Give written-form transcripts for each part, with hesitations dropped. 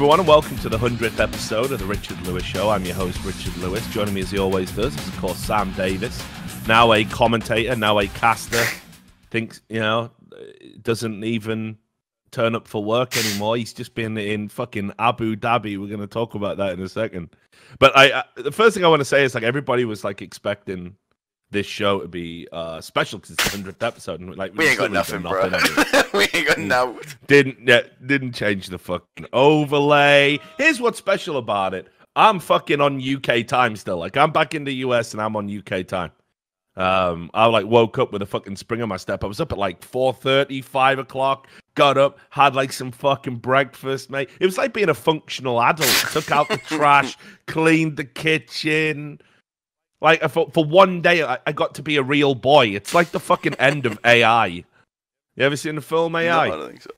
everyone, and welcome to the 100th episode of the Richard Lewis Show. I'm your host, Richard Lewis. Joining me, as he always does, is, of course, Sam Davis. Now a commentator, now a caster. Thinks, doesn't even turn up for work anymore. He's just been in fucking Abu Dhabi. We're going to talk about that in a second. But the first thing I want to say is, everybody was, expecting this show to be special because it's the 100th episode. And, we ain't got nothing, bro. We ain't got no. Didn't change the fucking overlay. Here's what's special about it. I'm fucking on UK time still. I'm back in the US and I'm on UK time. I woke up with a fucking spring in my step. I was up at 4:30, 5 o'clock. Got up, had some fucking breakfast, mate. It was like being a functional adult. Took out the trash, cleaned the kitchen. For one day, I got to be a real boy. It's like the fucking end of AI. You ever seen the film AI? No, I don't think so.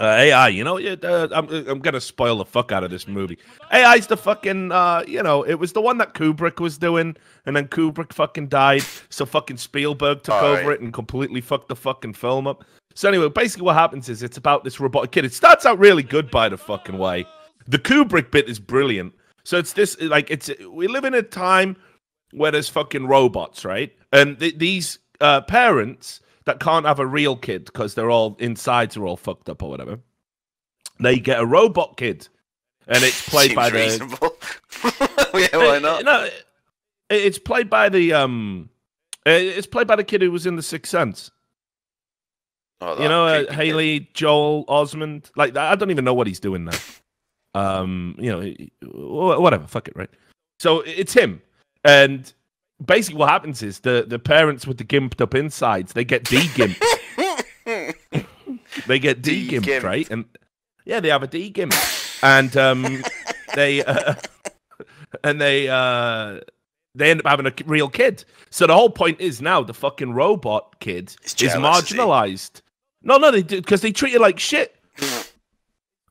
AI, I'm going to spoil the fuck out of this movie. AI's the fucking, it was the one that Kubrick was doing, and then Kubrick fucking died, so fucking Spielberg took over it and completely fucked the fucking film up. So anyway, basically what happens is it's about this robotic kid. It starts out really good, by the fucking way. The Kubrick bit is brilliant. So it's this, we live in a time where there's fucking robots, right? And these parents that can't have a real kid because they're all insides are all fucked up or whatever. They get a robot kid, and it's played Seems by reasonable. Yeah, why not? No, it's played by the it's played by the kid who was in The Sixth Sense. Oh, Haley Joel Osment. I don't even know what he's doing now. Whatever, fuck it, right? So it's him, and basically what happens is the parents with the gimped up insides, they get de-gimped. They get de-gimped, right? And yeah, they have a de-gimp, and they end up having a real kid. So the whole point is now the fucking robot kid is marginalized. No, they do because they treat it like shit.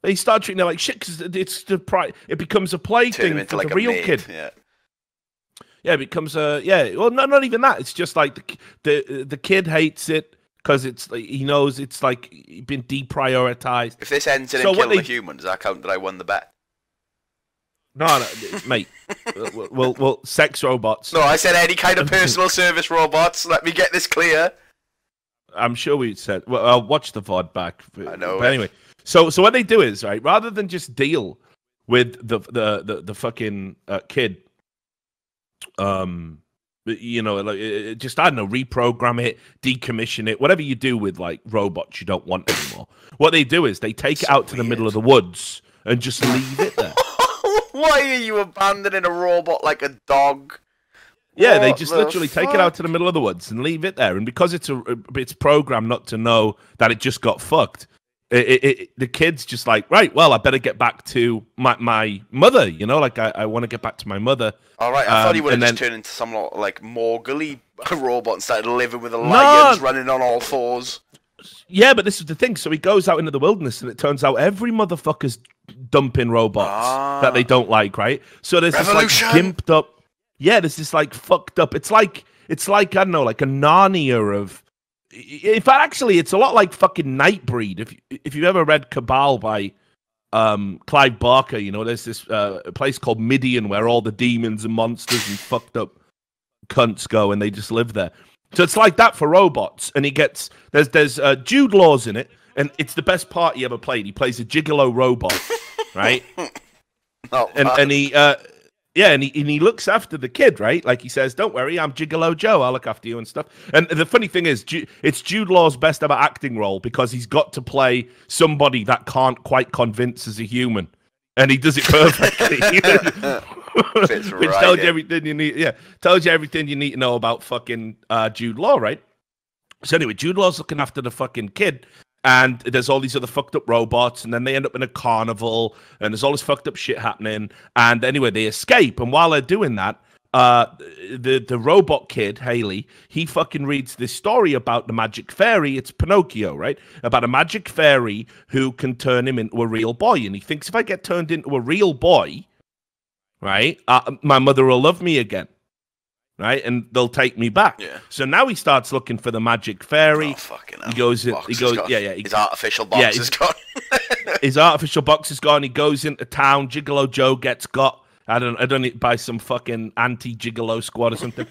They start treating it like shit because it becomes a plaything for the real kid. Yeah, it becomes well, not even that. It's just the kid hates it because he knows it's been deprioritized. If this ends in killing a human, does that count that I won the bet? No, mate. well, sex robots. No, I said any kind of personal service robots. Let me get this clear. I'm sure we said. Well, I'll watch the VOD back. I know. But anyway, so what they do is rather than just deal with the fucking kid. Just I don't know, reprogram it, decommission it, whatever you do with robots you don't want anymore. What they do is they take it out to the middle of the woods and just leave it there. Why are you abandoning a robot like a dog? Yeah, they just literally take it out to the middle of the woods and leave it there. And because it's programmed not to know that it just got fucked, the kid's just right, well, I better get back to my mother, I want to get back to my mother. All right, I thought he would have just turned into some Mowgli robot and started living with the lions, running on all fours. Yeah, but this is the thing. So he goes out into the wilderness, and it turns out every motherfucker's dumping robots that they don't like, right? So there's Revolution. This gimped up. Yeah, there's this fucked up. It's like I don't know, a Narnia of. In fact, actually, it's a lot like fucking Nightbreed. If you've ever read Cabal by Clive Barker, there's this place called Midian where all the demons and monsters and fucked up cunts go, and they just live there. So it's like that for robots. And there's Jude Law's in it, and it's the best part he ever played. He plays a gigolo robot, right? And he. And he looks after the kid, right? He says, "Don't worry, I'm Gigolo Joe. I'll look after you and stuff." And the funny thing is, it's Jude Law's best ever acting role because he's got to play somebody that can't quite convince as a human, and he does it perfectly. Which tells you everything you need. Yeah, tells you everything you need to know about fucking Jude Law, right? So anyway, Jude Law's looking after the fucking kid. And there's all these other fucked up robots, and then they end up in a carnival, and there's all this fucked up shit happening. And anyway, they escape. And while they're doing that, the robot kid, Haley, he fucking reads this story about the magic fairy. It's Pinocchio, right? About a magic fairy who can turn him into a real boy. And he thinks, if I get turned into a real boy, right, my mother will love me again. Right, and they'll take me back. Yeah. So now he starts looking for the magic fairy. Oh, fucking hell. He goes, His artificial box is gone. his artificial box is gone. He goes into town. Gigolo Joe gets got. I don't know, by some fucking anti-gigolo squad or something.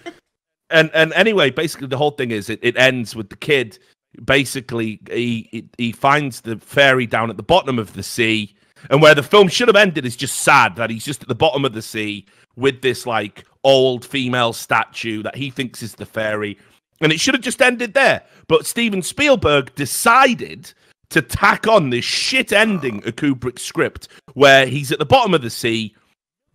and anyway, basically the whole thing is it ends with the kid. Basically, he finds the fairy down at the bottom of the sea, and where the film should have ended is just sad that he's just at the bottom of the sea with this like old female statue that he thinks is the fairy, and it should have just ended there. But Steven Spielberg decided to tack on this shit ending of Kubrick's script, where he's at the bottom of the sea.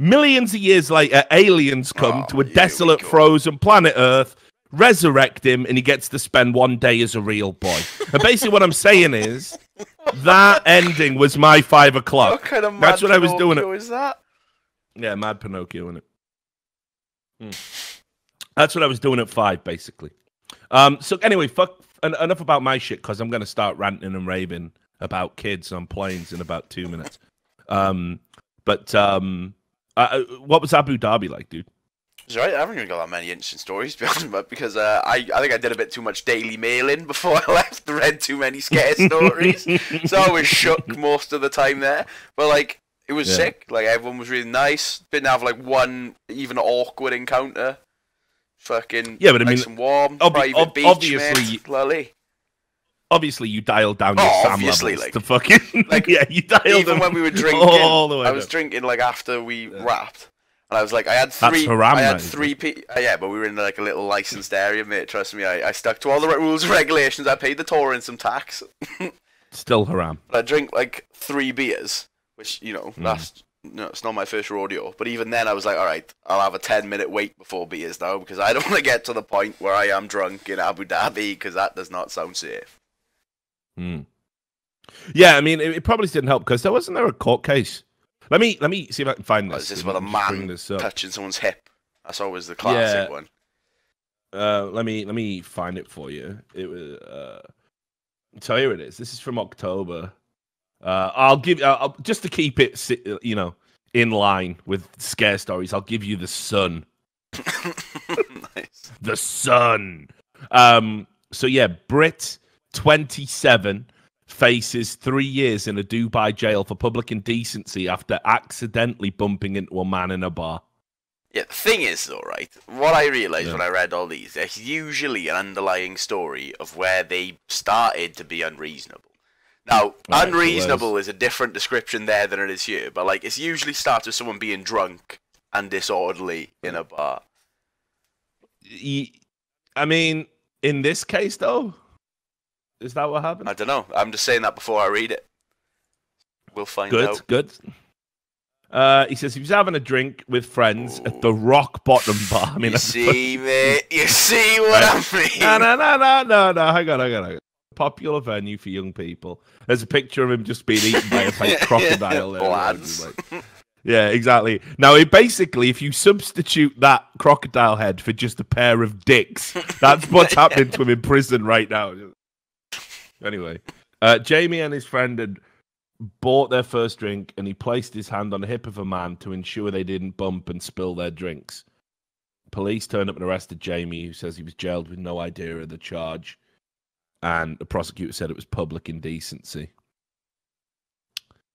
Millions of years later, aliens come to a desolate, frozen planet Earth, resurrect him, and he gets to spend one day as a real boy. And basically what I'm saying is, that ending was my 5 o'clock. What kind of mad That's what I was doing. Pinocchio is that? Yeah, Mad Pinocchio, innit? That's what I was doing at 5, basically. So anyway, enough about my shit, because I'm going to start ranting and raving about kids on planes in about 2 minutes. What was Abu Dhabi like, dude? It's alright. I haven't really got that many interesting stories, to be honest, but because I think I did a bit too much daily mailing before I left. Read too many scare stories, so I was shook most of the time there. But like, it was sick. Like, everyone was really nice. Didn't have like one even awkward encounter. Fucking but I mean, nice and warm, private beach, obviously, mate. Obviously, you dialed down your Sam levels like, to fucking you dialed even them when we were drinking. all the way I was drinking like after we wrapped, and I was like, I had three. Yeah, but we were in like a little licensed area, mate. Trust me, I stuck to all the rules and regulations. I paid the tour and some tax. Still haram. But I drink like 3 beers, which it's not my first rodeo. But even then, I was like, all right, I'll have a 10-minute wait before beers now, because I don't want to get to the point where I am drunk in Abu Dhabi, because that does not sound safe. Yeah, I mean, it probably didn't help, because wasn't there a court case? Let me see if I can find this. Is this with a man touching someone's hip? That's always the classic one. Let me find it for you. It was so here it is. This is from October. I'll just to keep it, in line with scare stories. I'll give you the Sun. Nice. The Sun. So yeah, Brit, 27, faces 3 years in a Dubai jail for public indecency after accidentally bumping into a man in a bar. Yeah, the thing is, though, right, what I realised when I read all these, there's usually an underlying story of where they started to be unreasonable. Now, unreasonable is a different description there than it is here, but like, it's usually starts with someone being drunk and disorderly in a bar. I mean, in this case, though, is that what happened? I don't know. I'm just saying that before I read it. We'll find out. Good. He says he was having a drink with friends at the Rock Bottom Bar. I mean, you see, mate? You see what I mean? No. Hang on. Popular venue for young people. There's a picture of him just being eaten by a fake crocodile. There. Yeah, exactly. Now, if you substitute that crocodile head for just a pair of dicks, that's what's happening to him in prison right now. Anyway, Jamie and his friend had bought their first drink, and he placed his hand on the hip of a man to ensure they didn't bump and spill their drinks. Police turned up and arrested Jamie, who says he was jailed with no idea of the charge, and the prosecutor said it was public indecency.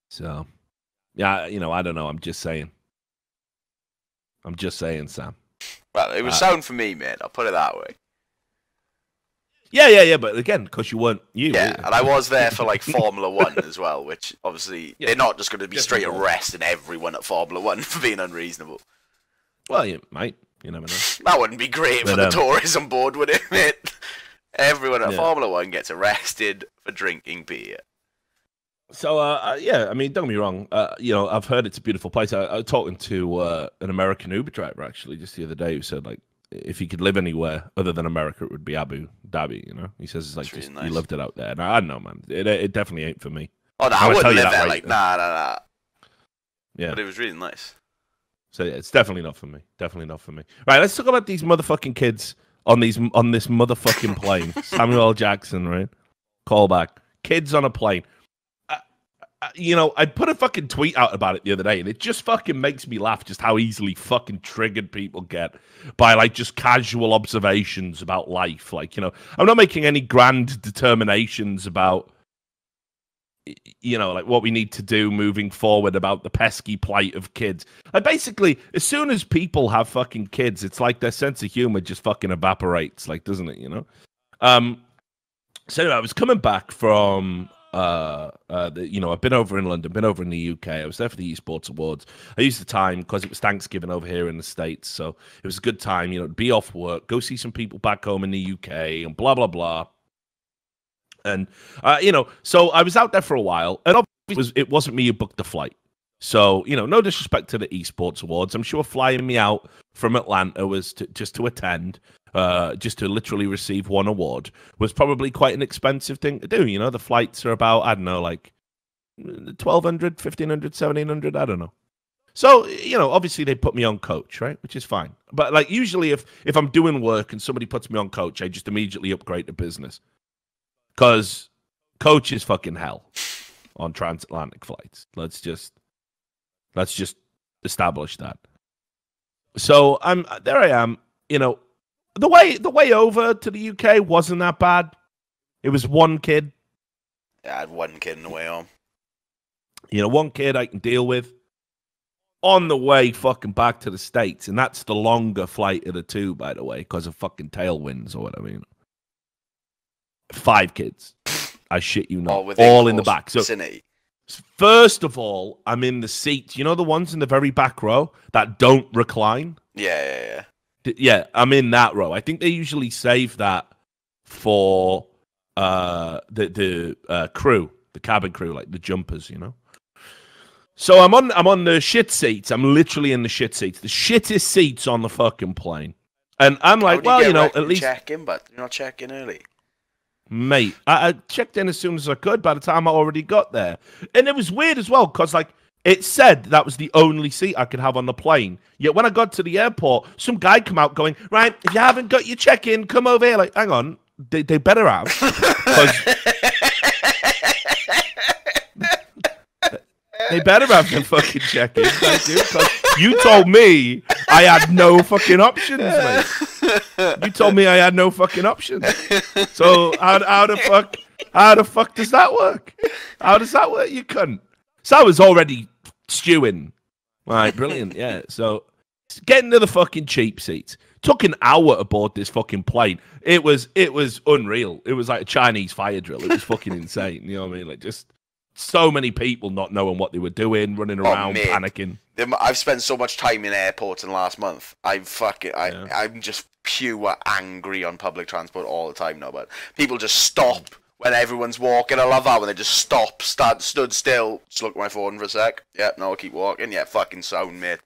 So, yeah, I don't know. I'm just saying, Sam. Well, it was sound for me, mate. I'll put it that way. Yeah, but again, because you weren't you. Yeah, and I was there for like Formula 1 as well, which obviously they're not just going to be straight arresting everyone at Formula 1 for being unreasonable. Well, you might. You never know. That wouldn't be great for the tourism board, would it, mate? Everyone at Formula 1 gets arrested for drinking beer. So, I mean, don't get me wrong. I've heard it's a beautiful place. I was talking to an American Uber driver, actually, just the other day, who said, like, if he could live anywhere other than America, it would be Abu Dhabi, He says it's like, really nice. He loved it out there. And I don't know, man. It definitely ain't for me. Oh, no, I wouldn't live there. Like, nah. Yeah. But it was really nice. So, yeah, it's definitely not for me. Right, let's talk about these motherfucking kids on this motherfucking plane. Samuel L. Jackson, right? Callback. Kids on a plane. I put a fucking tweet out about it the other day, and it just fucking makes me laugh just how easily fucking triggered people get by, like, just casual observations about life. Like, I'm not making any grand determinations about, you know, like what we need to do moving forward about the pesky plight of kids. Like basically, as soon as people have fucking kids, it's like their sense of humor just fucking evaporates, like, doesn't it? You know. So anyway, I was coming back from you know, I've been over in London, been over in the UK. I was there for the Esports Awards. I used the time because it was Thanksgiving over here in the States, so it was a good time, you know, to be off work, go see some people back home in the UK, and blah blah blah. And you know, so I was out there for a while, and obviously it wasn't me who booked the flight. So, you know, no disrespect to the Esports Awards. I'm sure flying me out from Atlanta was just to attend, just to literally receive one award was probably quite an expensive thing to do. You know, the flights are about, I don't know, like 1,200, 1,500, 1,700, I don't know. So, you know, obviously they put me on coach, right? Which is fine. But like usually if I'm doing work and somebody puts me on coach, I just immediately upgrade to business. Because coach is fucking hell on transatlantic flights. Let's just establish that. So there I am, you know, the way over to the UK wasn't that bad. It was one kid. Yeah, I had one kid on the way home. You know, one kid I can deal with. On the way fucking back to the States, and that's the longer flight of the two, by the way, because of fucking tailwinds or whatever, you know. 5 kids. I shit you not. All in the back. So vicinity. First of all, I'm in the seats. You know the ones in the very back row that don't recline? Yeah. Yeah, I'm in that row. I think they usually save that for the crew, the cabin crew, like the jumpers, you know. So I'm on the shit seats. I'm literally in the shit seats. The shittest seats on the fucking plane. And I'm like, well, you know, at least check in, but you're not checking early. Mate, I checked in as soon as I could by the time I already got there. And it was weird as well, because like it said that was the only seat I could have on the plane. Yet when I got to the airport, some guy come out going, right, if you haven't got your check-in, come over here. Like, hang on, they better have. They better have the fucking check-in. Thank you. Because you told me I had no fucking options, mate. You told me I had no fucking options. So how the fuck does that work? How does that work, you cunt? So I was already stewing. Right, brilliant, yeah. So getting to the fucking cheap seats. Took an hour to board this fucking plane. It was unreal. It was like a Chinese fire drill. It was fucking insane. You know what I mean? Like just so many people not knowing what they were doing, running around, panicking. I've spent so much time in airports in the last month. I'm just pure angry on public transport all the time now. But people just stop when everyone's walking. I love that when they just stood still, just look at my phone for a sec. Yeah, no, I'll keep walking. Yeah, fucking sound, mate.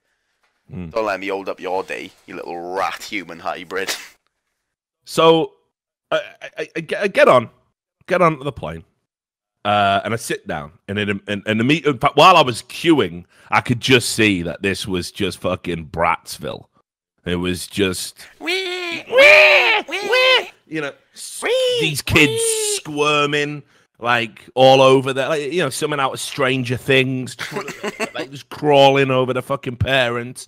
Don't let me hold up your day, you little rat human hybrid. So I get on the plane. And I sit down, and in fact, while I was queuing, I could just see that this was just fucking Brattsville. It was just, you know, these kids squirming like all over there, like, you know, something out of Stranger Things, like just crawling over the fucking parents.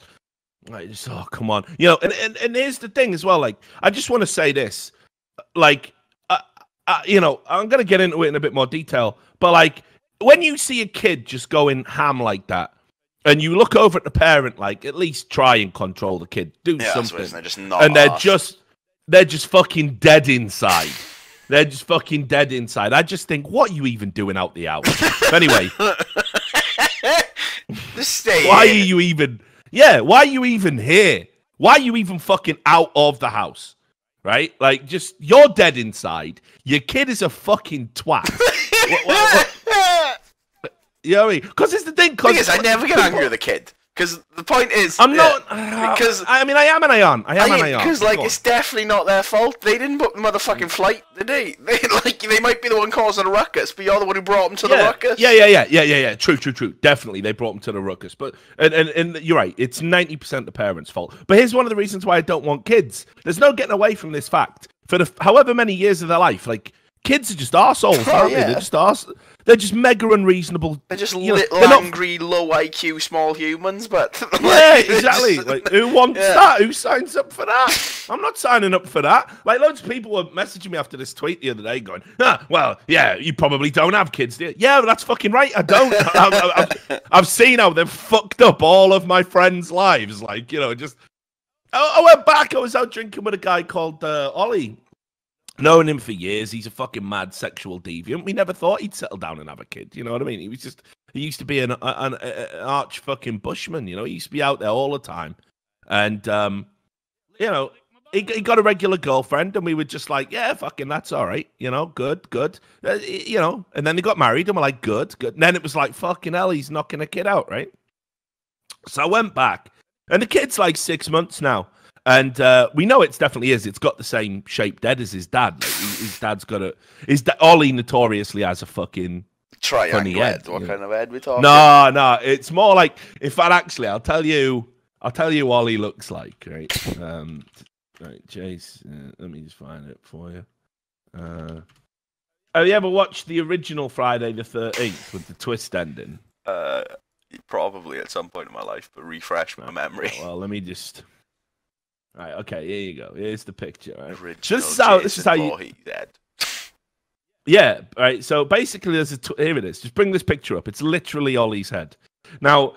Like, just, oh, come on, you know. And here's the thing as well. Like, I just want to say this, like. You know, I'm going to get into it in a bit more detail, but like when you see a kid just going ham like that and you look over at the parent, like at least try and control the kid, do something. They're just fucking dead inside. They're just fucking dead inside. I just think, what are you even doing out the house? Anyway, why are you even here? Why are you even fucking out of the house? Right? Like, just, you're dead inside. Your kid is a fucking twat. You know what I mean? Because it's the thing. I never get angry with a kid. Because the point is, I'm not. Because I mean, I am and I aren't. Because like, it's definitely not their fault. They didn't book the motherfucking flight, did they? They might be the one causing a ruckus, but you're the one who brought them to the ruckus. Yeah. True. Definitely, they brought them to the ruckus. But and you're right. It's 90% the parents' fault. But here's one of the reasons why I don't want kids. There's no getting away from this fact. For however many years of their life, like kids are just arseholes, aren't they? They're just They're just mega unreasonable. They're just you know, little they're angry, low IQ, small humans, but yeah, exactly. Like, who wants that? Who signs up for that? I'm not signing up for that. Like, loads of people were messaging me after this tweet the other day, going, well, yeah, you probably don't have kids, do you? Yeah, but that's fucking right. I don't. I've seen how they've fucked up all of my friends' lives. Like, you know, just. I went back. I was out drinking with a guy called Ollie. Known him for years. He's a fucking mad sexual deviant. We never thought he'd settle down and have a kid. You know what I mean? He used to be an arch fucking bushman. You know, he used to be out there all the time. And, you know, he got a regular girlfriend, and we were just like, yeah, fucking, that's all right. You know, good. You know, and then he got married, and we're like, good. And then it was like, fucking hell, he's knocking a kid out, right? So I went back. And the kid's like 6 months now. And we know it's definitely is. It's got the same shaped head as his dad. Like, his dad's got a... Ollie notoriously has a fucking funny head. What kind of head we talking? No. It's more like... In fact, actually, I'll tell you Ollie looks like, right? Right, Jace, let me just find it for you. Have you ever watched the original Friday the 13th with the twist ending? Probably at some point in my life, but refresh my memory. Well, let me just... Right, okay, here you go. Here's the picture, right? This is how you... Yeah, right, so basically there's here it is. Just bring this picture up. It's literally Ollie's head. Now,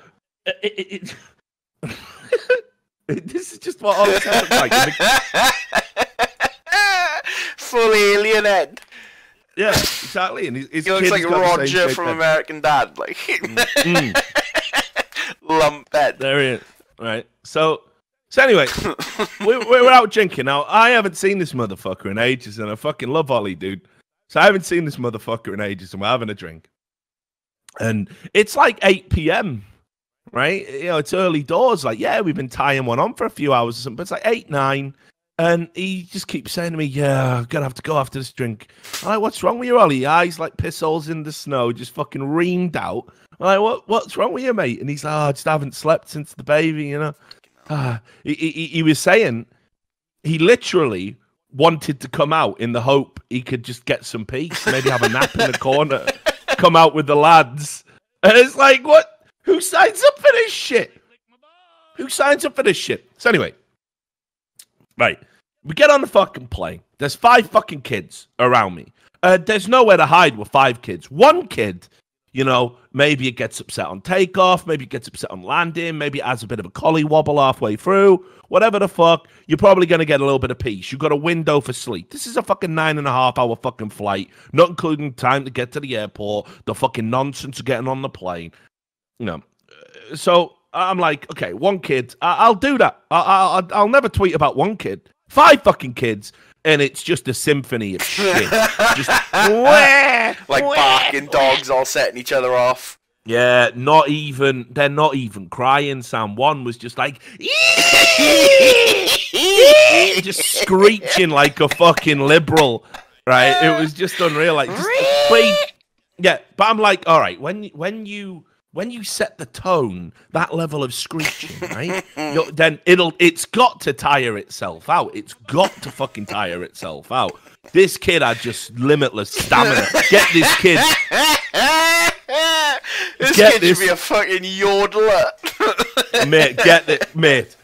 this is just what Ollie's head looks like. Full alien head. Yeah, exactly. And his he looks like Roger from American Dad, like lump head. There he is. Right. So anyway, we're out drinking. Now, I haven't seen this motherfucker in ages, and I fucking love Ollie, dude. So I haven't seen this motherfucker in ages, and we're having a drink. And it's like 8 p.m., right? You know, it's early doors. Like, yeah, we've been tying one on for a few hours or something, but it's like 8, 9. And he just keeps saying to me, yeah, I'm going to have to go after this drink. I'm like, what's wrong with you, Ollie? Your eyes like piss holes in the snow, just fucking reamed out. I'm like, what's wrong with you, mate? And he's like, I just haven't slept since the baby, you know. He was saying he literally wanted to come out in the hope he could just get some peace, maybe have a nap in the corner, come out with the lads. And it's like, what? Who signs up for this shit? Who signs up for this shit? So anyway. Right, we get on the fucking plane. There's 5 fucking kids around me. There's nowhere to hide with 5 kids. One kid, you know, maybe it gets upset on takeoff, maybe it gets upset on landing, maybe it has a bit of a collie wobble halfway through, whatever the fuck. You're probably going to get a little bit of peace. You've got a window for sleep. This is a fucking 9.5-hour fucking flight, not including time to get to the airport, the fucking nonsense of getting on the plane. You know, so... I'm like, okay, one kid, I'll do that. I'll never tweet about one kid. 5 fucking kids, and it's just a symphony of shit. Just like barking dogs all setting each other off. Yeah, they're not even crying, Sam. One was just like, just screeching like a fucking liberal, right? It was just unreal. Like, yeah, but I'm like, all right, when you set the tone, that level of screeching, right? Then it's got to tire itself out. It's got to fucking tire itself out. This kid had just limitless stamina. Get this kid. This kid should be a fucking yodeler. Mate, get it, mate.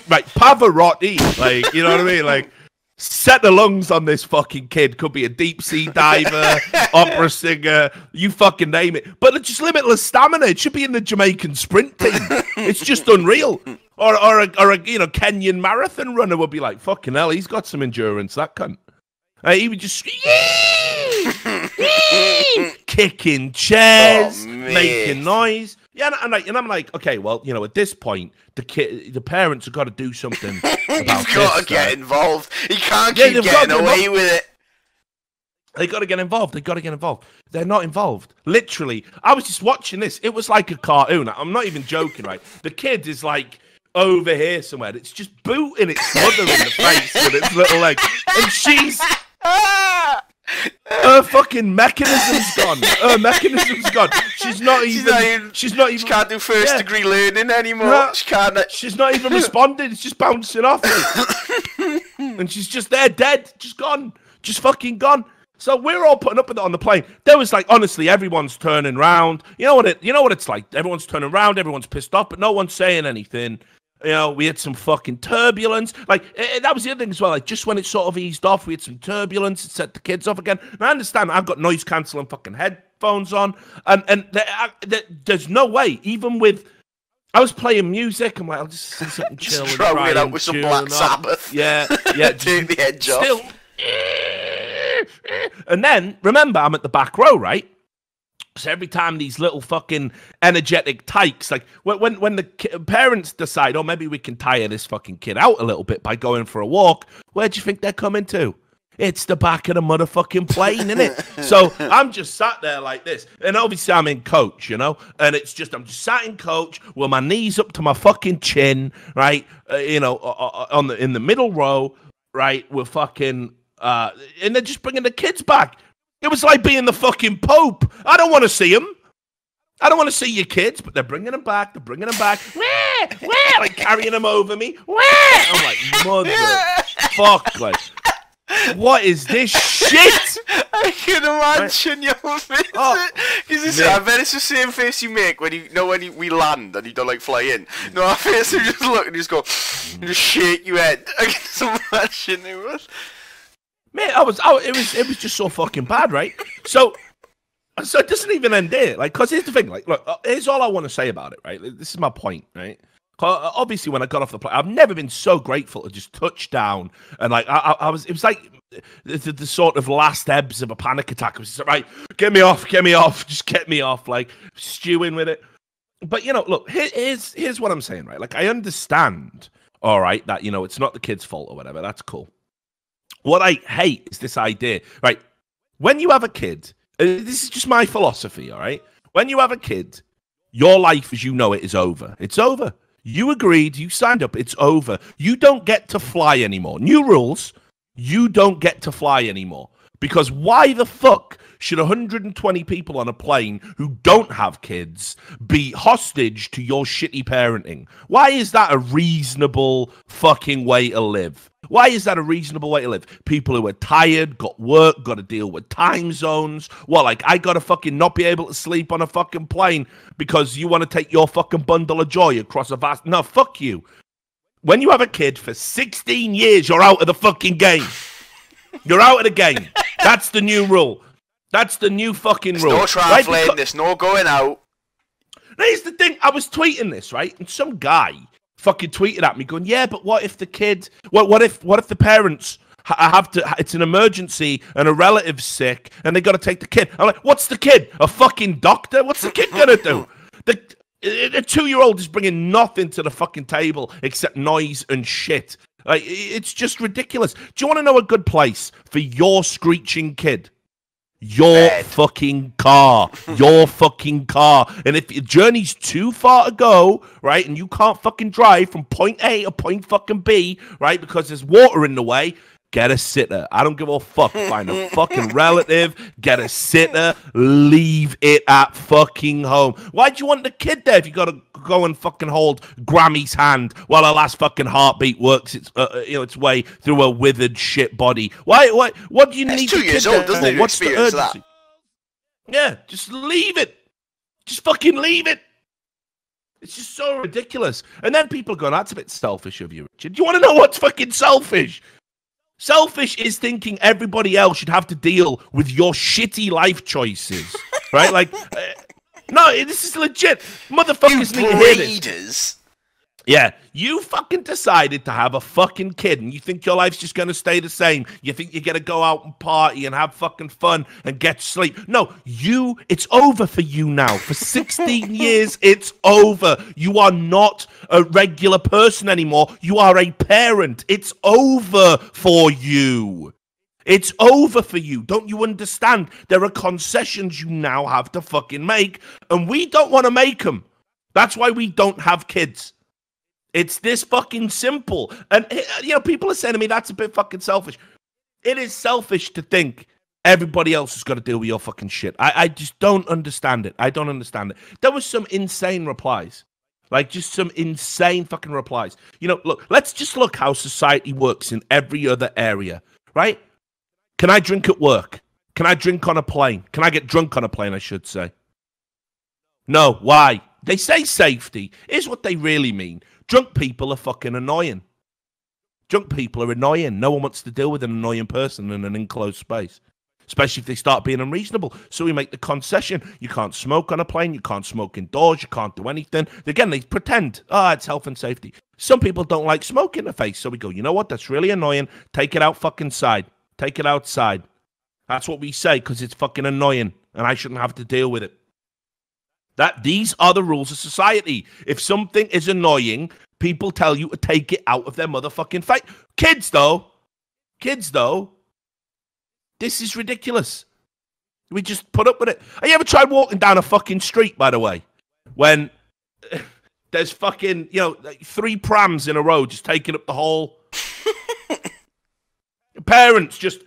Like Pavarotti, like, you know what I mean? Like, set the lungs on this fucking kid. Could be a deep sea diver, opera singer, you fucking name it. But it's just limitless stamina. It should be in the Jamaican sprint team. It's just unreal. Or a you know, Kenyan marathon runner would be like, fucking hell, he's got some endurance, that cunt. He would just kicking chairs, making noise. Yeah, and I'm like, okay, well, you know, at this point, the parents have got to do something about You've got to get involved. He can't keep getting away with it. They got to get involved. They're not involved. Literally, I was just watching this. It was like a cartoon. I'm not even joking, right? The kid is like over here somewhere. It's just booting its mother in the face with its little leg, and she's. Her fucking mechanism's gone. She's not even. She can't do first degree learning anymore. No, she's not even responding. It's just bouncing off. And she's just there, dead, just gone, just fucking gone. So we're all putting up with it on the plane. There was like, honestly, everyone's turning around. You know what it's like. Everyone's turning around. Everyone's pissed off, but no one's saying anything. You know, we had some fucking turbulence. Like, that was the other thing as well. Like, just when it sort of eased off, we had some turbulence. It set the kids off again. And I understand I've got noise cancelling fucking headphones on. And there's no way, even with, I was playing music. I'm like, I'll just see something chill. Just throwing it out with some Black Sabbath. Yeah. Take the edge off. And then, remember, I'm at the back row, right? So every time these little fucking energetic tykes, like when the parents decide, oh, maybe we can tire this fucking kid out a little bit by going for a walk, where do you think they're coming to? It's the back of the motherfucking plane, innit? So I'm just sat there like this. And obviously I'm in coach, you know? And it's just, I'm just sat in coach with my knees up to my fucking chin, right? You know, in the middle row, right? We're fucking, and they're just bringing the kids back. It was like being the fucking Pope. I don't want to see them. I don't want to see your kids, but they're bringing them back. They're bringing them back. Like carrying them over me. I'm like, motherfuck, like, what is this shit? I can imagine your face. Oh, I bet it's the same face you make when we land and you don't like fly in. No, our face, you just look and you just go, and just shake your head. I can just imagine it was. Man, it was just so fucking bad, right? So it doesn't even end there. Like, because here's the thing. Like, look, here's all I want to say about it, right? This is my point, right? Obviously, when I got off the plane, I've never been so grateful to just touch down. And, like, it was like the sort of last ebbs of a panic attack. It was just, right, get me off, just get me off, like, stewing with it. But, you know, look, here's what I'm saying, right? Like, I understand, all right, that, you know, it's not the kid's fault or whatever. That's cool. What I hate is this idea, right? When you have a kid, this is just my philosophy, all right? When you have a kid, your life as you know it is over. It's over. You agreed, you signed up, it's over. You don't get to fly anymore. New rules, you don't get to fly anymore. Because why the fuck should 120 people on a plane who don't have kids be hostage to your shitty parenting? Why is that a reasonable fucking way to live? Why is that a reasonable way to live? People who are tired, got work, got to deal with time zones. Well, like, I got to fucking not be able to sleep on a fucking plane because you want to take your fucking bundle of joy across a vast... No, fuck you. When you have a kid for 16 years, you're out of the fucking game. You're out of the game. That's the new rule. That's the new fucking rule. There's no traveling, right? There's no going out. Here's the thing. I was tweeting this, right? And some guy fucking tweeted at me going, yeah, but what if the kid... What if the parents have to... It's an emergency and a relative's sick and they got to take the kid. I'm like, what's the kid? A fucking doctor? What's the kid going to do? The 2-year-old is bringing nothing to the fucking table except noise and shit. Like, it's just ridiculous. Do you want to know a good place for your screeching kid? Your fucking car. Your fucking car. And if your journey's too far to go, right, and you can't fucking drive from point A to point fucking B, right, because there's water in the way, get a sitter. I don't give a fuck. Find a fucking relative, get a sitter, leave it at fucking home. Why'd you want the kid there if you got to go and fucking hold Grammy's hand while her last fucking heartbeat works its way through a withered shit body? Why? What do you need? 2 years old, doesn't it? What's the urgency? That? Yeah, just leave it. Just fucking leave it. It's just so ridiculous. And then people go, that's a bit selfish of you, Richard. Do you want to know what's fucking selfish? Selfish is thinking everybody else should have to deal with your shitty life choices, right? Like, no, this is legit. Motherfuckers need to hear this. Yeah, you fucking decided to have a fucking kid and you think your life's just going to stay the same. You think you're going to go out and party and have fucking fun and get sleep. No, it's over for you now. For 16 years, it's over. You are not a regular person anymore. You are a parent. It's over for you. It's over for you. Don't you understand? There are concessions you now have to fucking make and we don't want to make them. That's why we don't have kids. It's this fucking simple. And, you know, people are saying to me, that's a bit fucking selfish. It is selfish to think everybody else has got to deal with your fucking shit. I just don't understand it. I don't understand it. There was some insane replies. Like, just some insane fucking replies. You know, look, let's just look how society works in every other area, right? Can I drink at work? Can I drink on a plane? Can I get drunk on a plane, I should say? No. Why? They say safety. Here's what they really mean. Drunk people are fucking annoying. Drunk people are annoying. No one wants to deal with an annoying person in an enclosed space, especially if they start being unreasonable. So we make the concession. You can't smoke on a plane. You can't smoke indoors. You can't do anything. Again, they pretend, it's health and safety. Some people don't like smoke in the face. So we go, you know what? That's really annoying. Take it out fucking side. Take it outside. That's what we say because it's fucking annoying and I shouldn't have to deal with it. These are the rules of society. If something is annoying, people tell you to take it out of their motherfucking face. Kids, though, this is ridiculous. We just put up with it. Have you ever tried walking down a fucking street, by the way, when there's fucking, like 3 prams in a row just taking up the whole... Parents just...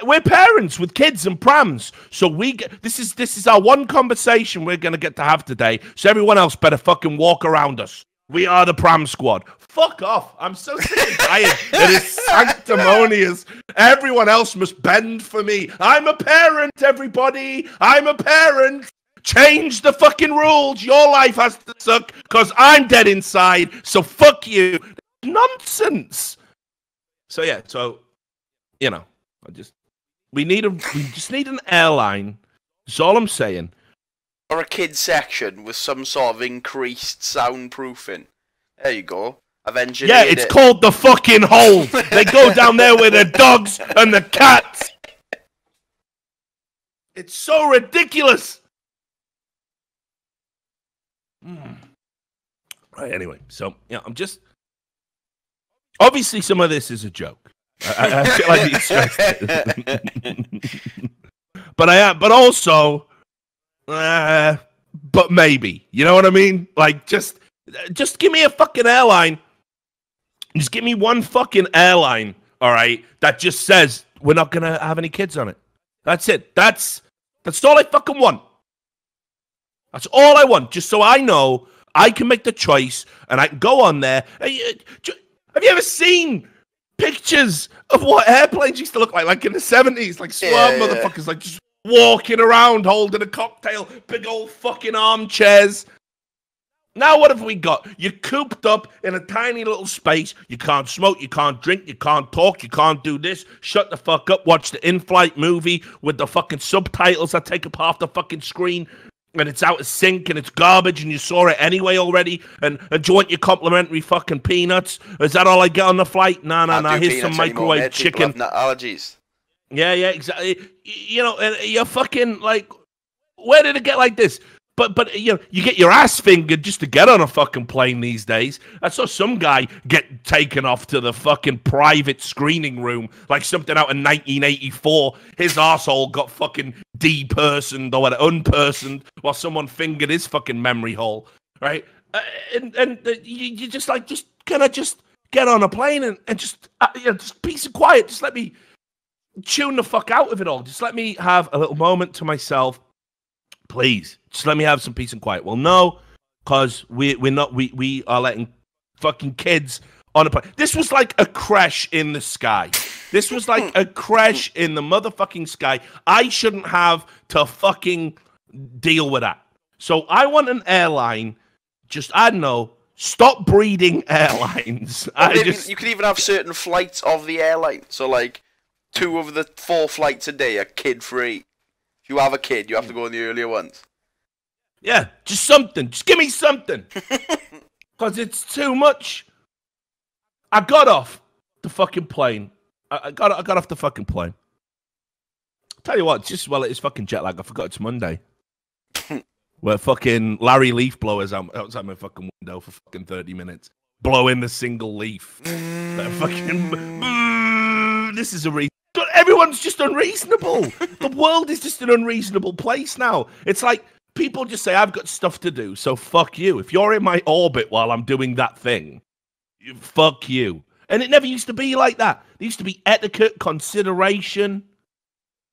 We're parents with kids and prams, so this is our one conversation we're gonna get to have today. So everyone else better fucking walk around us. We are the pram squad. Fuck off! I'm so sick and tired. It is sanctimonious. Everyone else must bend for me. I'm a parent, everybody. I'm a parent. Change the fucking rules. Your life has to suck because I'm dead inside. So fuck you. Nonsense. So yeah. So we just need an airline. That's all I'm saying. Or a kid section with some sort of increased soundproofing. There you go. I've engineered it. Yeah, it's called the fucking hole. They go down there with the dogs and the cats. It's so ridiculous. Right, anyway, so I'm just... Obviously, some of this is a joke. I feel like he's stressed it. but also, but maybe, you know what I mean? Like, just give me a fucking airline. Just give me one fucking airline, all right, that just says we're not gonna have any kids on it. That's it. That's all I fucking want. That's all I want. Just so I know I can make the choice and I can go on there. Have you ever seen pictures of what airplanes used to look like in the 70s? Like suave motherfuckers, like just walking around holding a cocktail, big old fucking armchairs. Now what have we got? You're cooped up in a tiny little space. You can't smoke, you can't drink, you can't talk, you can't do this. Shut the fuck up, watch the in-flight movie with the fucking subtitles that take up half the fucking screen. And it's out of sync and it's garbage and you saw it anyway already. And do you want your complimentary fucking peanuts? Is that all I get on the flight? No. Here's some microwave chicken. Allergies. Yeah, exactly. You're fucking like, where did it get like this? But you get your ass fingered just to get on a fucking plane these days. I saw some guy get taken off to the fucking private screening room, like something out in 1984. His arsehole got fucking depersoned or unpersoned while someone fingered his fucking memory hole, right? And you just like, can I just get on a plane and just peace and quiet. Just let me tune the fuck out of it all. Just let me have a little moment to myself. Please, just let me have some peace and quiet. Well, no, because we are letting fucking kids on a plane. This was like a crash in the sky. This was like a crash in the motherfucking sky. I shouldn't have to fucking deal with that. So I want an airline. I don't know. Stop breeding airlines. You could even have certain flights of the airline. So like 2 of the 4 flights a day are kid free. If you have a kid, you have to go on the earlier ones. Yeah, just something. Just give me something. Because it's too much. I got off the fucking plane. I got off the fucking plane. Tell you what, it's fucking jet lag. I forgot it's Monday. Where fucking Larry Leaf blowers outside my fucking window for fucking 30 minutes. Blowing the single leaf. This is a reason. Everyone's just unreasonable. The world is just an unreasonable place now. It's like people just say, I've got stuff to do, so fuck you. If you're in my orbit while I'm doing that thing, fuck you. And it never used to be like that. There used to be etiquette, consideration.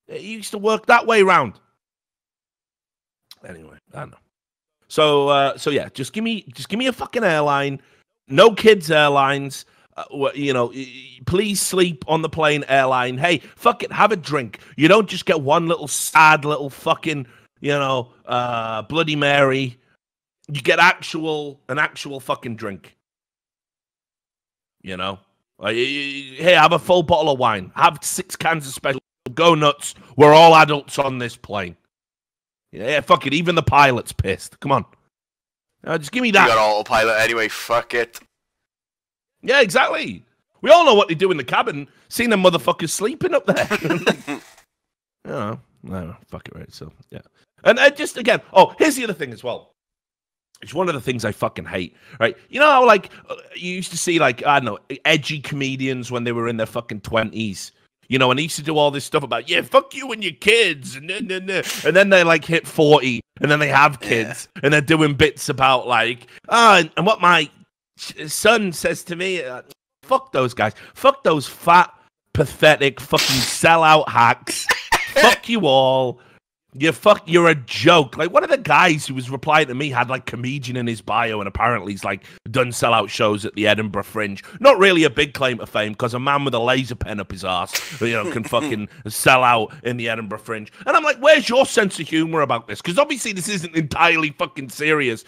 It used to work that way round. Anyway, I don't know. So yeah, just give me a fucking airline. No kids airlines. please sleep on the plane airline. Hey, fuck it, have a drink. You don't just get one little sad little fucking, Bloody Mary. You get an actual fucking drink. Hey, have a full bottle of wine. Have 6 cans of special. Go nuts. We're all adults on this plane. Yeah, fuck it. Even the pilot's pissed. Come on. Just give me that. You got autopilot anyway. Fuck it. Yeah, exactly. We all know what they do in the cabin. Seen them motherfuckers sleeping up there. No, fuck it, right? So, yeah. And just again, here's the other thing as well. It's one of the things I fucking hate, right? You know how, you used to see, I don't know, edgy comedians when they were in their fucking 20s, and they used to do all this stuff about, yeah, fuck you and your kids, and then they, hit 40, and then they have kids, and they're doing bits about, and what my son says to me, fuck those guys. Fuck those fat, pathetic, fucking sellout hacks. Fuck you all. You're a joke. One of the guys who was replying to me had comedian in his bio, and apparently he's done sellout shows at the Edinburgh Fringe. Not really a big claim to fame, because a man with a laser pen up his ass, can fucking sell out in the Edinburgh Fringe. And I'm like, where's your sense of humor about this? Because obviously this isn't entirely fucking serious.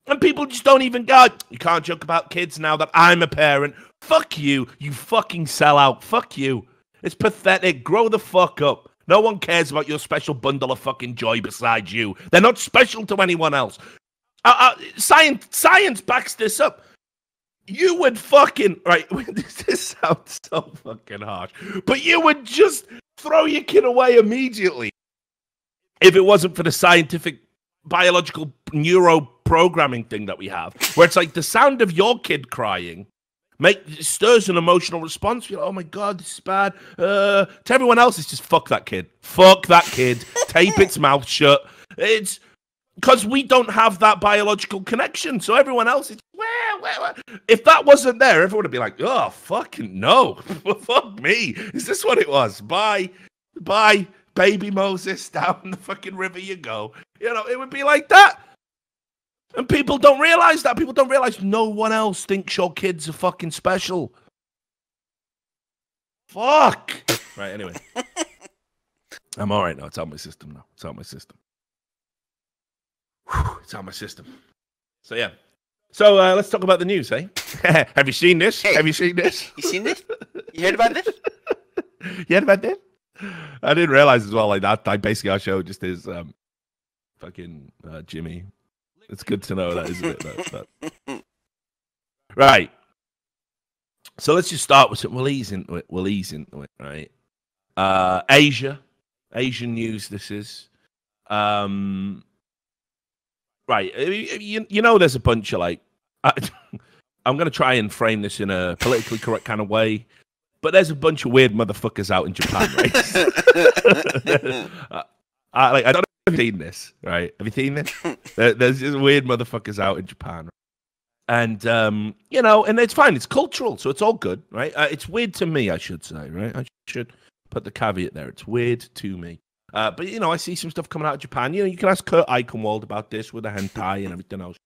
And people just don't even go, you can't joke about kids now that I'm a parent. Fuck you, you fucking sellout. Fuck you. It's pathetic. Grow the fuck up. No one cares about your special bundle of fucking joy besides you. They're not special to anyone else. Science backs this up. You would fucking... Right, this sounds so fucking harsh. But you would just throw your kid away immediately if it wasn't for the scientific, biological, neuro-programming thing that we have. Where it's the sound of your kid crying stirs an emotional response. You're like, oh my God, this is bad. To everyone else, it's just fuck that kid. Fuck that kid. Tape its mouth shut. It's because we don't have that biological connection. So everyone else is, where? If that wasn't there, everyone would be like, oh, fucking no. Fuck me. Is this what it was? Bye, baby Moses, down the fucking river you go. It would be like that. And people don't realize that. People don't realize no one else thinks your kids are fucking special. Fuck. Right, anyway. I'm all right now. It's out my system now. It's out my system. Whew, it's out my system. So, yeah. So, let's talk about the news, eh? Have you seen this? Hey, have you seen this? You seen this? You heard about this? You heard about this? I didn't realize as well, that basically our show just is fucking Jimmy. It's good to know that, isn't it? Right. So let's just start with some. We'll ease into it, right? Asian news. This is. Right. There's a bunch of I'm going to try and frame this in a politically correct kind of way, but there's a bunch of weird motherfuckers out in Japan, right? I don't know if you've seen this, right? Have you seen this? There's just weird motherfuckers out in Japan. And, and it's fine. It's cultural, so it's all good, right? It's weird to me, I should say, right? I should put the caveat there. It's weird to me. But, I see some stuff coming out of Japan. You can ask Kurt Eichenwald about this with the hentai and everything else.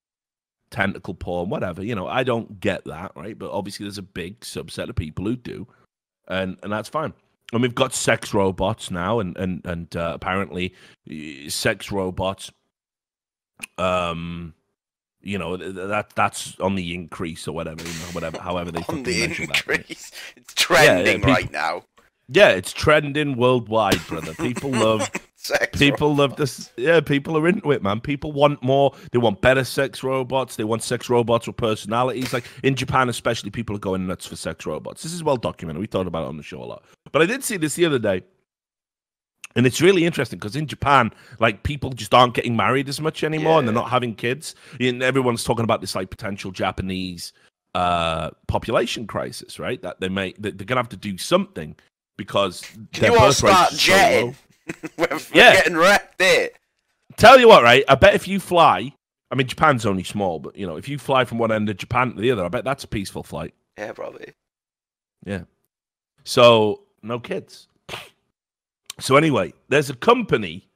Tentacle porn, whatever. I don't get that, right? But obviously there's a big subset of people who do. And that's fine. And we've got sex robots now, and apparently sex robots, that's on the increase or whatever, however they fucking measure that. Right? It's trending right now. Yeah, it's trending worldwide, brother. People love love this. Yeah, people are into it, man. People want more. They want better sex robots. They want sex robots with personalities. In Japan, especially, people are going nuts for sex robots. This is well documented. We thought about it on the show a lot. But I did see this the other day, and it's really interesting because in Japan, people just aren't getting married as much anymore, and they're not having kids. And everyone's talking about this potential Japanese population crisis, right? That they're gonna have to do something because their birth rate is so low. We're getting wrecked there. Tell you what, right? I bet if you fly, I mean, Japan's only small, but if you fly from one end of Japan to the other, I bet that's a peaceful flight. Yeah, probably. Yeah. So no kids. So anyway, there's a company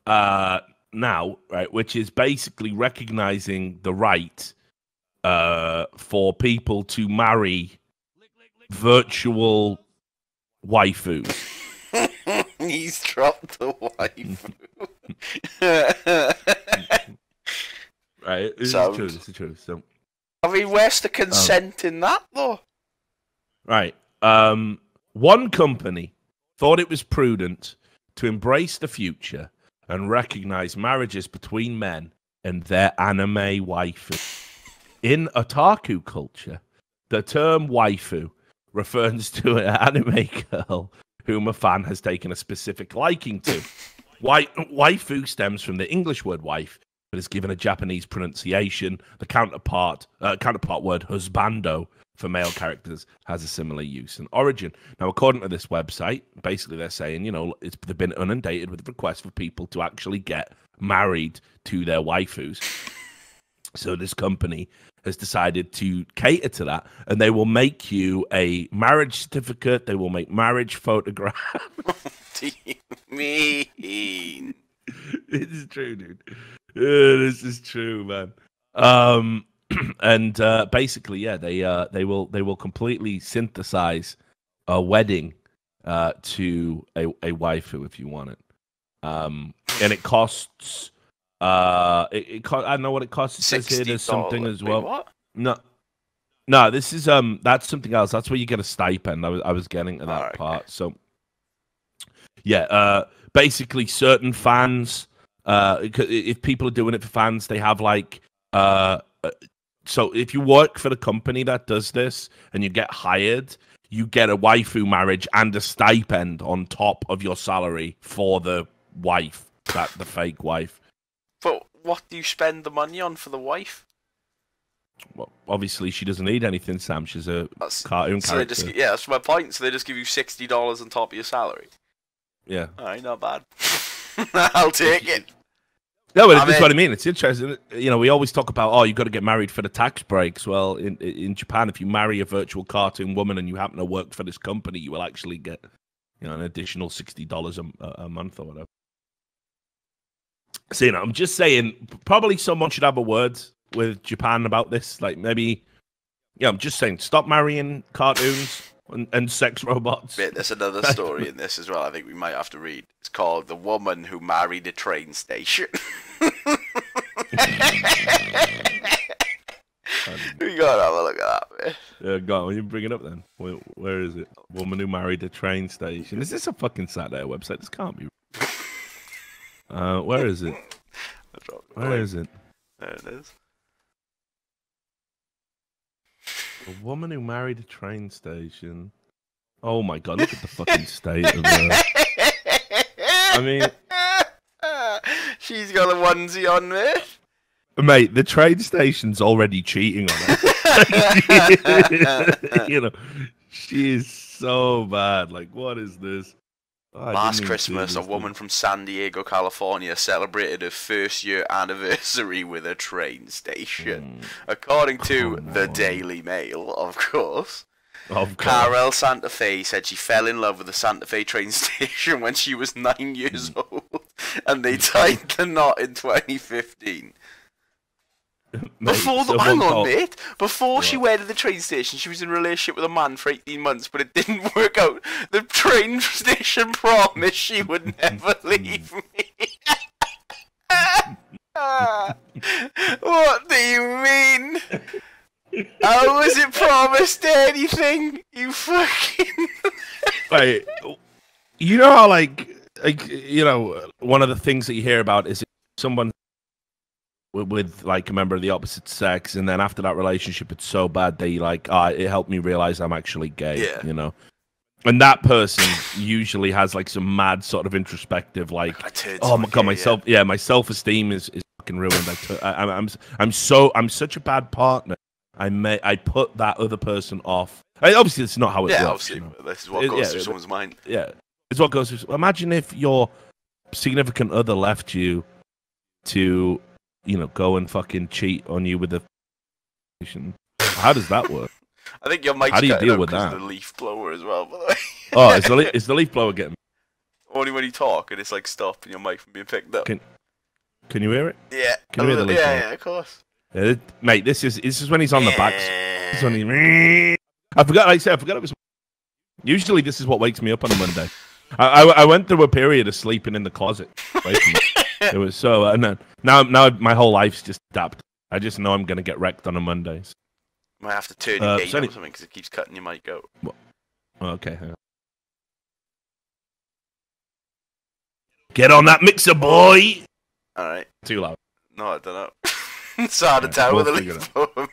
now, right, which is basically recognizing the right for people to marry virtual waifus. He's dropped the waifu. Right, this Sounds. is true. This is true. So, I mean, where's the consent in that, though? right. One company thought it was prudent to embrace the future and recognize marriages between men and their anime waifu. In otaku culture, the term waifu refers to an anime girl whom a fan has taken a specific liking to. Waifu stems from the English word wife, but is given a Japanese pronunciation. The counterpart word husbando for male characters has a similar use and origin. Now, according to this website, basically they're saying, you know, they've been inundated with requests for people to actually get married to their waifus. So this company has decided to cater to that, and they will make you a marriage certificate. They will make marriage photographs. What do you mean? This is true, dude. This is true, man. And basically, yeah, they will completely synthesize a wedding to a waifu if you want it. And it costs. I don't know what it costs. It says here there's something as well. Wait, what? No, this is that's something else. That's where you get a stipend. I was getting to that part. So yeah, basically certain fans, if people are doing it for fans, they have like so if you work for the company that does this and you get hired, you get a waifu marriage and a stipend on top of your salary for the wife, the fake wife. But what do you spend the money on for the wife? Well, obviously she doesn't need anything, Sam. She's a cartoon character. Yeah, that's my point. So they just give you $60 on top of your salary. Yeah. Alright, not bad. I'll take it. No, but that's what I mean. It's interesting. You know, we always talk about, oh, you've got to get married for the tax breaks. Well, in Japan, if you marry a virtual cartoon woman and you happen to work for this company, you will actually get, you know, an additional $60 a month or whatever. So, you know, I'm just saying, probably someone should have a word with Japan about this. Like, maybe, yeah, I'm just saying, stop marrying cartoons and sex robots. Wait, there's another story in this as well. I think we might have to read. It's called "The Woman Who Married a Train Station." We gotta have a look at that, man. Yeah, go on. You bring it up then. Where is it? Woman who married a train station. Is this a fucking Saturday website? This can't be. Where is it? Where is it? There it is. A woman who married a train station. Oh my god, look at the fucking state of her. I mean... She's got a onesie on there. Mate, the train station's already cheating on her. You know, she is so bad. Like, what is this? Oh, Last Christmas, a woman from San Diego, California, celebrated her first year anniversary with a train station. According to the Daily Mail, of course. Carol Santa Fe said she fell in love with the Santa Fe train station when she was 9 years old, and they tied the knot in 2015. Before she went to the train station, she was in a relationship with a man for 18 months, but it didn't work out. The train station promised she would never leave me. What do you mean? How was it promised anything? You fucking... Wait, you know how, like, you know, one of the things that you hear about is someone with like a member of the opposite sex, and then after that relationship it's so bad they like, it helped me realize I'm actually gay. Yeah. You know, and that person usually has like some mad sort of introspective, like, oh my god, my self-esteem is fucking ruined. I'm such a bad partner. I put that other person off. Obviously it's not how it works. Obviously, you know? This is what goes through someone's mind. Yeah, it's what goes through. Imagine if your significant other left you to, you know, go and fucking cheat on you with a... How does that work? I think your mic's How do you deal with that? The leaf blower as well, by the way. Oh, is the leaf blower getting... Only when you talk and it's like stopping your mic from being picked up. Can you hear it? Yeah. Can you hear the leaf blower? Yeah, of course. Mate, this is when he's on the back. This is when he... I forgot. Like I said, I forgot it was. Usually, this is what wakes me up on a Monday. I went through a period of sleeping in the closet. It was so. Now my whole life's just adapted. I just know I'm gonna get wrecked on a Monday. Might have to turn your game or something because it keeps cutting your mic out. Okay. Get on that mixer, boy. All right. Too loud. No, I don't know. It's hard to tell with a leaf blower.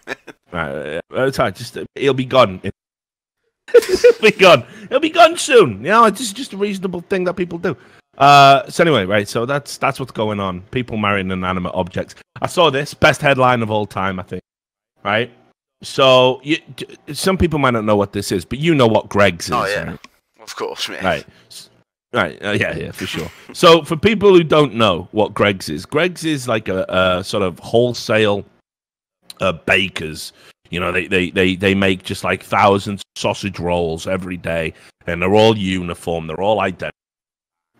Right, it's hard. Just it'll be gone. It'll be gone. It'll be gone soon. You know, it's just a reasonable thing that people do. So anyway, right. So that's what's going on. People marrying inanimate objects. I saw this best headline of all time. I think. Right. So some people might not know what this is, but you know what Greg's is. Oh yeah, right? Of course, man. Right. Right, yeah, for sure. So for people who don't know what Greg's is like a sort of wholesale bakers. You know, they make just like thousands of sausage rolls every day, and they're all uniform, they're all identical,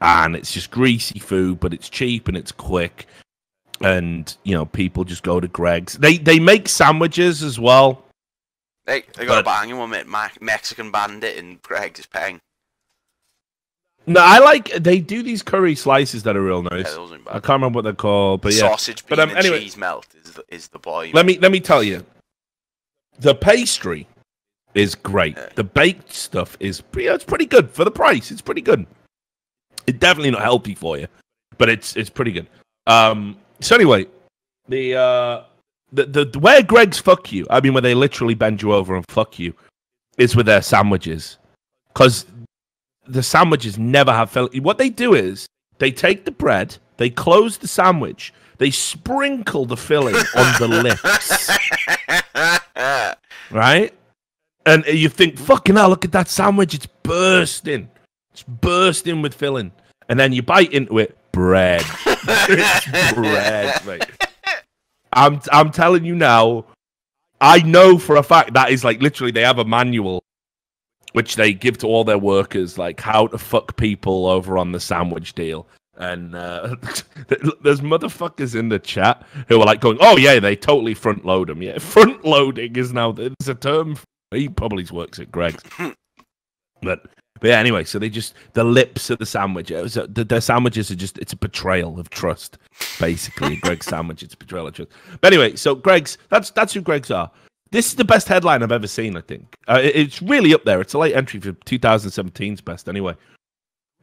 and it's just greasy food, but it's cheap and it's quick, and you know people just go to Greg's. They make sandwiches as well. They got a banging one, Mexican Bandit in Greg's is paying. No, they do these curry slices that are real nice. Yeah, those ain't bad. I can't remember what they're called, but yeah. Sausage, bean, and anyway, cheese melt is the boy. Let me tell you, the pastry is great. Yeah. The baked stuff is it's pretty good for the price. It's pretty good. It's definitely not healthy for you, but it's pretty good. So anyway, the where Greg's fuck you, I mean, where they literally bend you over and fuck you, is with their sandwiches, because the sandwiches never have filling. What they do is they take the bread, they close the sandwich, they sprinkle the filling on the lips, right? And you think, fucking hell, look at that sandwich, it's bursting with filling, and then you bite into it, bread. It's bread, mate. I'm telling you now, I know for a fact that is like literally they have a manual which they give to all their workers, like how to fuck people over on the sandwich deal. And there's motherfuckers in the chat who are like going, oh yeah, they totally front load them. Yeah, front loading is now, there's a term. He probably works at Greg's. But yeah, anyway, so the lips of the sandwich, their sandwiches are it's a betrayal of trust, basically. Greg's sandwich, it's a betrayal of trust. But anyway, so Greg's, that's who Greg's are. This is the best headline I've ever seen, I think. It's really up there. It's a late entry for 2017's best, anyway.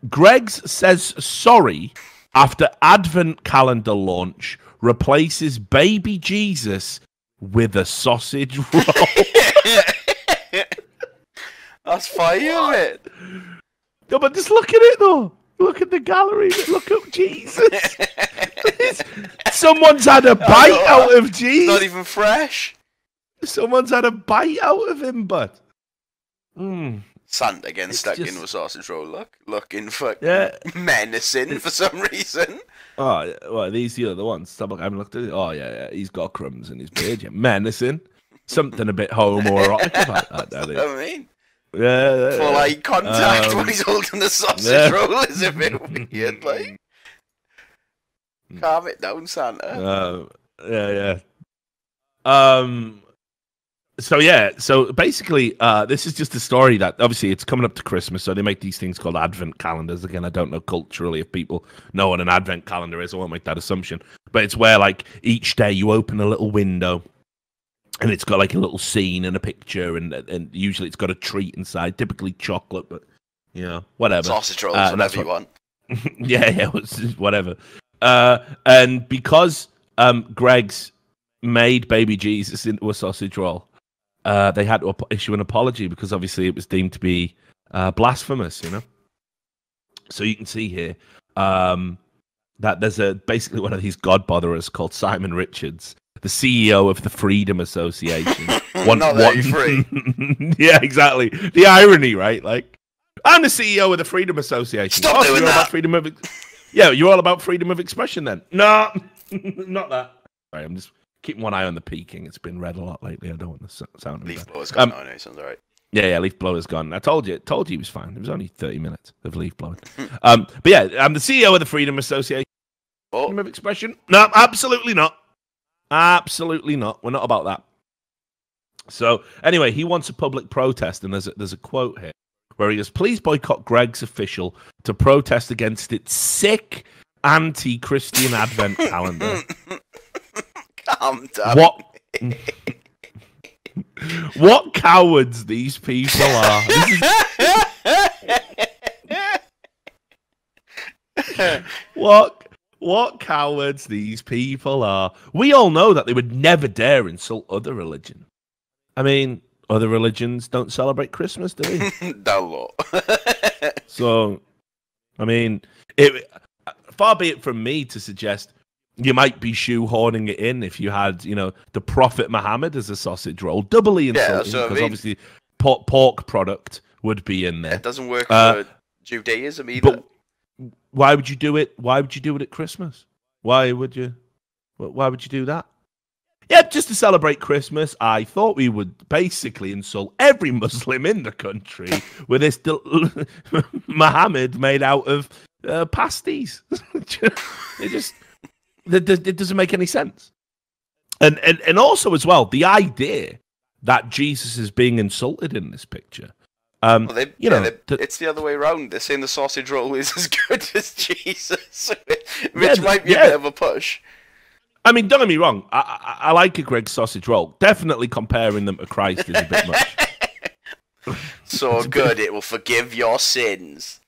Greg's says sorry after Advent calendar launch replaces baby Jesus with a sausage roll. That's fire, mate. No, but just look at it, though. Look at the gallery. Look at Jesus. Someone's had a bite out of Jesus. Not even fresh. Someone's had a bite out of him, but Santa again stuck into a sausage roll. Looking fucking menacing for some reason. Oh, well, these the other ones. I haven't looked at it. Oh yeah, he's got crumbs in his beard. Yeah, menacing. Something a bit homoerotic about that. That's what I mean. Yeah. For like contact when he's holding the sausage roll is a bit weird. Like, calm it down, Santa. Yeah. So basically, this is just a story that obviously it's coming up to Christmas, so they make these things called Advent calendars. Again, I don't know culturally if people know what an Advent calendar is. I won't make that assumption, but it's where like each day you open a little window, and it's got like a little scene and a picture, and usually it's got a treat inside, typically chocolate, but you know, whatever. Sausage rolls, whatever you want. yeah, whatever. And because Greg's made baby Jesus into a sausage roll, they had to issue an apology because obviously it was deemed to be blasphemous, you know. So you can see here that there's basically one of these godbotherers called Simon Richards, the CEO of the Freedom Association. Not that you're free. Yeah, exactly. The irony, right? Like, I'm the CEO of the Freedom Association. Stop doing that. Yeah, you're all about freedom of expression then? No, not that. Sorry, I'm just keeping one eye on the peaking. It's been read a lot lately. I don't want the sound of leaf blower's gone. No, sounds all right. Yeah, leaf blower's gone. I told you he was fine. It was only 30 minutes of leaf blowing. But yeah, I'm the CEO of the Freedom Association. Freedom of expression? No, absolutely not. Absolutely not. We're not about that. So anyway, he wants a public protest, and there's a quote here where he goes, "Please boycott Greg's official to protest against its sick anti-Christian Advent calendar." Calm down. What cowards these people are! What cowards these people are! We all know that they would never dare insult other religions. I mean, other religions don't celebrate Christmas, do they? No. So, I mean, far be it from me to suggest you might be shoehorning it in if you had, the Prophet Muhammad as a sausage roll, doubly insulting, because obviously pork product would be in there. It doesn't work for Judaism either. But why would you do it? Why would you do it at Christmas? Why would you do that? Yeah, just to celebrate Christmas, I thought we would basically insult every Muslim in the country with this Muhammad made out of pasties. It doesn't make any sense. And also as well, the idea that Jesus is being insulted in this picture. It's the other way around. They're saying the sausage roll is as good as Jesus, which might be a bit of a push. I mean, don't get me wrong. I like a Greg's sausage roll. Definitely comparing them to Christ is a bit much. So good, it will forgive your sins.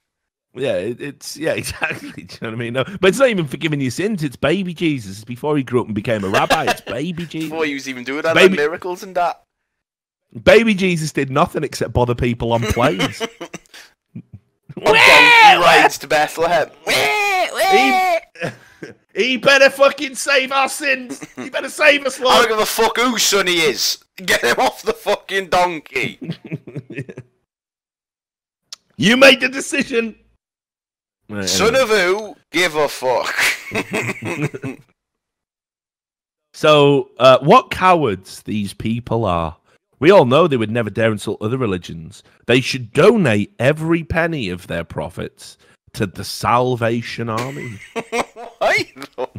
Yeah, exactly. Do you know what I mean? No, but it's not even forgiving your sins. It's baby Jesus. It's before he grew up and became a rabbi. It's baby Jesus. Before he was even doing that, miracles and that. Baby Jesus did nothing except bother people on planes. On donkey rides to Bethlehem. He better fucking save our sins. He better save us, Lord. I don't give a fuck whose son he is. Get him off the fucking donkey. You made the decision. Son of who? Give a fuck. So, what cowards these people are. We all know they would never dare insult other religions. They should donate every penny of their profits to the Salvation Army. Why though?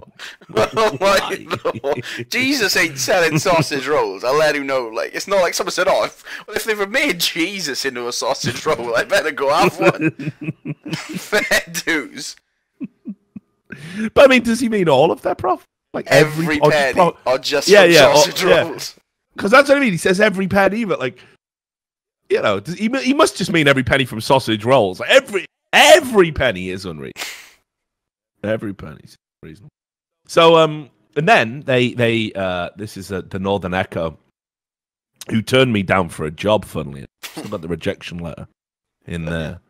Why though? Jesus ain't selling sausage rolls. I'll let him know. Like, it's not like someone said, "Oh, if they've made Jesus into a sausage roll, I better go have one." Fair dues. But I mean, does he mean all of their profit? Like every penny, or just sausage rolls? Because that's what I mean. He says every penny, but like, he must just mean every penny from sausage rolls. Like every penny is unreal. Every penny's reasonable. So, and then they this is the Northern Echo, who turned me down for a job. Funnily, still got the rejection letter in there.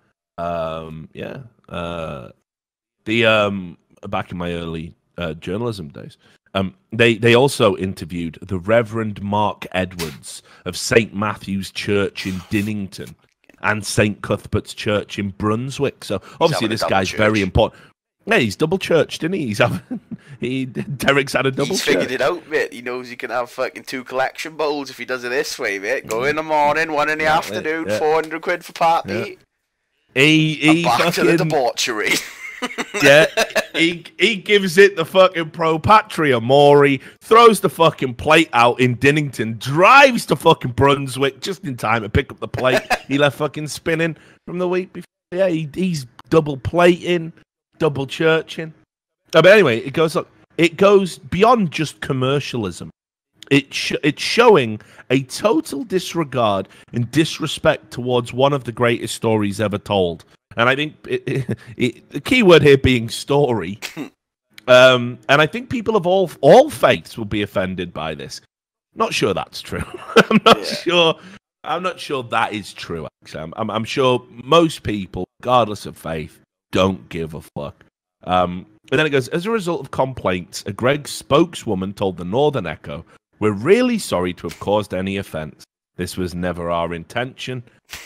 Back in my early journalism days. They also interviewed the Reverend Mark Edwards of St. Matthew's Church in Dinnington and St. Cuthbert's Church in Brunswick. So obviously this guy's very important. Yeah, he's double churched, didn't he? Derek's had a double church. He's figured it out, mate. He knows he can have fucking 2 collection bowls if he does it this way, mate. Go in the morning, 1 in the afternoon, 400 quid for party. He back to the debauchery. Yeah, he gives it the fucking pro patria Maury, throws the fucking plate out in Dinnington, drives to fucking Brunswick just in time to pick up the plate he left fucking spinning from the week before. Yeah, he's double plating, double churching. But anyway, it goes beyond just commercialism. It's showing a total disregard and disrespect towards one of the greatest stories ever told. And I think the key word here being story. And I think people of all faiths will be offended by this. Not sure that's true. I'm not sure that is true. Actually, I'm sure most people, regardless of faith, don't give a fuck. And then it goes, as a result of complaints, a Greg spokeswoman told the Northern Echo, "We're really sorry to have caused any offence. This was never our intention.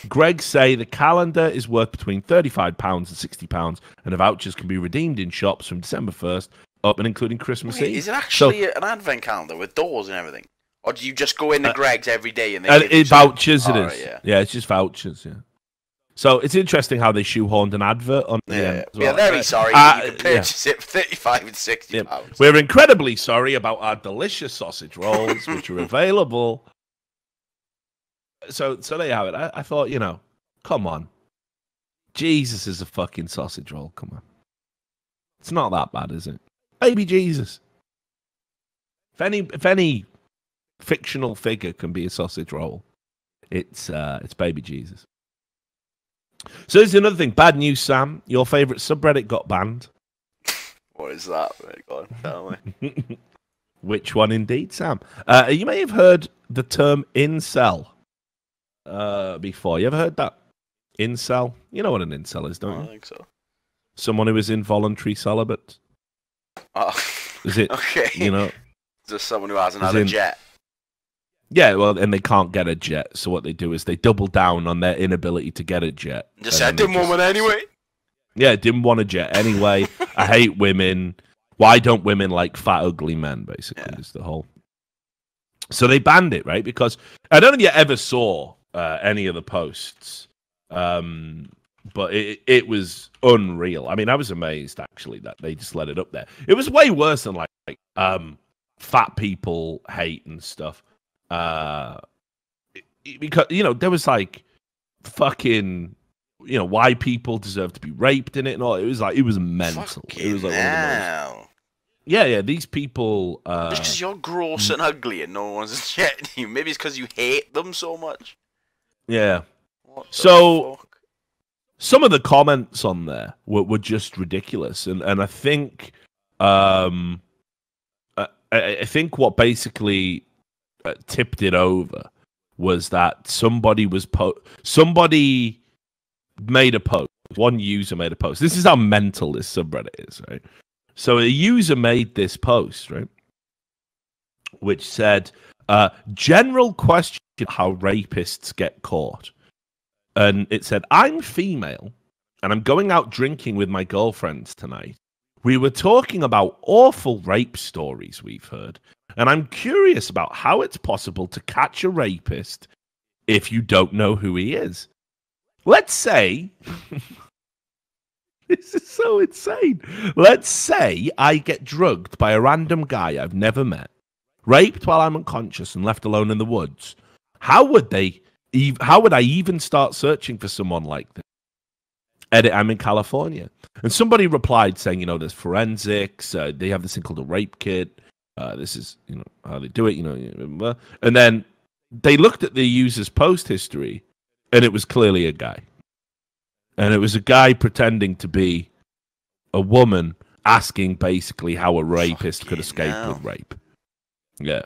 Greg say the calendar is worth between £35 and £60, and the vouchers can be redeemed in shops from December 1st up and including Christmas Eve." Is it actually an advent calendar with doors and everything? Or do you just go into Greg's every day and they give you vouchers? It is. Right, yeah, it's just vouchers, yeah. So it's interesting how they shoehorned an advert on the end as well. We're very sorry. You can purchase it for £35 and £60. Yeah. We're incredibly sorry about our delicious sausage rolls, which are available so there you have it. I thought, come on, Jesus is a fucking sausage roll. Come on, it's not that bad, is it? Baby Jesus. If any fictional figure can be a sausage roll, it's baby Jesus. So there's another thing. Bad news, Sam. Your favorite subreddit got banned. What is that? Go on, tell me. Which one, indeed, Sam? You may have heard the term incel before. You ever heard that? Incel? You know what an incel is, don't you? I think so. Someone who is involuntary celibate. Oh, is it? Okay. Just someone who hasn't had a jet. Yeah, well, and they can't get a jet. So what they do is they double down on their inability to get a jet. Just said didn't want one anyway. Yeah, didn't want a jet anyway. I hate women. Why don't women like fat, ugly men, basically, is the whole... So they banned it, right? Because I don't know if you ever saw any of the posts, but it was unreal. I mean, I was amazed, actually, that they just let it up there. It was way worse than, like fat people hate and stuff. Because, there was, like, fucking... why people deserve to be raped in it and all. It was mental. Fucking it was like hell. Yeah, these people... Just because you're gross and ugly and no one's chatting you. Maybe it's because you hate them so much. Yeah. What the fuck? Some of the comments on there were just ridiculous. And I think... I think what basically tipped it over was that somebody made a post. One user made a post. This is how mental this subreddit is, right? So a user made this post, right, which said, general question how rapists get caught. And it said, I'm female, and I'm going out drinking with my girlfriends tonight. We were talking about awful rape stories we've heard, and I'm curious about how it's possible to catch a rapist if you don't know who he is. Let's say, this is so insane. Let's say I get drugged by a random guy I've never met, raped while I'm unconscious and left alone in the woods. How would I even start searching for someone like this? Edit, I'm in California. And somebody replied saying, there's forensics. They have this thing called a rape kit. This is, how they do it, And then they looked at the user's post history, and it was clearly a guy. And it was a guy pretending to be a woman asking basically how a rapist could escape with rape. Yeah.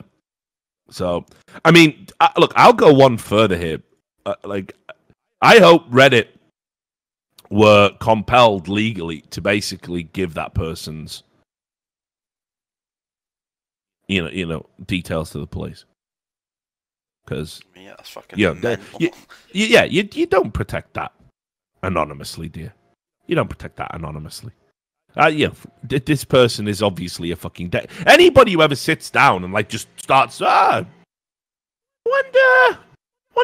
So, I mean, look, I'll go one further here. I hope Reddit were compelled legally to basically give that person's, details to the police. Because that's fucking you don't protect that anonymously, dear. You don't protect that anonymously. This person is obviously a fucking anybody who ever sits down and just starts. Wonder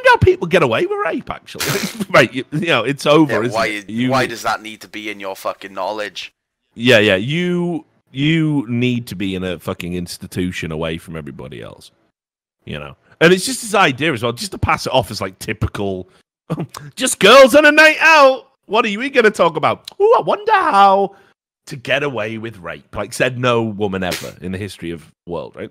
how people get away with rape. Actually, right? It's over. Why does that need to be in your fucking knowledge? Yeah. You need to be in a fucking institution away from everybody else. And it's just this idea as well, just to pass it off as typical, just girls on a night out. What are we going to talk about? Oh, I wonder how to get away with rape. Said no woman ever in the history of the world, right?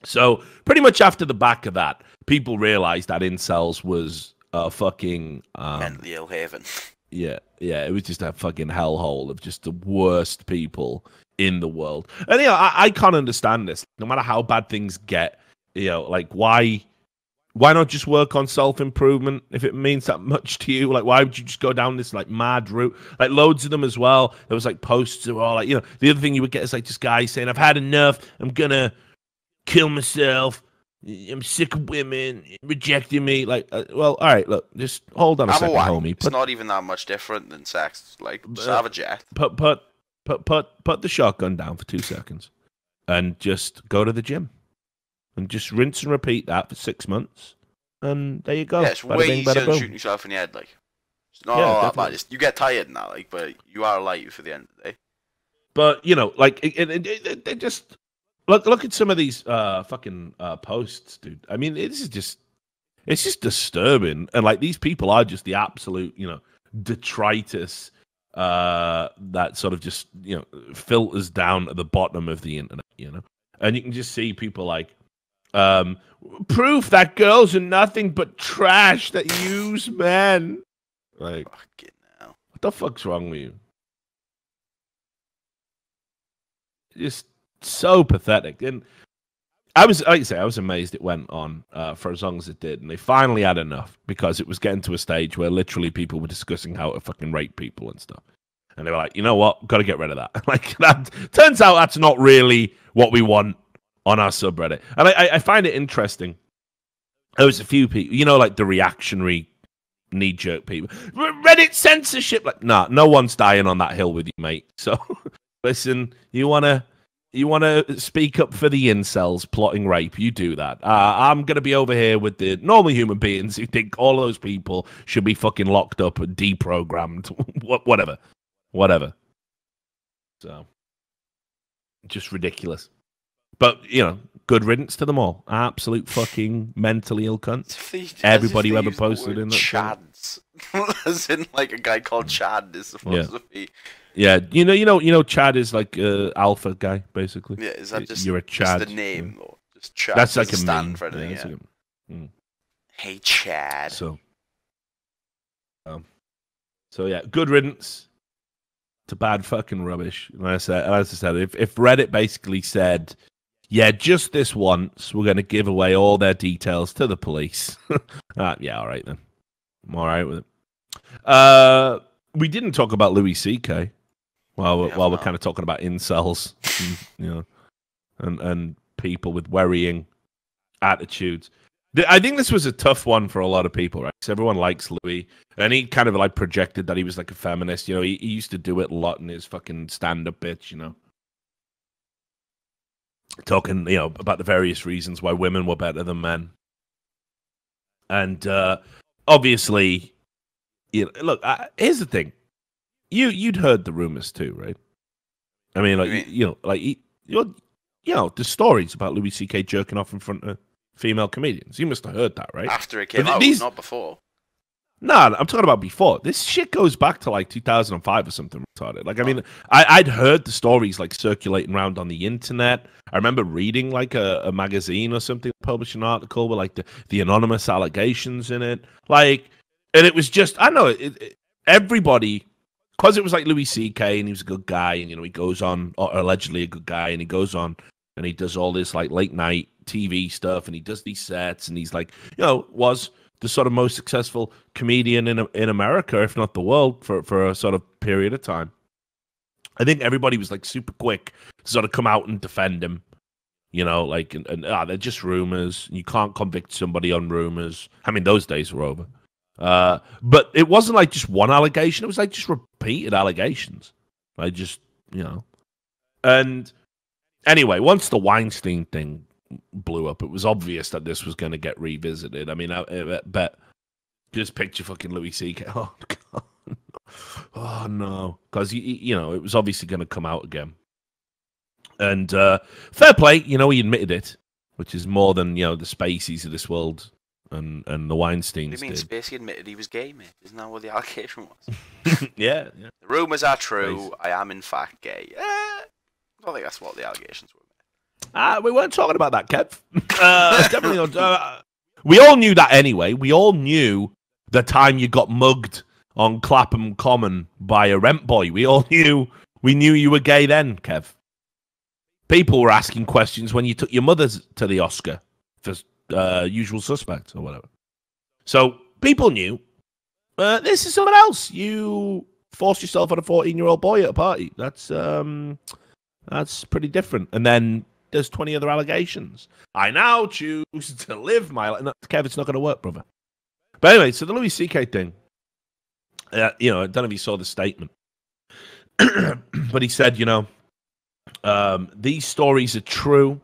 So pretty much after the back of that, people realized that incels was a fucking... mentally ill haven. Yeah, it was just a fucking hellhole of just the worst people in the world. And, I can't understand this. No matter how bad things get, why not just work on self-improvement if it means that much to you? Why would you just go down this mad route? Loads of them as well. There was posts of all the other thing you would get is just guys saying, I've had enough, I'm gonna kill myself, I'm sick of women rejecting me. Well, all right, look, just hold on a second, homie. It's not even that much different than sex. Just have a jet. Put the shotgun down for 2 seconds and just go to the gym. And just rinse and repeat that for 6 months, and there you go. Yeah, it's way easier than shooting yourself in the head. It's not all that bad. You get tired now, but you are alive for the end of the day. But it just look at some of these fucking posts, dude. I mean, this is just it's just disturbing. And like these people are just the absolute, you know, detritus that sort of just, you know, filters down at the bottom of the internet, you know. And you can just see people like proof that girls are nothing but trash that use men. Like, fucking hell. What the fuck's wrong with you? Just so pathetic. And I was, like I say, I was amazed it went on for as long as it did. And they finally had enough because it was getting to a stage where literally people were discussing how to fucking rape people and stuff. And they were like, you know what? Got to get rid of that. Like, that turns out that's not really what we want on our subreddit. And I find it interesting. There was a few people, you know, like the reactionary knee-jerk people. Reddit censorship. Like, nah, no one's dying on that hill with you, mate. So, listen, you want to speak up for the incels plotting rape, you do that. I'm going to be over here with the normal human beings who think all those people should be fucking locked up and deprogrammed. Whatever. So, just ridiculous. But, you know, good riddance to them all. Absolute fucking mentally ill cunts. Everybody who ever posted in that. Chads. As in, like, a guy called Chad is supposed to be. Yeah, you know, Chad is like alpha guy, basically. Yeah, is that just, you're a Chad? Just the name, or just Chad? That's like a stand for anything. Yeah, Hey, Chad. So yeah, good riddance to bad fucking rubbish. And as I said, if Reddit basically said, yeah, just this once, we're going to give away all their details to the police. Yeah, all right then. I'm all right with it. We didn't talk about Louis C.K. while we're kind of talking about incels, and, you know, and people with worrying attitudes. I think this was a tough one for a lot of people, right? Because everyone likes Louis, and he kind of like projected that he was like a feminist. You know, he used to do it a lot in his fucking stand-up bits, you know. Talking, you know, about the various reasons why women were better than men. And obviously, you know, look, here's the thing. You'd heard the rumors too, right? I mean, like, you know, the stories about Louis C.K. jerking off in front of female comedians. You must have heard that, right? After it came out, not before. No, I'm talking about before. This shit goes back to like 2005 or something retarded. Like, I mean, I'd heard the stories like circulating around on the internet. I remember reading like a magazine or something, published an article with like the anonymous allegations in it. Like, and it was just, I don't know, everybody, because it was like Louis C.K. and he was a good guy, and, you know, he goes on, or allegedly a good guy, and he goes on and he does all this like late night TV stuff, and he does these sets, and he's like, you know, was the sort of most successful comedian in America, if not the world, for a sort of period of time. I think everybody was like super quick to sort of come out and defend him, you know, like, and they're just rumors. You can't convict somebody on rumors. I mean, those days were over. But it wasn't like just one allegation. It was like just repeated allegations. Like, just, you know. And anyway, once the Weinstein thing blew up, it was obvious that this was going to get revisited. I mean, I bet, just picture fucking Louis C.K. Oh, God. Oh, no. Because, you know, it was obviously going to come out again. And fair play, you know, he admitted it, which is more than, you know, the Spaceys of this world and the Weinsteins. What do you mean, did. Spacey admitted he was gay, mate? Isn't that what the allegation was? Yeah. The rumours are true. I am, in fact, gay. I don't think that's what the allegations were. We weren't talking about that, Kev. Definitely not. We all knew that anyway. We all knew the time you got mugged on Clapham Common by a rent boy. We all knew. We knew you were gay then, Kev. People were asking questions when you took your mother to the Oscar for Usual Suspects or whatever. So people knew. This is someone else. You forced yourself on a 14-year-old boy at a party. That's pretty different. And then there's 20 other allegations. I now choose to live my life. No, Kev, it's not going to work, brother. But anyway, so the Louis C.K. thing, you know, I don't know if you saw the statement, but he said, you know, these stories are true.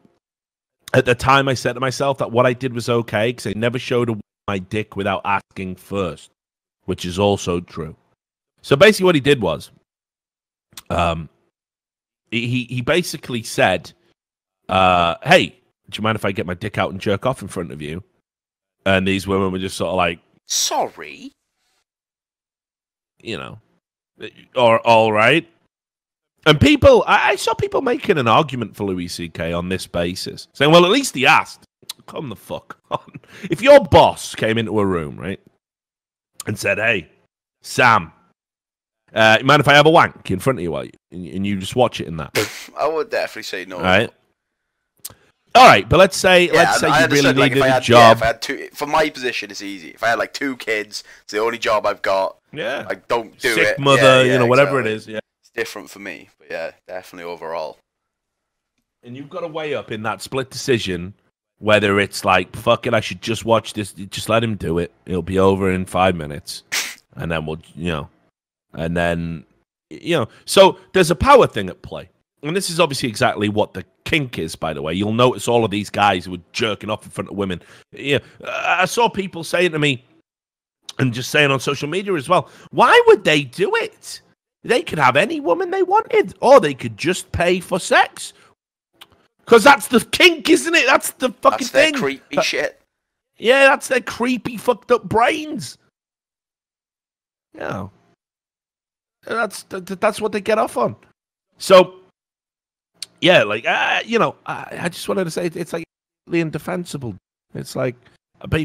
At the time, I said to myself that what I did was okay because I never showed my dick without asking first, which is also true. So basically what he did was, he basically said, hey, do you mind if I get my dick out and jerk off in front of you? And these women were just sort of like, sorry, you know, or all right. And people, I saw people making an argument for Louis C.K. on this basis, saying, well, at least he asked. Come the fuck on. If your boss came into a room, right, and said, hey, Sam, you mind if I have a wank in front of you and you just watch it in that? I would definitely say no. All right, but let's say you really needed a job. Yeah, if I had two, for my position, it's easy. If I had like 2 kids, it's the only job I've got. Yeah, I don't do sick it. mother, whatever it is. Yeah, it's different for me, but yeah, definitely overall. And you've got to weigh up in that split decision whether it's like, fuck it, I should just watch this. Just let him do it. It'll be over in 5 minutes, and then we'll, and then, So there's a power thing at play. And this is obviously exactly what the kink is, by the way. You'll notice all of these guys who are jerking off in front of women. Yeah, I saw people saying to me, and just saying on social media as well, why would they do it? They could have any woman they wanted, or they could just pay for sex. Because that's the kink, isn't it? That's the fucking thing. That's their creepy shit. Yeah, that's their creepy, fucked up brains. Yeah. That's what they get off on. So, yeah, like, I just wanted to say it's like the indefensible. It's like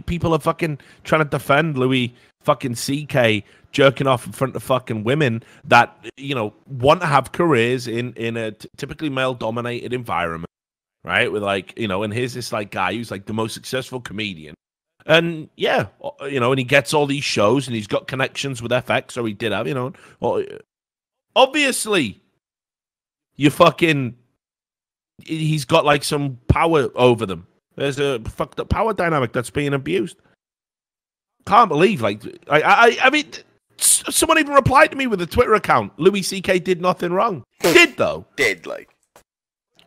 people are fucking trying to defend Louis fucking CK jerking off in front of fucking women that, want to have careers in a typically male-dominated environment, right? With like, and here's this like guy who's like the most successful comedian. And yeah, and he gets all these shows and he's got connections with FX, or he did have, obviously, he's got like some power over them. There's a fucked up power dynamic that's being abused. Can't believe, like, I mean, someone even replied to me with a Twitter account. Louis C.K. did nothing wrong. Did though? Did, like,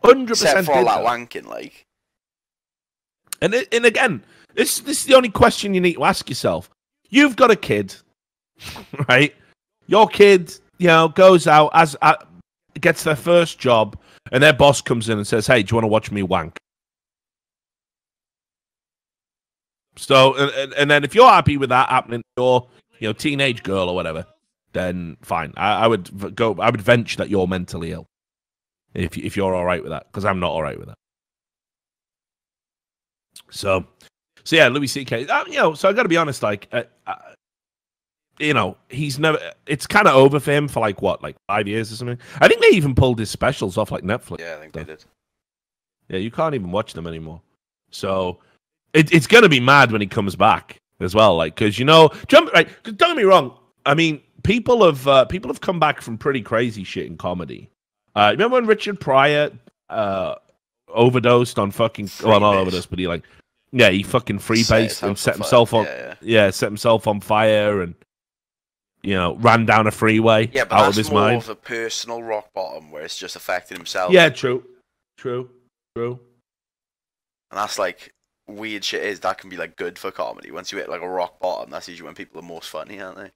100%. Except for all that wanking, like. And again, this is the only question you need to ask yourself. You've got a kid, right? Your kid, goes out gets their first job, and their boss comes in and says, "Hey, do you want to watch me wank?" So, and then if you're happy with that happening to your, teenage girl or whatever, then fine. I would venture that you're mentally ill if you're all right with that, because I'm not all right with that. So yeah, Louis C.K. So I got to be honest, like, he's never. It's kind of over for him for like 5 years or something. I think they even pulled his specials off like Netflix. Yeah, I think they did. Yeah, you can't even watch them anymore. So it's gonna be mad when he comes back as well. Like, because don't get me wrong. I mean, people have come back from pretty crazy shit in comedy. Remember when Richard Pryor overdosed on fucking not overdosed, but he fucking freebased and set himself on set himself on fire and ran down a freeway out of his mind. That's more of a personal rock bottom where it's just affecting himself. Yeah, true. And that's like weird shit is that can be like good for comedy. Once you hit like a rock bottom, that's usually when people are most funny, aren't they?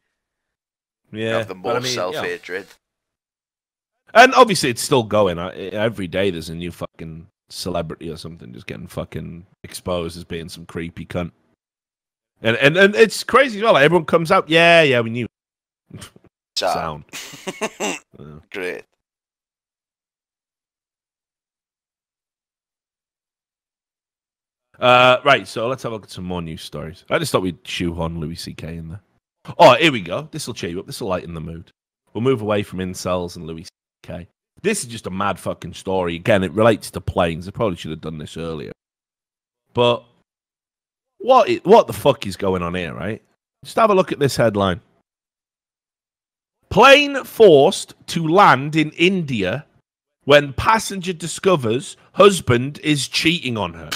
Yeah, you have the most self-hatred. And obviously it's still going. Every day there's a new fucking celebrity or something just getting fucking exposed as being some creepy cunt. And it's crazy as well. Like, everyone comes out, yeah, we knew. Sound. Great. Right, so let's have a look at some more news stories. I just thought we'd shoehorn Louis C.K. in there. Oh, here we go. This will cheer you up. This will lighten the mood. We'll move away from incels and Louis C.K. This is just a mad fucking story. Again, it relates to planes. I probably should have done this earlier. But what the fuck is going on here, right? Just have a look at this headline. Plane forced to land in India when passenger discovers husband is cheating on her.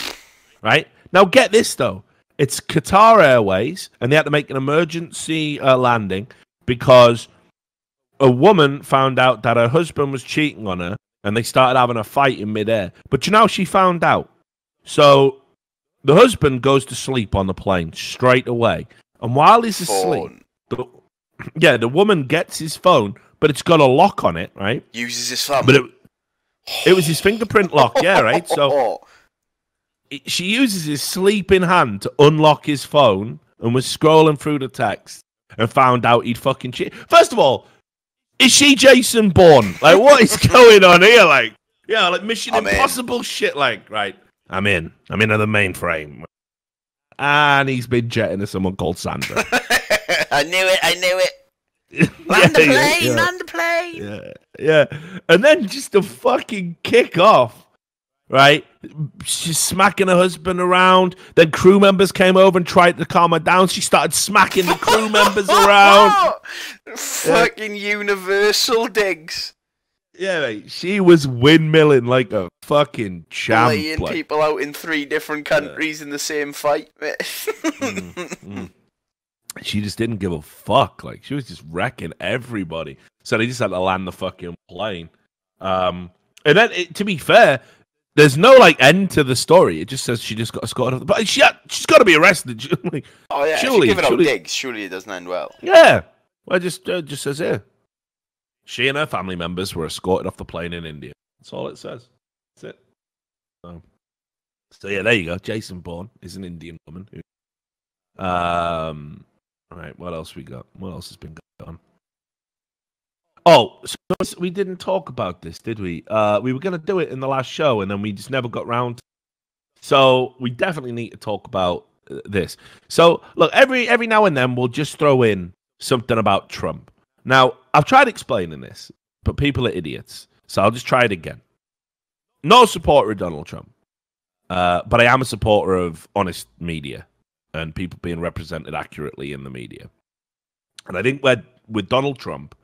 Right? Now get this, though. It's Qatar Airways, and they had to make an emergency landing because a woman found out that her husband was cheating on her, and they started having a fight in midair. But you know how she found out? So the husband goes to sleep on the plane straight away. And while he's asleep, the woman gets his phone, but it's got a lock on it, right? Uses his thumb. But it was his fingerprint lock, yeah, right? So She uses his sleeping hand to unlock his phone and was scrolling through the text and found out he'd fucking cheat. First of all, is she Jason Bourne? Like, what is going on here? Like, yeah, like Mission Impossible shit. Like, right, I'm in the mainframe. And he's been jetting to someone called Sandra. I knew it. Land the plane. Yeah. And then just to fucking kick off. Right, she's smacking her husband around. Then crew members came over and tried to calm her down. She started smacking the crew members around. Fucking universal digs. Yeah, mate, she was windmilling like a fucking champ. Laying people out in 3 different countries in the same fight. She just didn't give a fuck. Like, she was just wrecking everybody. So they just had to land the fucking plane. And then, to be fair, there's no like end to the story. It just says she just got escorted. But she's got to be arrested. Like, oh yeah, surely, give it out digs. Surely it doesn't end well. Yeah, well, it just says here. She and her family members were escorted off the plane in India. That's all it says. That's it. So yeah, there you go. Jason Bourne is an Indian woman. All right, what else we got? What else has been going on? Oh, so we didn't talk about this, did we? We were going to do it in the last show, and then we just never got round. So we definitely need to talk about this. So look, every now and then we'll just throw in something about Trump. Now, I've tried explaining this, but people are idiots. So I'll just try it again. No supporter of Donald Trump, but I am a supporter of honest media and people being represented accurately in the media. And I think with Donald Trump,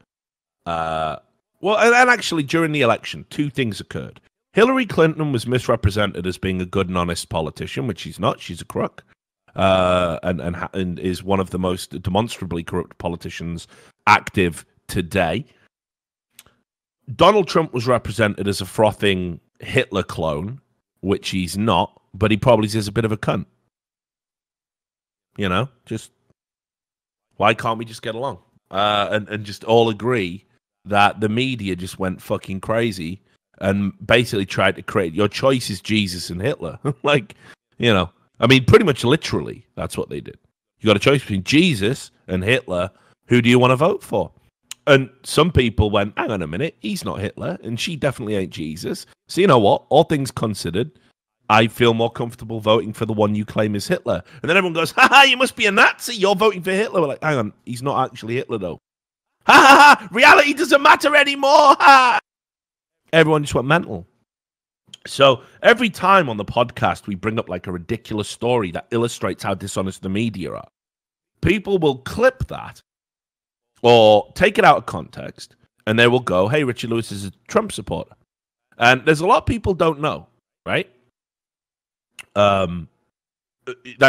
and actually during the election, 2 things occurred. Hillary Clinton was misrepresented as being a good and honest politician, which she's not. She's a crook, and is one of the most demonstrably corrupt politicians active today. Donald Trump was represented as a frothing Hitler clone, which he's not, but he probably is a bit of a cunt. You know, just why can't we just get along and just all agree that the media just went fucking crazy and basically tried to create your choice is Jesus and Hitler. Like, you know, I mean, pretty much literally, that's what they did. You got a choice between Jesus and Hitler. Who do you want to vote for? And some people went, hang on a minute, he's not Hitler, and she definitely ain't Jesus. So you know what? All things considered, I feel more comfortable voting for the one you claim is Hitler. And then everyone goes, ha, you must be a Nazi. You're voting for Hitler. We're like, hang on, he's not actually Hitler, though. Ha, reality doesn't matter anymore. Ha! Everyone just went mental. So every time on the podcast we bring up like a ridiculous story that illustrates how dishonest the media are, people will clip that or take it out of context, and they will go, hey, Richard Lewis is a Trump supporter. And there's a lot of people don't know, right? That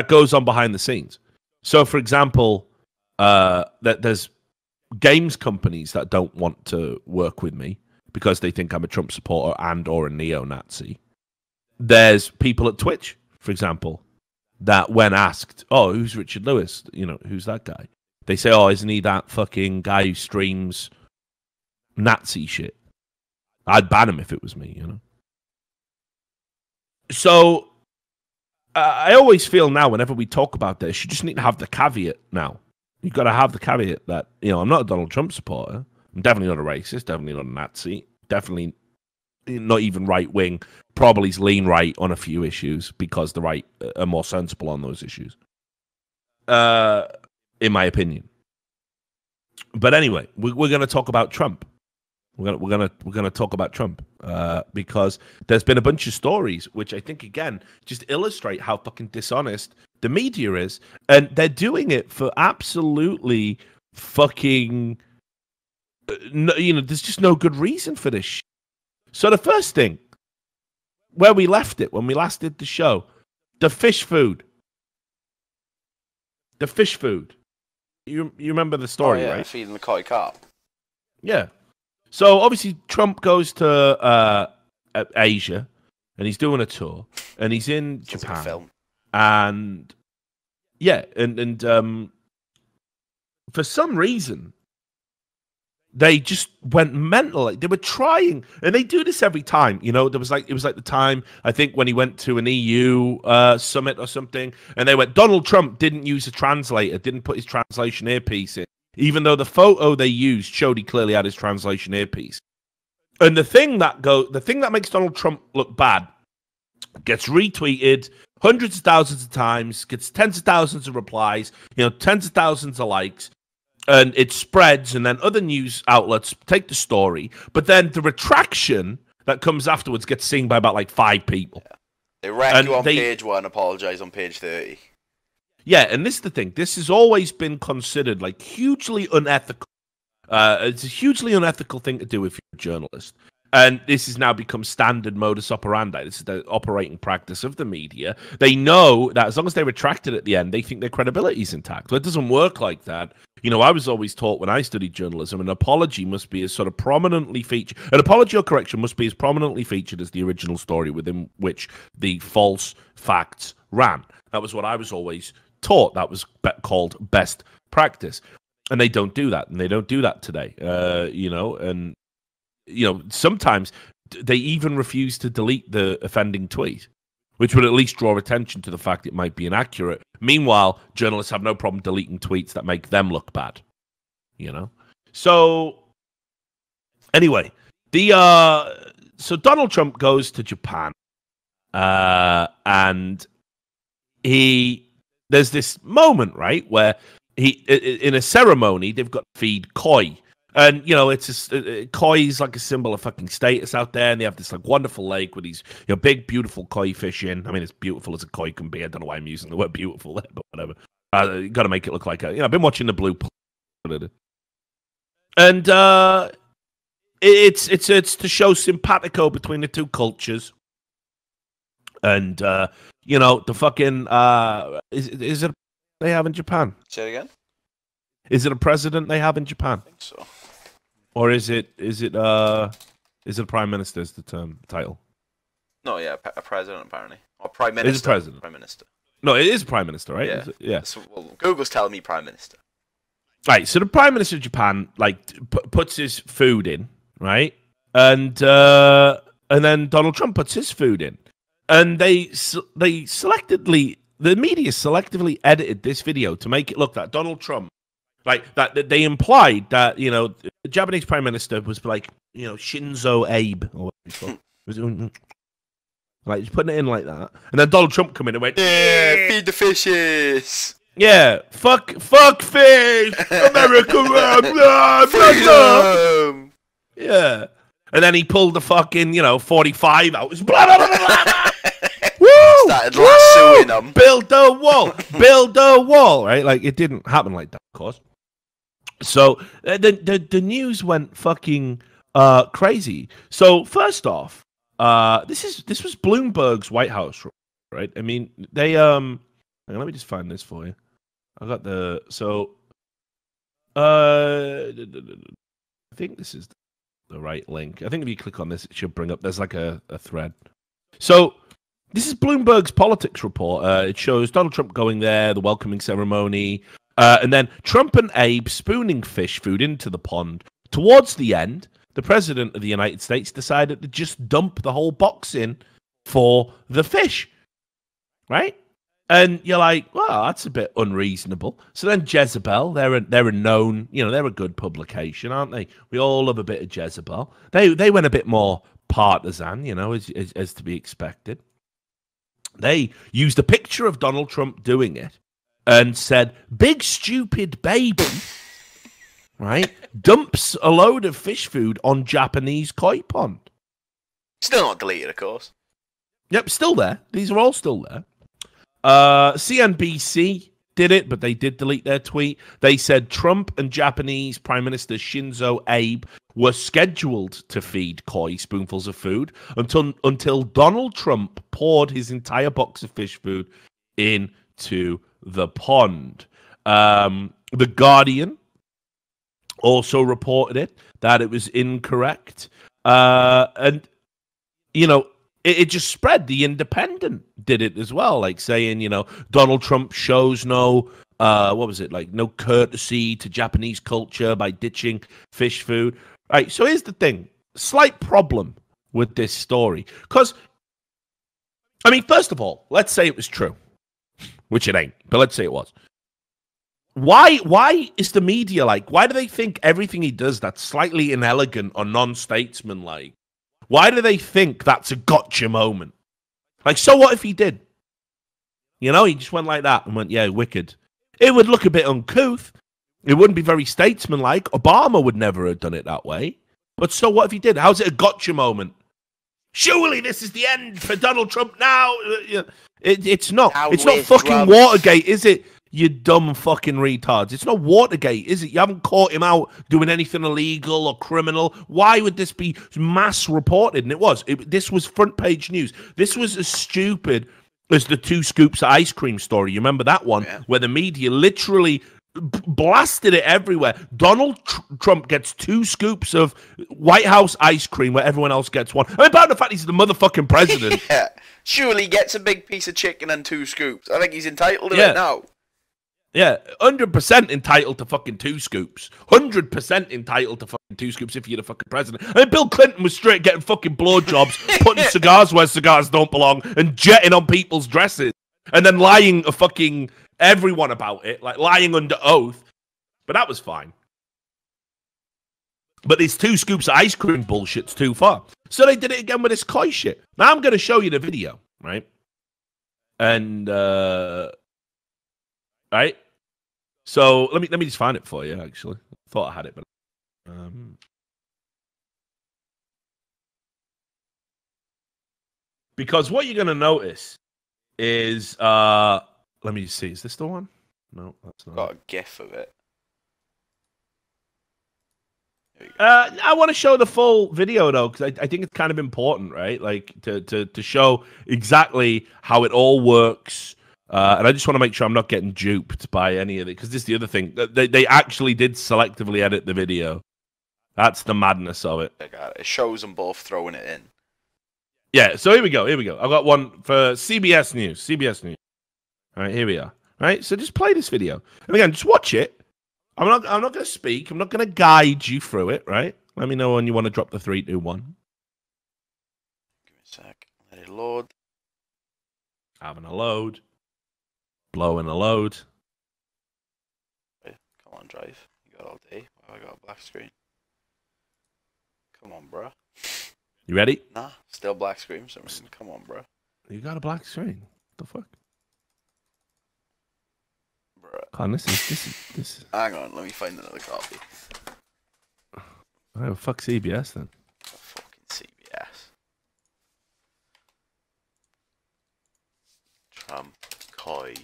goes on behind the scenes. So, for example, that there's games companies that don't want to work with me because they think I'm a Trump supporter and or a neo-Nazi. There's people at Twitch, for example, that when asked, oh, who's Richard Lewis? You know, who's that guy? They say, oh, isn't he that fucking guy who streams Nazi shit? I'd ban him if it was me, you know? So I always feel now whenever we talk about this, you just need to have the caveat now. You've got to have the caveat that, you know, I'm not a Donald Trump supporter. I'm definitely not a racist, definitely not a Nazi, definitely not even right-wing, probably lean right on a few issues because the right are more sensible on those issues, in my opinion. But anyway, we're going to talk about Trump. We're gonna talk about Trump because there's been a bunch of stories which I think again just illustrate how fucking dishonest the media is, and they're doing it for absolutely fucking you know. There's just no good reason for this shit. So the first thing, where we left it when we last did the show, the fish food. The fish food. You remember the story, right? Feeding the koi carp. Yeah. So obviously Trump goes to Asia, and he's doing a tour, and he's in Japan, and yeah, and for some reason they just went mental. Like, they were trying, and they do this every time. You know, it was like the time, I think, when he went to an EU summit or something, and they went, Donald Trump didn't use a translator, didn't put his translation earpiece in, even though the photo they used showed he clearly had his translation earpiece. And the thing that makes Donald Trump look bad gets retweeted hundreds of thousands of times, gets tens of thousands of replies, tens of thousands of likes. And it spreads, and then other news outlets take the story, but then the retraction that comes afterwards gets seen by about like 5 people. Yeah. They wreck you on page 1, apologize on page 30. Yeah, and this is the thing. This has always been considered like hugely unethical. It's a hugely unethical thing to do if you're a journalist. And this has now become standard modus operandi. This is the operating practice of the media. They know that as long as they retract it at the end, they think their credibility is intact. Well, it doesn't work like that. I was always taught when I studied journalism, an apology must be as sort of prominently featured. An apology or correction must be as prominently featured as the original story within which the false facts ran. That was what I was always taught. That was called best practice. And they don't do that. And they don't do that today, and sometimes they even refuse to delete the offending tweet, which would at least draw attention to the fact it might be inaccurate. Meanwhile, journalists have no problem deleting tweets that make them look bad, So, anyway, so Donald Trump goes to Japan, and there's this moment, right, where in a ceremony, they've got to feed koi. And, it's koi is like a symbol of fucking status out there. And they have this like wonderful lake with these big, beautiful koi fish in. I mean, it's beautiful as a koi can be. I don't know why I'm using the word beautiful there, but whatever. You got to make it look like I've been watching the Blue. And it's to show simpatico between the two cultures. And, the fucking, is it they have in Japan? Say it again? Is it a president they have in Japan? I think so. Or is it a prime minister's the title? No, yeah, a president apparently, or prime minister. It's a president. Prime minister. No, it is a prime minister, right? Yeah. Yeah. So, well, Google's telling me prime minister. Right. So the prime minister of Japan puts his food in, right, and then Donald Trump puts his food in, and the media selectively edited this video to make it look that Donald Trump. Like that, they implied that the Japanese prime minister was like Shinzo Abe or whatever. Like he's putting it in like that, and then Donald Trump come in and went, "Yeah, feed the fishes." Yeah, fuck fish, America, freedom. Yeah, and then he pulled the fucking 45 out. Blah, blah, blah, blah. Woo! Started lassoing them. Build the wall, right? Like it didn't happen like that, of course. So the news went fucking crazy. So first off, this was Bloomberg's White House, right? I mean, they hang on, let me just find this for you. I got I think this is the right link. I think if you click on this, it should bring up. There's like a thread. So this is Bloomberg's politics report. It shows Donald Trump going there, the welcoming ceremony. And then Trump and Abe spooning fish food into the pond. Towards the end, the president of the United States decided to just dump the whole box in for the fish, right? And you're like, well, that's a bit unreasonable. So then Jezebel, they're a known, they're a good publication, aren't they? We all love a bit of Jezebel. They went a bit more partisan, as to be expected. They used a picture of Donald Trump doing it and said, big stupid baby, right, dumps a load of fish food on Japanese koi pond. Still not deleted, of course. Yep, still there. These are all still there. CNBC did it, but they did delete their tweet. They said Trump and Japanese Prime Minister Shinzo Abe were scheduled to feed koi spoonfuls of food until Donald Trump poured his entire box of fish food into the pond. The Guardian also reported that it was incorrect. And, it just spread. The Independent did it as well, like saying, Donald Trump shows no what was it, like no courtesy to Japanese culture by ditching fish food. Right. So here's the thing: slight problem with this story, because I mean, first of all, let's say it was true, which it ain't, but let's say it was. Why is the media like? Why do they think everything he does that's slightly inelegant or non-statesman-like? Why do they think that's a gotcha moment? Like, so what if he did? You know, he just went like that and went, yeah, wicked. It would look a bit uncouth. It wouldn't be very statesman-like. Obama would never have done it that way. But so what if he did? How's it a gotcha moment? Surely this is the end for Donald Trump now. It's not. It's not fucking Watergate, is it? You dumb fucking retards. It's not Watergate, is it? You haven't caught him out doing anything illegal or criminal. Why would this be mass reported? And it was. This was front page news. This was as stupid as the 2 scoops of ice cream story. You remember that one? Yeah. Where the media literally blasted it everywhere. Donald Trump gets 2 scoops of White House ice cream where everyone else gets 1. I mean, about the fact he's the motherfucking president. Yeah. Surely he gets a big piece of chicken and 2 scoops. I think he's entitled to it now. Yeah, 100% entitled to fucking 2 scoops. 100% entitled to fucking 2 scoops if you're the fucking president. I mean, Bill Clinton was straight getting fucking blowjobs, putting cigars where cigars don't belong, and jetting on people's dresses, and then lying to fucking everyone about it, like lying under oath. But that was fine. But these 2 scoops of ice cream bullshit's too far. So they did it again with this koi shit. Now I'm going to show you the video, right? And, right? So let me just find it for you. Actually, I thought I had it, but because what you're gonna notice is let me just see. Is this the one? No, that's not. Got a gif of it. I want to show the full video though, because I think it's kind of important, right? Like to show exactly how it all works. And I just want to make sure I'm not getting duped by any of it, because this is the other thing. They actually did selectively edit the video. That's the madness of it. I got it. It shows them both throwing it in. Yeah, so here we go. I've got one for CBS News. All right, here we are. All right, so just play this video. And again, just watch it. I'm not going to speak. I'm not going to guide you through it, right? Let me know when you want to drop the 3, 2, 1. Give me a sec. Let it load. Having a load. Blowing a load. Wait, come on, drive. You got all day. Why have I got a black screen? Come on, bro. You ready? Nah, still black screen. So come on, bro. You got a black screen. What the fuck? Bro. Con, this is. Hang on, let me find another copy. Oh, fuck CBS then. Fucking CBS. Trump, koi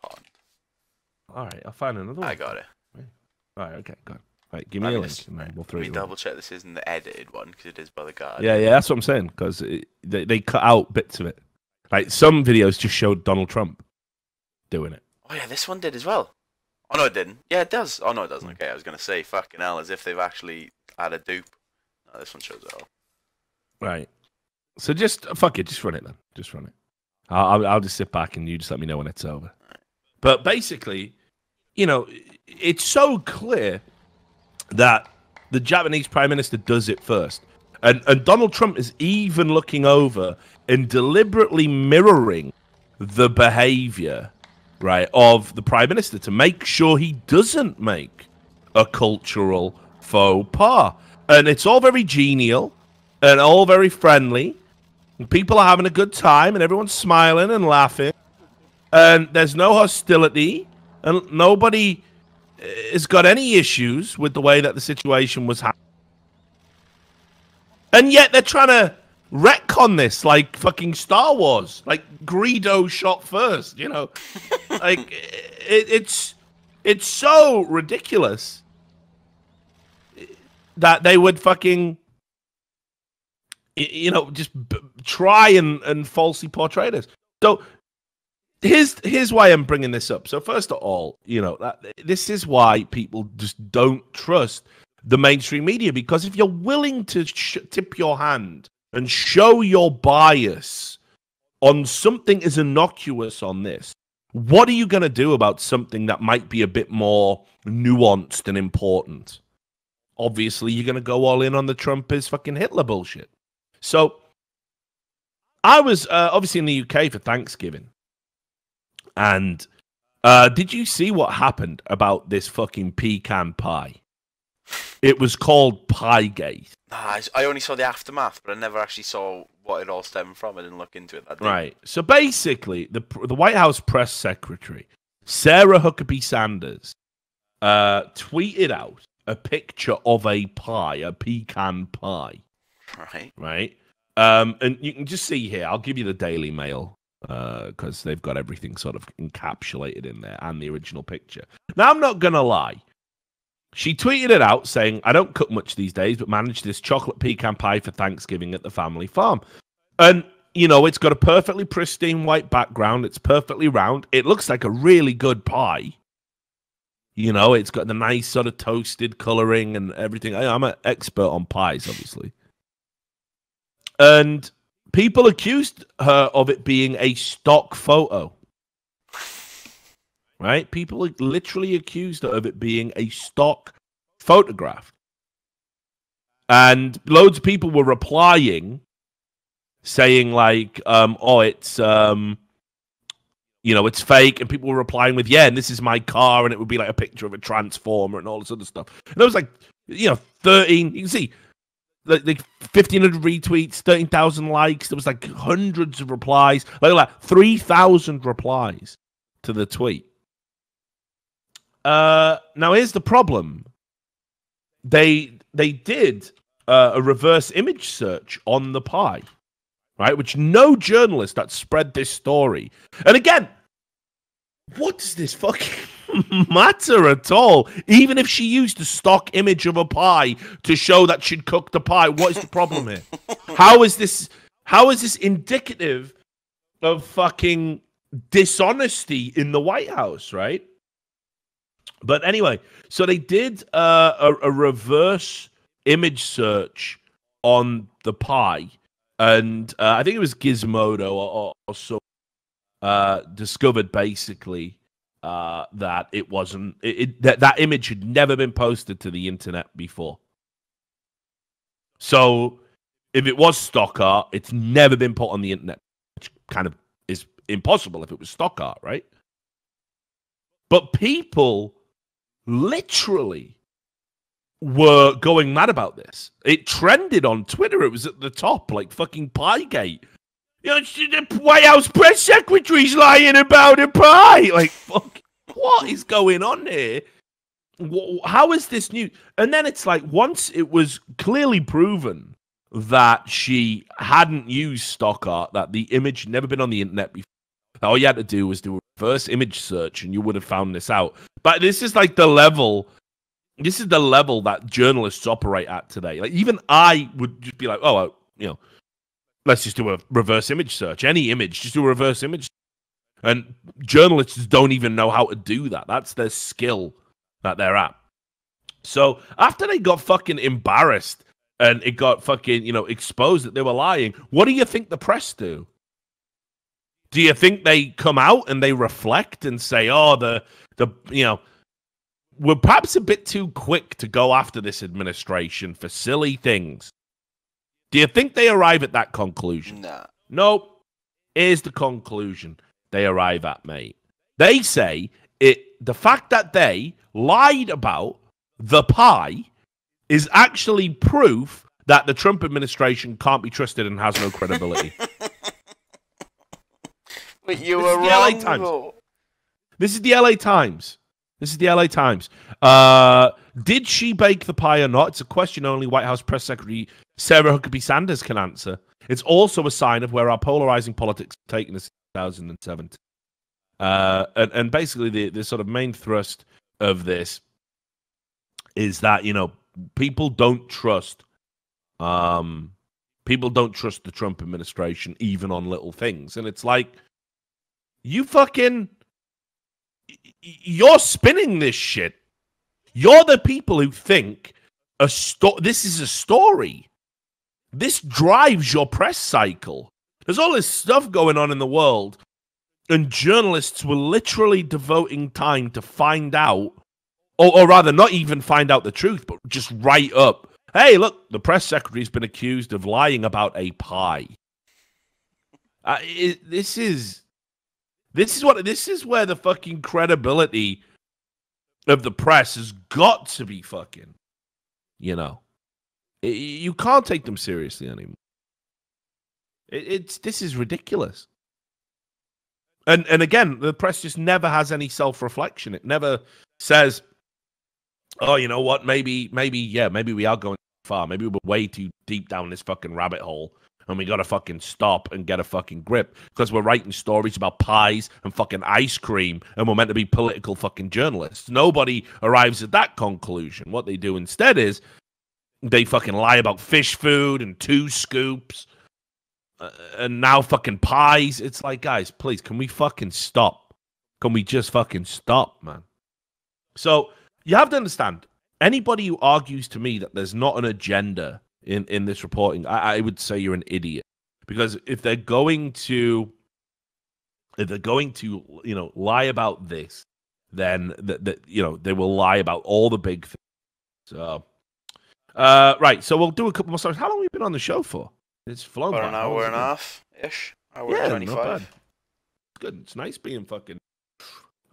pond. All right, I'll find another one. I got it. All right, okay, go on. Right, give me a link. Let me double check this isn't the edited one, because it is by the guard. Yeah, that's what I'm saying, because they cut out bits of it. Like, some videos just showed Donald Trump doing it. Oh, yeah, this one did as well. Oh, no, it didn't. Yeah, it does. Oh, no, it doesn't. Okay, I was going to say, fucking hell, as if they've actually had a dupe. No, this one shows it all. Right. So just, fuck it, just run it then. Just run it. I'll just sit back and you just let me know when it's over. Right. But basically, you know, it's so clear that the Japanese Prime Minister does it first. And Donald Trump is even looking over and deliberately mirroring the behavior, right, of the Prime Minister to make sure he doesn't make a cultural faux pas. And it's all very genial and all very friendly. And people are having a good time and everyone's smiling and laughing. And there's no hostility. And nobody has got any issues with the way that the situation was happening. And yet they're trying to retcon this like fucking Star Wars. Like Greedo shot first, you know? Like, it's so ridiculous that they would fucking, you know, just try and falsely portray this. So here's why I'm bringing this up. So first of all, you know, this is why people just don't trust the mainstream media, because if you're willing to tip your hand and show your bias on something as innocuous on this, What are you going to do about something that might be a bit more nuanced and important? Obviously, you're going to go all in on the Trump is fucking Hitler bullshit. So I was obviously in the UK for Thanksgiving. And did you see what happened about this fucking pecan pie? It was called Piegate. I only saw the aftermath, but I never actually saw what it all stemmed from. I didn't look into it that day. Right. So basically, the White House press secretary, Sarah Huckabee Sanders, tweeted out a picture of a pie, a pecan pie. Right. Right. And you can just see here, I'll give you the Daily Mail, because they've got everything sort of encapsulated in there and the original picture. Now, I'm not going to lie. She tweeted it out saying, I don't cook much these days, but managed this chocolate pecan pie for Thanksgiving at the family farm. And, you know, it's got a perfectly pristine white background. It's perfectly round. It looks like a really good pie. You know, it's got the nice sort of toasted coloring and everything. I'm an expert on pies, obviously. And people accused her of it being a stock photo. Right? People literally accused her of it being a stock photograph. And loads of people were replying, saying like, it's, you know, it's fake. And people were replying with, yeah, and this is my car. And it would be like a picture of a transformer and all this other stuff. And there was like, you know, 13, you can see, like 1,500 retweets, 13,000 likes. There was like hundreds of replies, like 3,000 replies to the tweet. Now here's the problem. They did a reverse image search on the pie, right? Which no journalist that spread this story. And again, what does this fucking matter at all? Even if she used a stock image of a pie to show that she'd cooked the pie, what is the problem here? How is this indicative of fucking dishonesty in the White House, right? But anyway, so they did a reverse image search on the pie, and I think it was Gizmodo or so discovered basically that it wasn't that image had never been posted to the internet before. So if it was stock art, it's never been put on the internet, which kind of is impossible if it was stock art, right? But people literally were going mad about this. It trended on Twitter. It was at the top, like fucking Piegate. You know, the White House press secretary's lying about a pie. Like, fuck, what is going on here? How is this new? And then it's like, once it was clearly proven that she hadn't used stock art, that the image had never been on the internet before, all you had to do was do a reverse image search and you would have found this out. But this is like the level, this is the level that journalists operate at today. Like, even I would just be like, oh, you know, let's just do a reverse image search. Any image, just do a reverse image. And journalists don't even know how to do that. That's their skill that they're at. So after they got fucking embarrassed and it got fucking, you know, exposed that they were lying, what do you think the press do? Do you think they come out and they reflect and say, oh, the you know, we're perhaps a bit too quick to go after this administration for silly things? Do you think they arrive at that conclusion? Nah. Nope. Here's the conclusion they arrive at, mate. They say the fact that they lied about the pie is actually proof that the Trump administration can't be trusted and has no credibility. But you were wrong. This is the LA Times. This is the LA Times. Did she bake the pie or not? It's a question only White House Press Secretary Sarah Huckabee Sanders can answer. It's also a sign of where our polarizing politics have taken us in 2017. And basically the sort of main thrust of this is that, you know, people don't trust the Trump administration even on little things. And it's like, you're spinning this shit. You're the people who think this is a story. This drives your press cycle. There's all this stuff going on in the world, And journalists were literally devoting time to find out, or rather, not even find out the truth, but just write up, hey, look, the press secretary's been accused of lying about a pie. This is where the fucking credibility of the press has got to be fucking, you can't take them seriously anymore. This is ridiculous. And again, the press just never has any self-reflection. It never says, oh, you know what, maybe we are going too far. Maybe we're way too deep down this fucking rabbit hole. And we got to fucking stop and get a fucking grip because we're writing stories about pies and fucking ice cream and we're meant to be political fucking journalists. Nobody arrives at that conclusion. What they do instead is they fucking lie about fish food and 2 scoops and now fucking pies. It's like, guys, please, can we fucking stop? Can we just fucking stop, man? So you have to understand, anybody who argues to me that there's not an agenda in this reporting, I would say you're an idiot. Because if they're going to lie about this, then they will lie about all the big things. So right, so we'll do a couple more stories. How long have we been on the show for? It's flown by. About an hour and a half ish. Hour and 25. Not bad. It's good. It's nice being fucking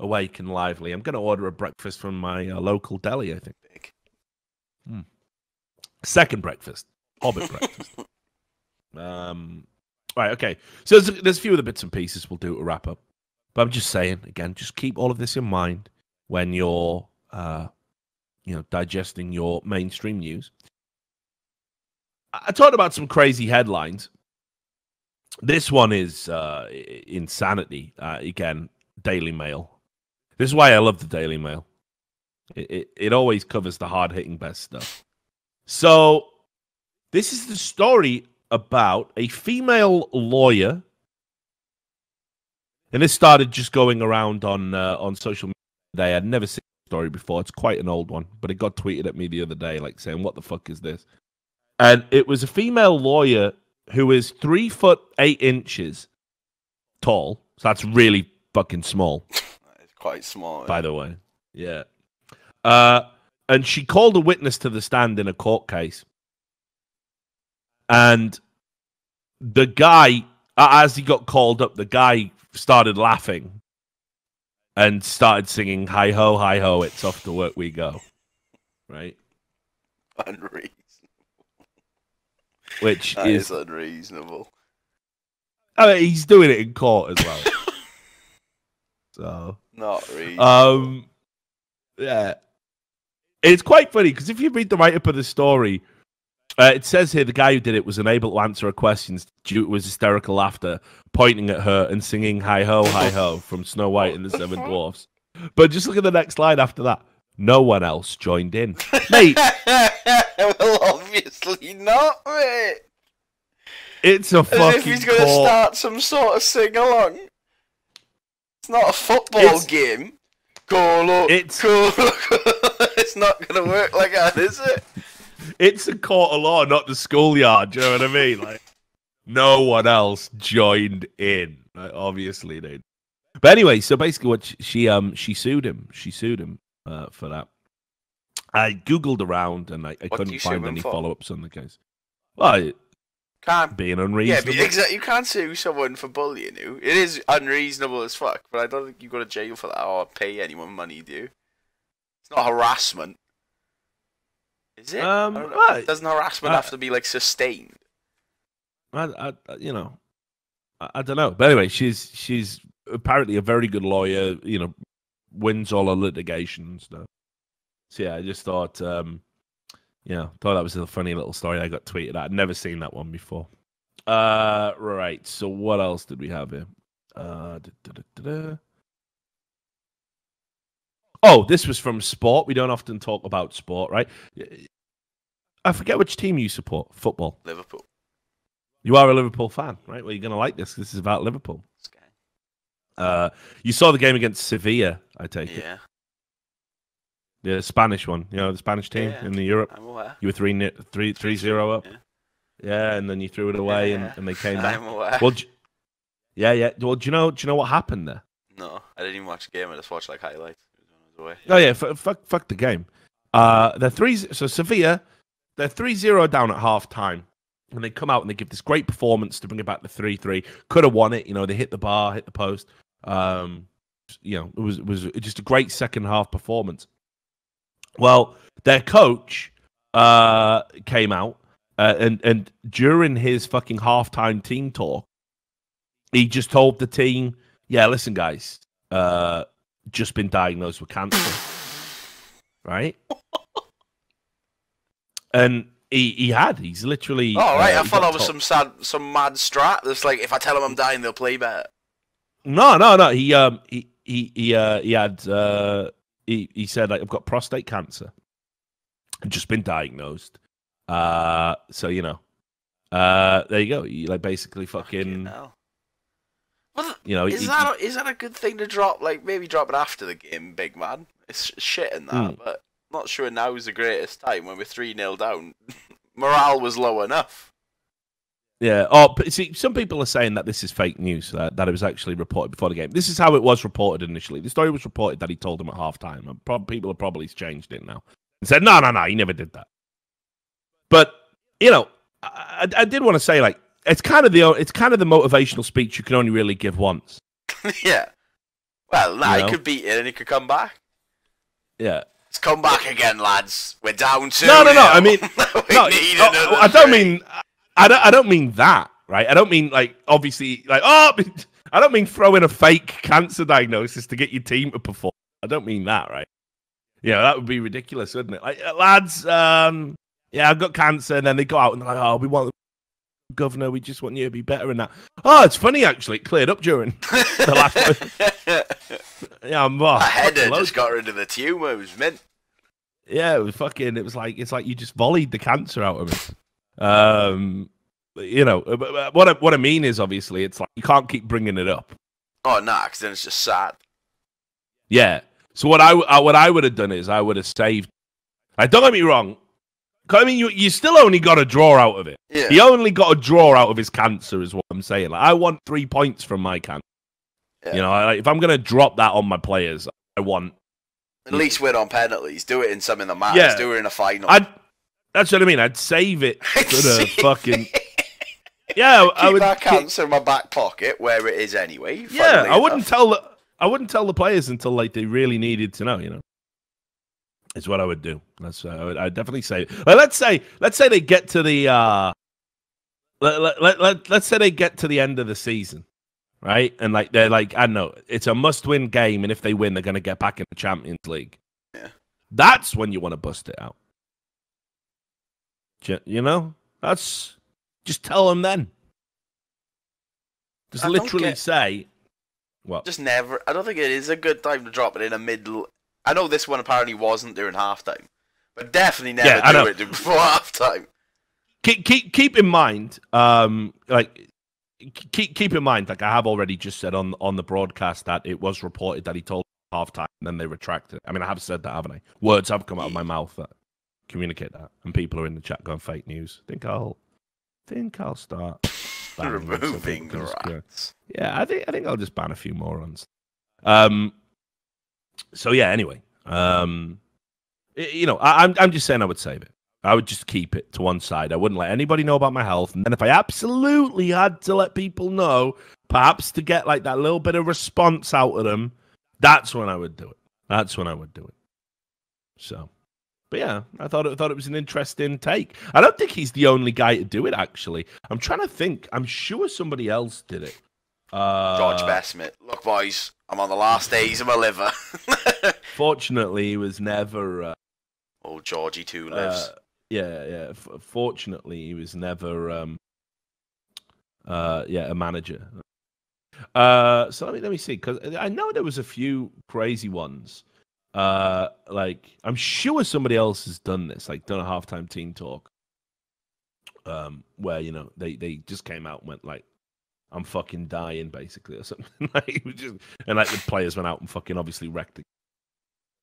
awake and lively. I'm gonna order a breakfast from my local deli, I think. Big. Second breakfast. Hobbit breakfast. Right, okay. So there's a few of the bits and pieces we'll do to wrap up. But I'm just saying, again, just keep all of this in mind when you're digesting your mainstream news. I talked about some crazy headlines. This one is insanity. Again, Daily Mail. This is why I love the Daily Mail. It always covers the hard-hitting best stuff. So, this is the story about a female lawyer, and this started just going around on social media today. I'd never seen the story before. It's quite an old one, but it got tweeted at me the other day, like saying, "What the fuck is this?" And it was a female lawyer who is 3'8" tall. So that's really fucking small. It's quite small, by the way. Yeah. And she called a witness to the stand in a court case. And the guy, as he got called up, the guy started laughing and started singing, "Hi ho, it's off to work we go." Right? Unreasonable. Which that is unreasonable. I mean, he's doing it in court as well. So not reasonable. Yeah. It's quite funny because if you read the write-up of the story, it says here the guy who did it was unable to answer her questions due to his hysterical laughter, pointing at her and singing "Hi ho" from Snow White and the Seven Dwarfs. But just look at the next line after that. No one else joined in. Mate. Well, obviously not, mate. It's a fucking As if he's going to start some sort of sing-along. It's not a football game. Go look. It's not going to work like that, is it? It's a court of law, not the schoolyard. Do you know what I mean? Like, no one else joined in. Like, obviously, they. But anyway, so basically, what she sued him. She sued him for that. I googled around and I couldn't find any follow-ups on the case. Well, can't being unreasonable. Yeah, but exactly. You can't sue someone for bullying you. It is unreasonable as fuck, but I don't think you go to jail for that or pay anyone money, do you? It's not harassment. Is it? Right. Doesn't harassment have to be like sustained? I don't know. But anyway, she's apparently a very good lawyer. Wins all her litigation and stuff. So yeah, I just thought, thought that was a funny little story I got tweeted at. I'd never seen that one before. Right. So what else did we have here? Oh, this was from sport. We don't often talk about sport, right? I forget which team you support. Football. Liverpool. You are a Liverpool fan, right? Well, you're going to like this. This is about Liverpool. You saw the game against Sevilla, I take it. Yeah. The Spanish one, the Spanish team in the Europe. I'm aware. You were 3-0 up. Yeah. Yeah, and then you threw it away and they came back. I'm aware. Well, Yeah, yeah. Well, do you know what happened there? No, I didn't even watch the game. I just watched like highlights. It was when I was away. Oh yeah, fuck the game. They're three. So Sevilla, they're 3-0 down at half time, and they come out and they give this great performance to bring it back to 3-3. Could have won it. You know, they hit the bar, hit the post. You know, it was just a great second half performance. Well, their coach came out and during his fucking halftime team talk, he just told the team, "Yeah, listen, guys, just been diagnosed with cancer." Right? And he's literally. Oh right, I thought that was some mad strat. That's like, if I tell them I'm dying, they'll play better. No. He said, like, I've got prostate cancer. I've just been diagnosed. So you know, there you go. You like basically fucking. Well, you know, is that a good thing to drop? Like, maybe drop it after the game, big man. It's shit in that, but not sure now is the greatest time when we're 3-0 down. Morale was low enough. Yeah. Oh, but see, some people are saying that this is fake news, that it was actually reported before the game. This is how it was reported initially. The story was reported that he told them at halftime. People have probably changed it now and said, no, he never did that. But you know, I did want to say, like, it's kind of the motivational speech you can only really give once. Yeah. Well, he could beat it and he could come back. Yeah. Let's come back again, lads. We're down 2. No. I mean, I don't mean that, right? I don't mean, like, obviously, like, I don't mean throw in a fake cancer diagnosis to get your team to perform. I don't mean that, right? Yeah, that would be ridiculous, wouldn't it? Like, lads, yeah, I've got cancer, and then they go out and they're like, oh, we want the governor, we just want you to be better in that. Oh, it's funny, actually, it cleared up during the last one. Yeah, my header just got rid of the tumour. It was mint. Yeah, it was fucking. It's like you just volleyed the cancer out of it. You know, what I mean is, obviously, it's like you can't keep bringing it up. Oh, nah, because then it's just sad. Yeah. So what I would have done is I would have saved. Like, don't get me wrong. I mean, you still only got a draw out of it. Yeah. He only got a draw out of his cancer, is what I'm saying. Like, I want 3 points from my cancer. Yeah. You know, if I'm gonna drop that on my players, I want at least win on penalties. Do it in something that matters. Yeah. Do it in a final. That's what I mean. I'd save it for the fucking. Yeah, I would. Keep that cancer in my back pocket where it is anyway. Yeah, I wouldn't tell the players until, like, they really needed to know. You know, is what I would do. That's I'd definitely say. Like, let's say they get to the let's say they get to the end of the season. Right? And, like, they're like, I don't know, it's a must-win game, and if they win, they're going to get back in the Champions League. Yeah. That's when you want to bust it out. You know? That's... Just tell them then. Just literally say... What? Just never... I don't think it is a good time to drop it in a middle... I know this one apparently wasn't during halftime, but definitely never do it before halftime. Keep in mind, like... Keep in mind, like I have already just said on the broadcast, that it was reported that he told halftime and then they retracted it. I mean, I have said that, haven't I? Words have come out of my mouth that communicate that, and people are in the chat going fake news. I think I'll start removing the rats. Yeah, I think I'll just ban a few morons. So yeah, anyway, you know, I'm just saying I would save it. I would just keep it to one side. I wouldn't let anybody know about my health. And then if I absolutely had to let people know, perhaps to get, like, that little bit of response out of them, that's when I would do it. So, but yeah, I thought it was an interesting take. I don't think he's the only guy to do it, actually. I'm trying to think. I'm sure somebody else did it. George Bestmit. Look, boys, I'm on the last days of my liver. Fortunately, he was never... Old Georgie too lives. Yeah. Fortunately, he was never, a manager. So let me see, because I know there was a few crazy ones. Like, I'm sure somebody else has done this, like done a halftime team talk, where, you know, they just came out and went like, "I'm fucking dying," basically, or something. Like, and like the players went out and fucking obviously wrecked it.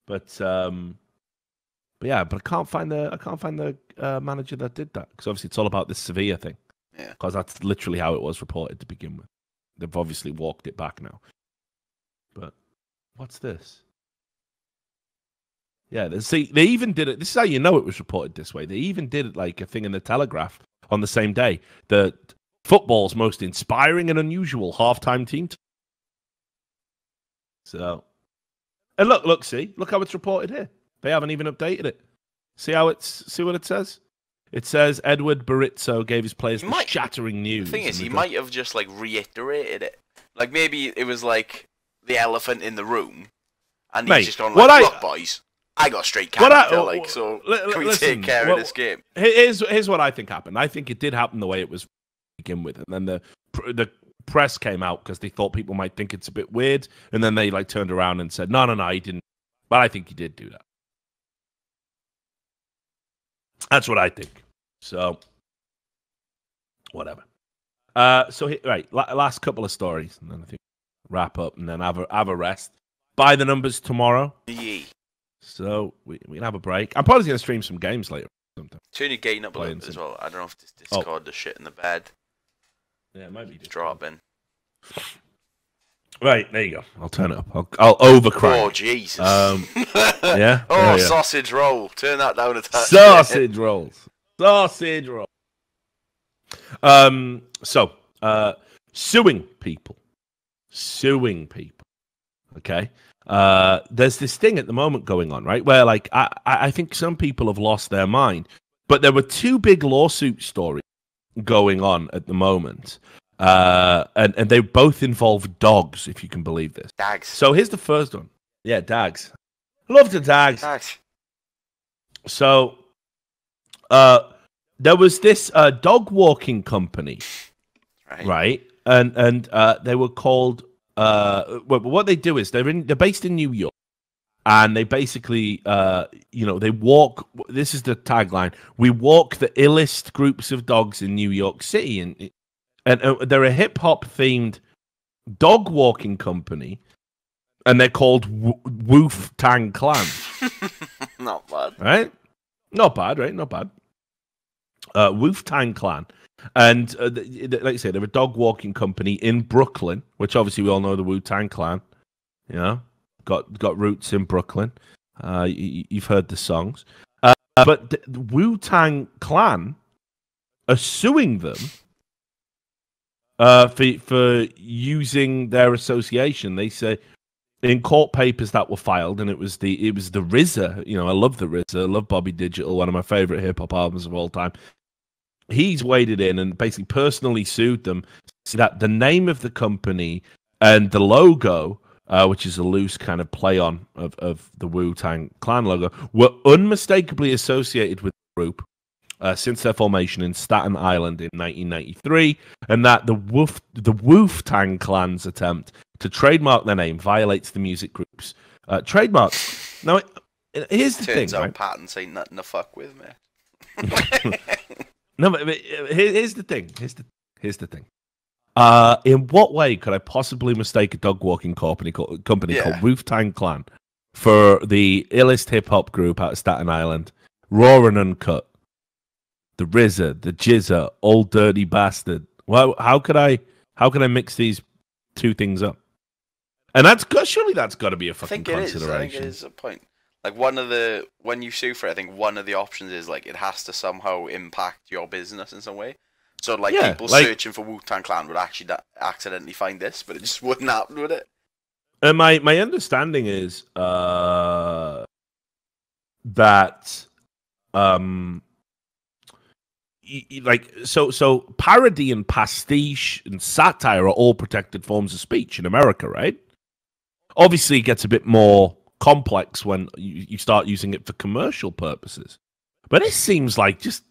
But yeah, but I can't find the manager that did that, because obviously it's all about this Sevilla thing. Yeah, because that's literally how it was reported to begin with. they've obviously walked it back now. But what's this? Yeah, they even did it. This is how you know it was reported this way. They even did it like a thing in the Telegraph on the same day. The football's most inspiring and unusual halftime team. So, and look, look how it's reported here. They haven't even updated it. See what it says? It says Edward Barizzo gave his players the shattering news. The thing is, he might have just like reiterated it. Like maybe it was like the elephant in the room, and he's just gone like, "Look, boys, I got straight character, so can we take care of this game?" Here's what I think happened. I think it did happen the way it was to begin with, and then the press came out because they thought people might think it's a bit weird, and then they like turned around and said, "No, he didn't." But I think he did do that. That's what I think. So, whatever. Last couple of stories, and then I think wrap up, and then have a rest. Buy the numbers tomorrow. Yeah. So we can have a break. I'm probably going to stream some games later. Turn your gain up a little bit as well. I don't know if this Discord the shit in the bed. Yeah, it might be just dropping. Right, there you go. I'll turn it up. I'll overcry. Oh, Jesus. Yeah? Oh, sausage roll. Turn that down a touch. Sausage rolls. Suing people. Okay? There's this thing at the moment going on, right? Where, like, I think some people have lost their mind. But there were two big lawsuit stories going on at the moment. And they both involve dogs, if you can believe this. Dags. So here's the first one. Yeah, dags. Love the dags. So, there was this dog walking company, right? And they were called. What they do is they're based in New York, and they basically, they walk. This is the tagline: "We walk the illest groups of dogs in New York City," and they're a hip hop themed dog walking company, and they're called Woof Tang Clan. Not bad, right? Not bad, right? Not bad. Woof Tang Clan, and like I say, they're a dog walking company in Brooklyn, which obviously we all know the Wu Tang Clan. You know, got roots in Brooklyn. You've heard the songs, but the Wu Tang Clan are suing them. For using their association. They say in court papers that were filed, and it was the RZA. You know, I love the RZA. I love Bobby Digital, one of my favorite hip hop albums of all time. He's waded in and basically personally sued them so that the name of the company and the logo, which is a loose kind of play on of the Wu-Tang Clan logo, were unmistakably associated with the group. Since their formation in Staten Island in 1993, and that the Wu-Tang Clan's attempt to trademark their name violates the music group's trademarks. Now, here's the thing. Turns out right? patents ain't nothing to fuck with, man. No, but here's the thing. Here's the thing. In what way could I possibly mistake a dog walking company called Wu-Tang Clan for the illest hip hop group out of Staten Island, raw and uncut? The RZA, the Jizza, old dirty bastard. Well, how could I mix these two things up? And surely that's got to be a fucking consideration. I think it is a point. Like when you sue for it, I think one of the options is like it has to somehow impact your business in some way. So people searching for Wu-Tang Clan would actually accidentally find this, but it just wouldn't happen with it. And my understanding is that so parody and pastiche and satire are all protected forms of speech in America, right? Obviously, it gets a bit more complex when you start using it for commercial purposes. But it seems like just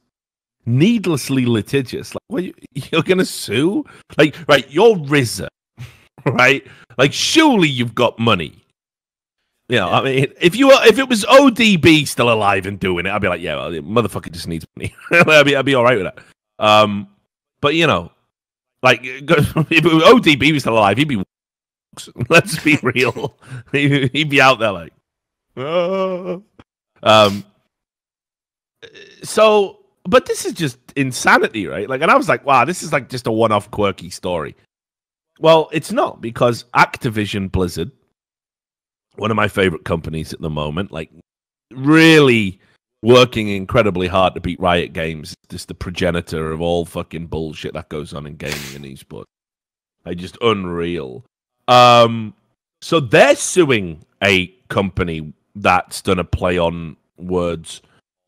needlessly litigious. Like, you're going to sue? Like, right, you're RZA, right? Like, surely you've got money. You know, I mean, if it was ODB still alive and doing it, I'd be like, yeah, well, the motherfucker just needs money. I'd be all right with that. But you know, like if ODB was still alive, he'd be. Let's be real. He'd be out there like. So, but this is just insanity, right? Like, and I was like, wow, this is like just a one-off quirky story. Well, it's not, because Activision Blizzard, one of my favorite companies at the moment, like really working incredibly hard to beat Riot Games, just the progenitor of all fucking bullshit that goes on in gaming and esports. Like, just unreal. So they're suing a company that's done a play on words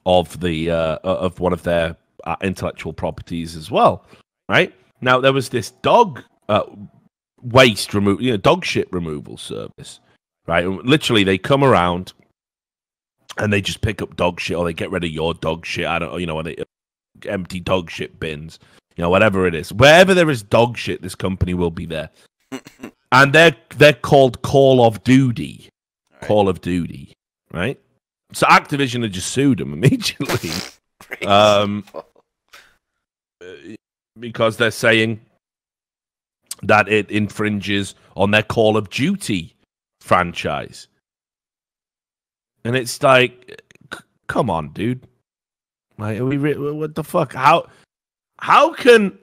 of the of one of their intellectual properties as well, right? Now there was this dog waste dog shit removal service, right? Literally, they come around and they just pick up dog shit, or they get rid of your dog shit. I don't, or they empty dog shit bins, whatever it is. Wherever there is dog shit, this company will be there. And they're called Call of Duty. Right. Call of Duty, right? So Activision had just sued them immediately. Because they're saying that it infringes on their Call of Duty franchise. And it's like, come on, dude. Like, what the fuck? How can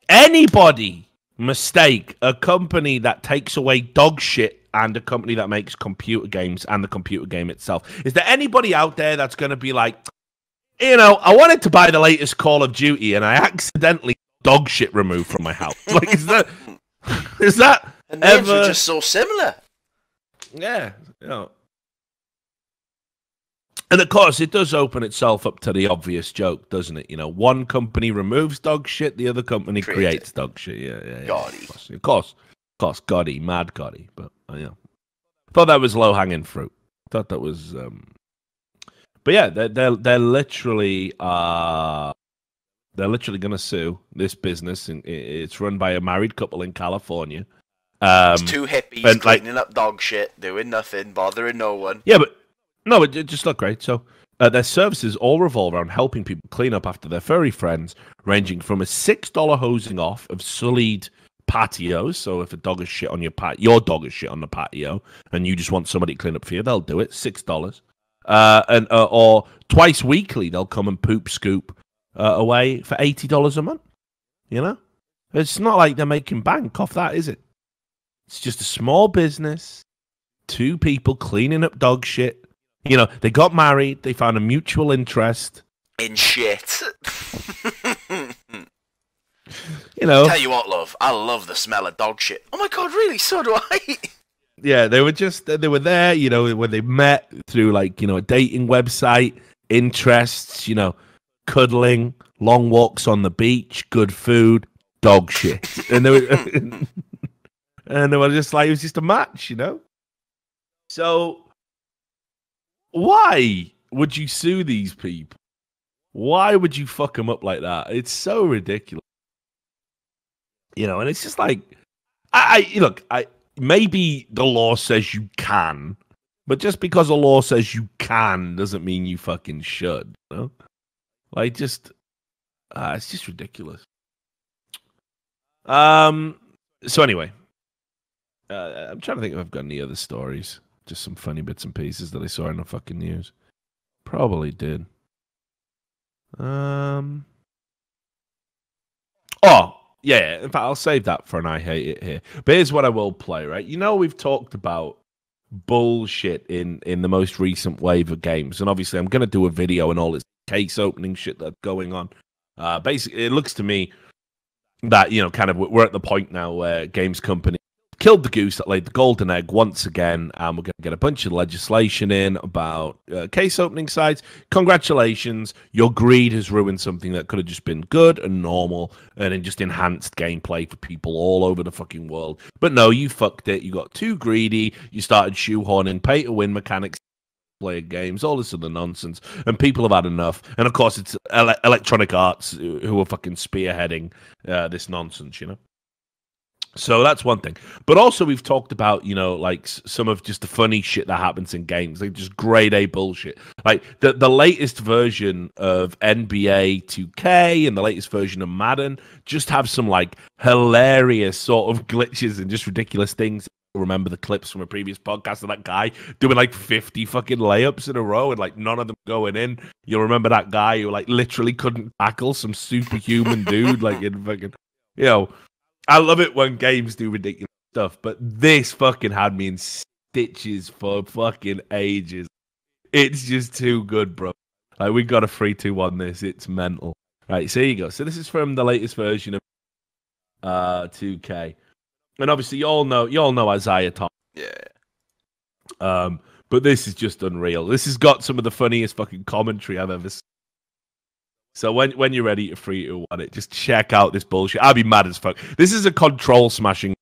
anybody mistake a company that takes away dog shit and a company that makes computer games and the computer game itself? Is there anybody out there that's going to be like, I wanted to buy the latest Call of Duty and I accidentally dog shit removed from my house? Like, is that the names are just so similar? Yeah, And of course, it does open itself up to the obvious joke, doesn't it? One company removes dog shit, the other company creates dog shit. Yeah. Gotti. Of course, Gotti, mad Gotti. But I thought that was low hanging fruit. Thought that was. But yeah, they're literally going to sue this business, and it's run by a married couple in California. It's two hippies cleaning up dog shit, doing nothing, bothering no one. Yeah, but. No, it just looked great. So their services all revolve around helping people clean up after their furry friends, ranging from a $6 hosing off of sullied patios. So if a dog is shit on your dog is shit on the patio, and you just want somebody to clean up for you, they'll do it. $6, or twice weekly they'll come and poop scoop away for $80 a month. It's not like they're making bank off that, is it? It's just a small business, two people cleaning up dog shit. They got married. They found a mutual interest in shit. Tell you what, love. I love the smell of dog shit. Oh my god, really? So do I. Yeah, they were there. When they met through a dating website, interests. Cuddling, long walks on the beach, good food, dog shit, and they were just like, it was just a match, So. Why would you sue these people? Why would you fuck them up like that? It's so ridiculous. And it's just like, maybe the law says you can, but just because the law says you can doesn't mean you fucking should. It's just ridiculous. So anyway, I'm trying to think if I've got any other stories. Just some funny bits and pieces that I saw in the fucking news. Probably did. Oh, yeah. In fact, I'll save that for an I Hate It here. But here's what I will play, right? We've talked about bullshit in the most recent wave of games. And obviously, I'm going to do a video and all this case opening shit that's going on. Basically, it looks to me that, kind of we're at the point now where games companies killed the goose that laid the golden egg once again, and we're going to get a bunch of legislation in about case opening sites. Congratulations, your greed has ruined something that could have just been good and normal and then just enhanced gameplay for people all over the fucking world. But no, you fucked it. You got too greedy. You started shoehorning pay-to-win mechanics, player games, all this other nonsense, and people have had enough. And of course, it's Electronic Arts who are fucking spearheading this nonsense, So that's one thing. But also we've talked about, some of just the funny shit that happens in games, like just grade A bullshit. Like the latest version of NBA 2K and the latest version of Madden just have some hilarious sort of glitches and just ridiculous things. Remember the clips from a previous podcast of that guy doing 50 fucking layups in a row and none of them going in. You'll remember that guy who literally couldn't tackle some superhuman dude in fucking, I love it when games do ridiculous stuff, but this fucking had me in stitches for fucking ages. It's just too good, bro. Like, we got a 3-2-1 this. It's mental. Right, so here you go. So this is from the latest version of 2K. And obviously, you all know Isaiah Thomas. Yeah. But this is just unreal. This has got some of the funniest fucking commentary I've ever seen. So when you're ready to 3-2-1 it, just check out this bullshit. I'll be mad as fuck. This is a control smashing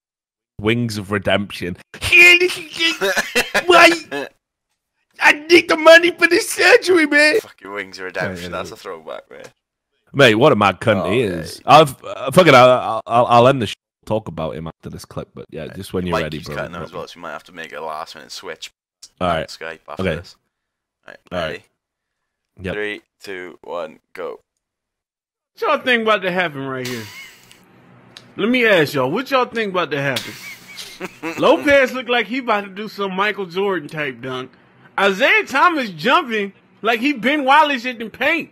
Wings of Redemption. Why? I need the money for this surgery, man. Fucking Wings of Redemption. That's a throwback, man. Mate, what a mad cunt he is. Yeah. I'll end the show, talk about him after this clip, but yeah, just when you're ready, bro. Cutting as well, so we might have to make a last minute switch. All right. Skype after this. All right. Yep. 3, 2, 1, go. What y'all think about to happen right here? Let me ask y'all, what y'all think about to happen? Lopez looked like he about to do some Michael Jordan type dunk. Isaiah Thomas jumping like he Ben Wallace in the paint.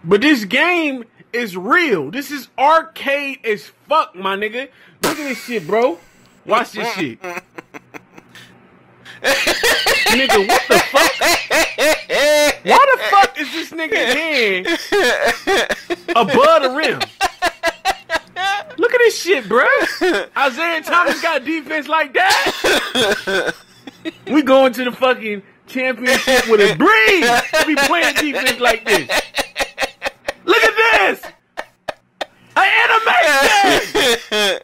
But this game is real. This is arcade as fuck, my nigga. Look at this shit, bro. Watch this shit. Nigga, what the fuck? Why the fuck is this nigga hand above the rim? Look at this shit, bro. Isaiah Thomas got defense like that. We going to the fucking championship with a breeze. We playing defense like this. Look at this. An animation.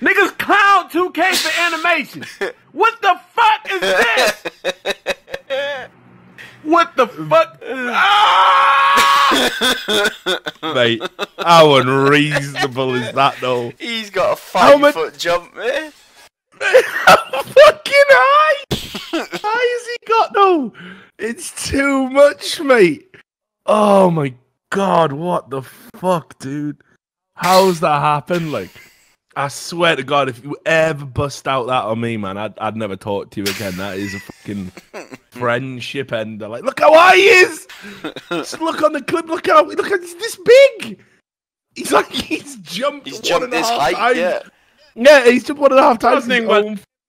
Niggas clown 2K for animation. What the fuck is this? What the fuck? Mate, how unreasonable is that, though? He's got a 5-foot jump, man. How fucking high? High has he got, though? It's too much, mate. Oh my god, what the fuck, dude? How's that happen? Like, I swear to God, if you ever bust out that on me, man, I'd never talk to you again. That is a fucking friendship ender. Like, look how high he is! Just look on the clip. Look he's this big. He's like he's jumped. He's jumped this height. Times. Yeah, he's jumped 1.5 times.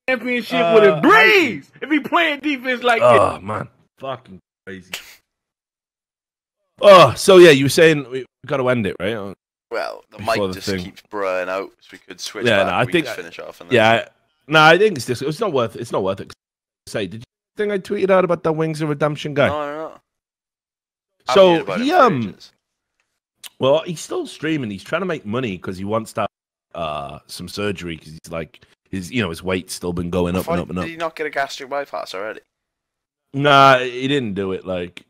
Championship with a breeze. If he playing defense like this. Oh man, fucking crazy. Oh, so yeah, you were saying we got to end it, right? Well, the mic just keeps blurring out, so we could switch. Yeah, back. no, I think just finish off. And I think it's just. It's not worth it. Say, did you think I tweeted out about the Wings of Redemption guy? No. So he well, he's still streaming. He's trying to make money because he wants to have some surgery because he's like his weight's still been going up and up and up. Did he not get a gastric bypass already? Nah, he didn't do it. Like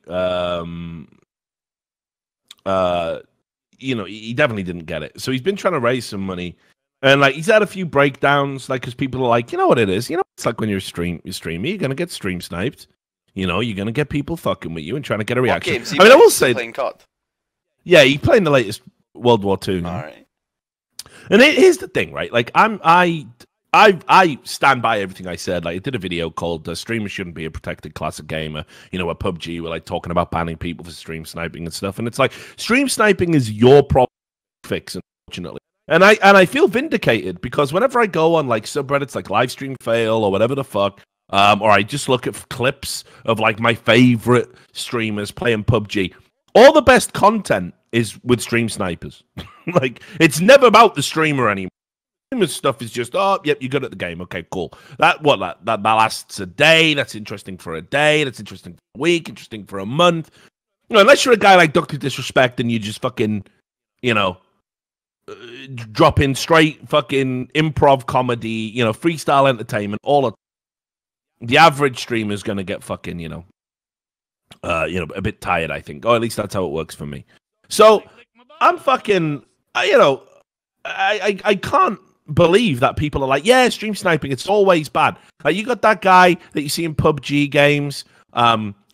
he definitely didn't get it. So he's been trying to raise some money, and like he's had a few breakdowns, like because people are like, you know what it is, it's like when you're streamer, you're gonna get stream sniped. You're gonna get people fucking with you and trying to get a reaction. I mean, I will say, playing COD. Yeah, he played in the latest World War II. All right. And here's the thing, right? Like I stand by everything I said. Like I did a video called "Streamers Shouldn't Be a Protected Class of Gamer." Where PUBG were like talking about banning people for stream sniping and stuff. And it's like stream sniping is your problem fix, unfortunately. And I feel vindicated because whenever I go on like subreddits like live stream fail or whatever the fuck, or I just look at clips of like my favorite streamers playing PUBG, all the best content is with stream snipers. Like it's never about the streamer anymore. Stuff is just, oh, yep, you're good at the game. Okay, cool. That lasts a day. That's interesting for a day. That's interesting for a week. Interesting for a month. Unless you're a guy like Dr. Disrespect and you just fucking, drop in straight fucking improv comedy, freestyle entertainment. All of the average streamer is gonna get fucking, a bit tired. I think, or at least that's how it works for me. So I'm fucking, I can't believe that people are like, yeah, stream sniping, it's always bad. Like you got that guy that you see in PUBG games,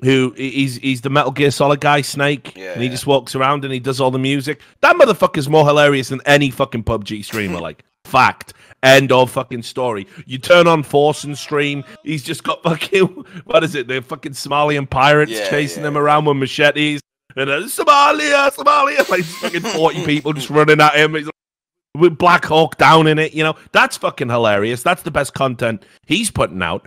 who he's the Metal Gear Solid guy, Snake, and he just walks around and he does all the music. That motherfucker's more hilarious than any fucking PUBG streamer. Like fact, end of fucking story. You turn on Force and stream, he's just got fucking what is it? The fucking Somalian pirates chasing him around with machetes. And Somalia, like fucking 40 people just running at him. He's like, with Black Hawk Down in it. You know, that's fucking hilarious. That's the best content he's putting out.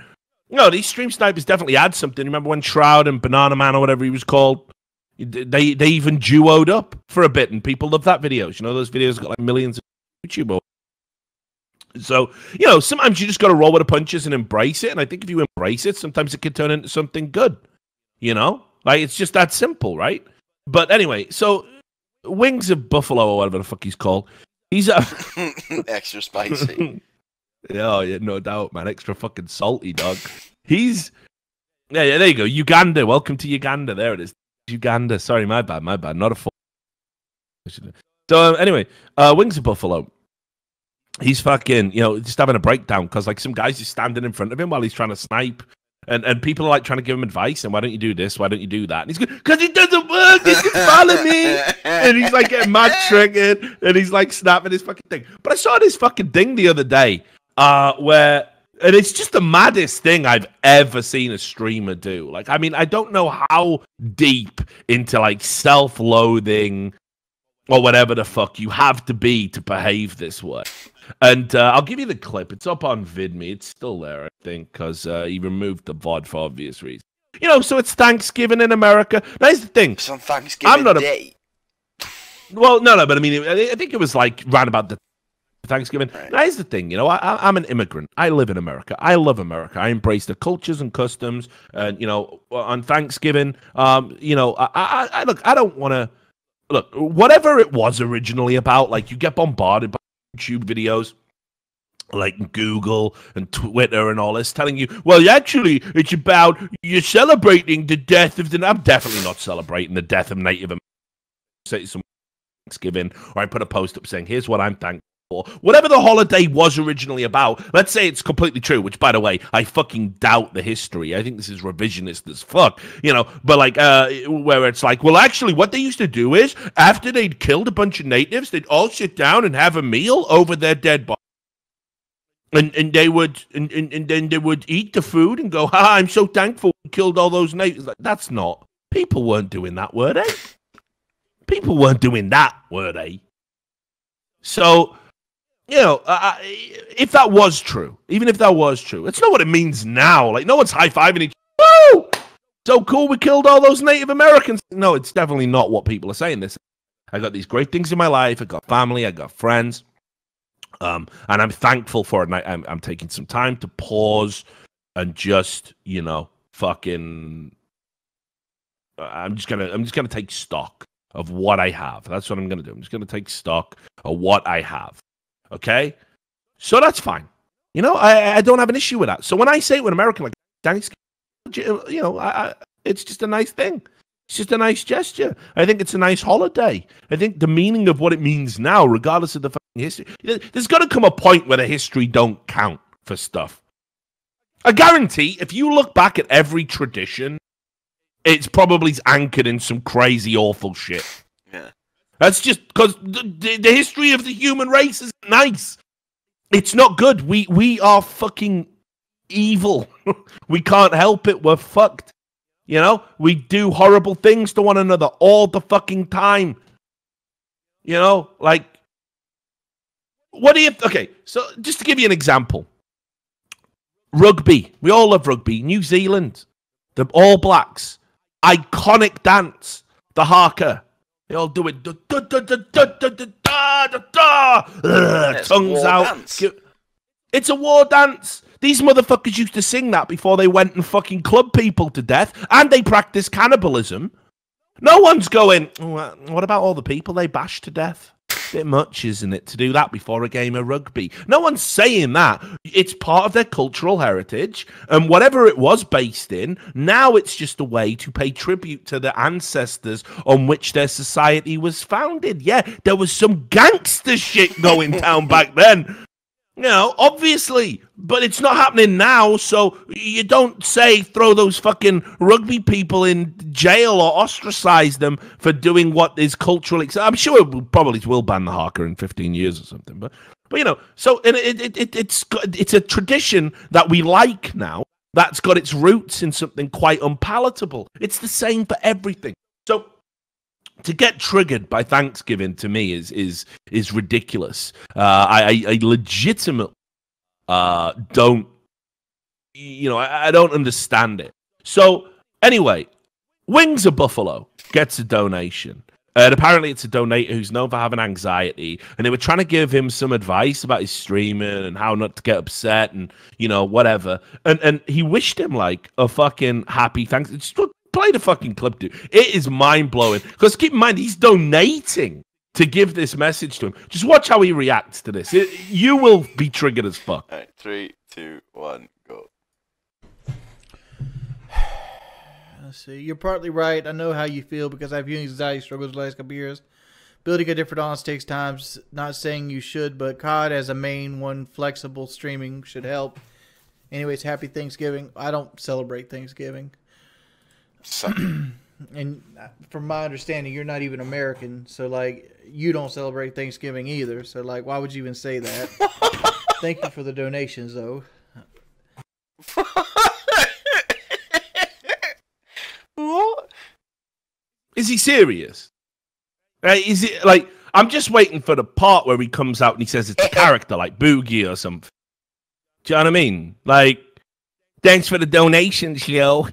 No, these stream snipers definitely add something. Remember when Shroud and Banana Man or whatever he was called? They even duoed up for a bit, and people love that videos. You know, those videos got like millions of YouTube. So, you know, sometimes you just got to roll with the punches and embrace it. And I think if you embrace it, sometimes it can turn into something good. You know, like it's just that simple, right? But anyway, so Wings of Buffalo or whatever the fuck he's called. He's extra spicy. Oh yeah, no doubt, man. Extra fucking salty, dog. He's yeah. There you go, Uganda. Welcome to Uganda. There it is, Uganda. Sorry, my bad. Not a full. So anyway, Wings of Buffalo. He's fucking, you know, just having a breakdown because like some guys just standing in front of him while he's trying to snipe, and people are like trying to give him advice. And why don't you do this? Why don't you do that? And he's going, because it doesn't work. He can follow me. And he's like getting mad triggered, and he's like snapping his fucking thing. But I saw this fucking thing the other day, where, and it's just the maddest thing I've ever seen a streamer do. Like, I mean, I don't know how deep into like self-loathing or whatever the fuck you have to be to behave this way. And I'll give you the clip. It's up on VidMe. It's still there, I think, because he removed the VOD for obvious reasons. You know, so it's Thanksgiving in America. Now, here's the thing. It's on Thanksgiving Day. Well, no, but I mean, I think it was like round about the Thanksgiving. Right. Now, here's the thing. You know, I'm an immigrant. I live in America. I love America. I embrace the cultures and customs. And, you know, on Thanksgiving, you know, I look, I don't want to, look, whatever it was originally about, like you get bombarded by YouTube videos like Google and Twitter and all this telling you, well, actually, it's about you're celebrating the death of the... I'm definitely not celebrating the death of Native Americans. Say some Thanksgiving, or I put a post up saying, here's what I'm thankful for. Whatever the holiday was originally about, let's say it's completely true, which, by the way, I fucking doubt the history. I think this is revisionist as fuck, you know, but like, where it's like, well, actually, what they used to do is, after they'd killed a bunch of natives, they'd all sit down and have a meal over their dead body. And they would and then they would eat the food and go, I'm so thankful we killed all those natives. Like, that's not, people weren't doing that, were they? People weren't doing that, were they? So, you know, if that was true, even if that was true, it's not what it means now. Like, no one's high-fiving each other. Woo! So cool, we killed all those Native Americans. No, it's definitely not what people are saying. This, I got these great things in my life. I got family. I got friends. And I'm thankful for it. And I'm taking some time to pause and just, you know, fucking. I'm just gonna take stock of what I have. That's what I'm gonna do. I'm just gonna take stock of what I have. Okay, so that's fine. You know, I don't have an issue with that. So when I say it with American, like Thanksgiving, you know, it's just a nice thing. It's just a nice gesture. I think it's a nice holiday. I think the meaning of what it means now, regardless of the fucking history, there's got to come a point where the history don't count for stuff. I guarantee, if you look back at every tradition, it's probably anchored in some crazy, awful shit. Yeah. That's just because the history of the human race is nice. It's not good. We are fucking evil. We can't help it. We're fucked. You know, we do horrible things to one another all the fucking time. You know, like, what do you... Okay, so just to give you an example. Rugby. We all love rugby. New Zealand. The All Blacks. Iconic dance. The haka. They all do it. Tongues out. Dance. It's a war dance. These motherfuckers used to sing that before they went and fucking clubbed people to death, and they practiced cannibalism. No one's going, what about all the people they bashed to death? Bit much, isn't it, to do that before a game of rugby? No one's saying that. It's part of their cultural heritage, and whatever it was based in, now it's just a way to pay tribute to the ancestors on which their society was founded. Yeah, there was some gangster shit going down back then. You know, obviously, but it's not happening now, so you don't say throw those fucking rugby people in jail or ostracize them for doing what is culturally... I'm sure it probably will ban the haka in 15 years or something, but you know, so it's a tradition that we like now that's got its roots in something quite unpalatable. It's the same for everything. So to get triggered by Thanksgiving to me is ridiculous. I legitimately don't, I don't understand it. So anyway, Wings of Buffalo gets a donation. And apparently it's a donator who's known for having anxiety, and they were trying to give him some advice about his streaming and how not to get upset and, whatever. And he wished him like a fucking happy thanks. Just play the fucking clip, dude. It is mind-blowing. Because keep in mind, he's donating to give this message to him. Just watch how he reacts to this. You will be triggered as fuck. All right, 3, 2, 1, go. Let's see. You're partly right. I know how you feel because I've had anxiety struggles the last couple years. Building a different audience takes time. Not saying you should, but COD as a main one, flexible streaming should help. Anyways, happy Thanksgiving. I don't celebrate Thanksgiving. And from my understanding, you're not even American, so like you don't celebrate Thanksgiving either. So like, why would you even say that? Thank you for the donations, though. What? Is he serious? Is it like I'm just waiting for the part where he comes out and he says it's a character like Boogie or something. Do you know what I mean? Like, thanks for the donations, yo.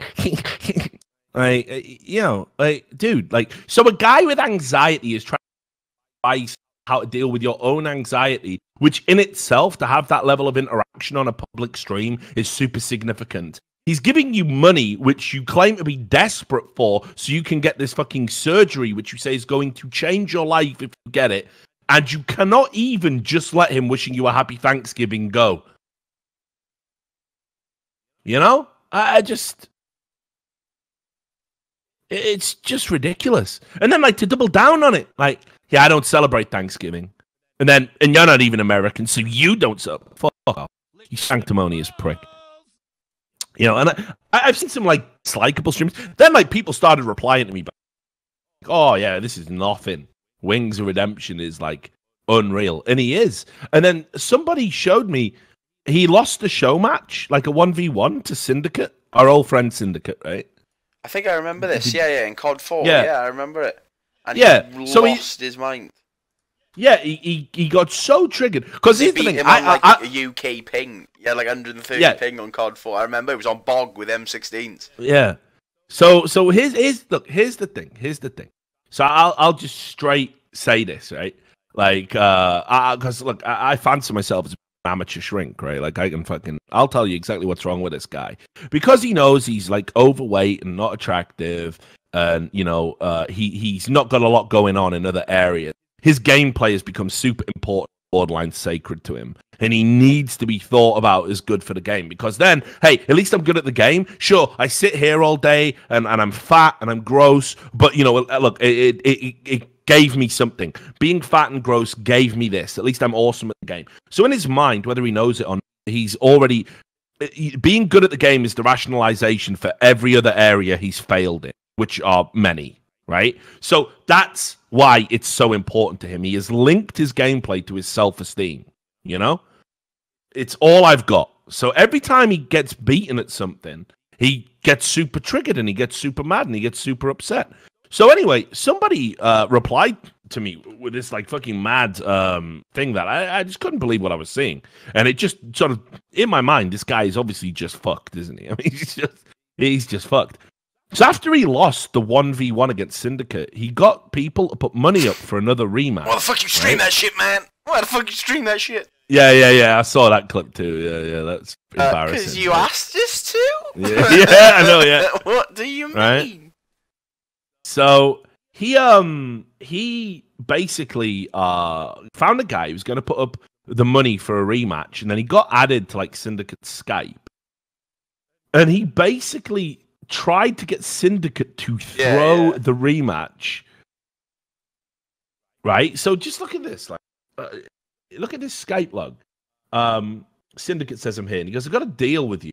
Like, dude, like, so a guy with anxiety is trying to advise how to deal with your own anxiety, which in itself, to have that level of interaction on a public stream is super significant. He's giving you money, which you claim to be desperate for, so you can get this fucking surgery, which you say is going to change your life if you get it. And you cannot even just let him wishing you a happy Thanksgiving go. You know? It's just ridiculous. And then, like, to double down on it, like, yeah, I don't celebrate Thanksgiving. And you're not even American, so you don't celebrate. Fuck off. You sanctimonious prick. You know, and I've seen some, like, likable streams. Then, like, people started replying to me, like, oh, yeah, this is nothing. Wings of Redemption is, like, unreal. And he is. And then somebody showed me he lost a show match, like a 1v1 to Syndicate, our old friend Syndicate, right? I think I remember this. Yeah, in COD 4. Yeah. Yeah, I remember it. And yeah, he so lost his mind. Yeah, he got so triggered because They here's the beat thing. him on like a UK ping. Yeah, like 130 ping on COD 4. I remember it was on Bog with M16s. Yeah. So here's the thing. So I'll just straight say this, right? Like, because look, I fancy myself as an amateur shrink, right? Like I'll tell you exactly what's wrong with this guy because he knows he's like overweight and not attractive, and he's not got a lot going on in other areas. His gameplay has become super important, borderline sacred to him, and he needs to be thought about as good for the game because then, hey, at least I'm good at the game. Sure, I sit here all day and I'm fat and I'm gross, but look, it gave me something. Being fat and gross gave me this. At least I'm awesome at the game. So in his mind, whether he knows it or not, he's already being good at the game is the rationalization for every other area he's failed in, which are many. Right? So that's why it's so important to him. He has linked his gameplay to his self-esteem. It's all I've got. So every time he gets beaten at something, he gets super triggered and he gets super mad and he gets super upset. So anyway, somebody replied to me with this like fucking mad thing that I just couldn't believe what I was seeing. And it just sort of, in my mind, this guy is obviously just fucked, isn't he? I mean, he's just fucked. So after he lost the 1v1 against Syndicate, he got people to put money up for another rematch. Why the fuck you stream that shit, man? Why the fuck you stream that shit? Yeah. I saw that clip too. Yeah. That's embarrassing. Because you asked us to? Yeah, I know, yeah. What do you mean? Right? So he basically found a guy who was going to put up the money for a rematch, and then he got added to like Syndicate's Skype. And he basically tried to get Syndicate to throw the rematch. Right? So just look at this. Like, look at this Skype log. Syndicate says I'm here. And he goes, I've got a deal with you.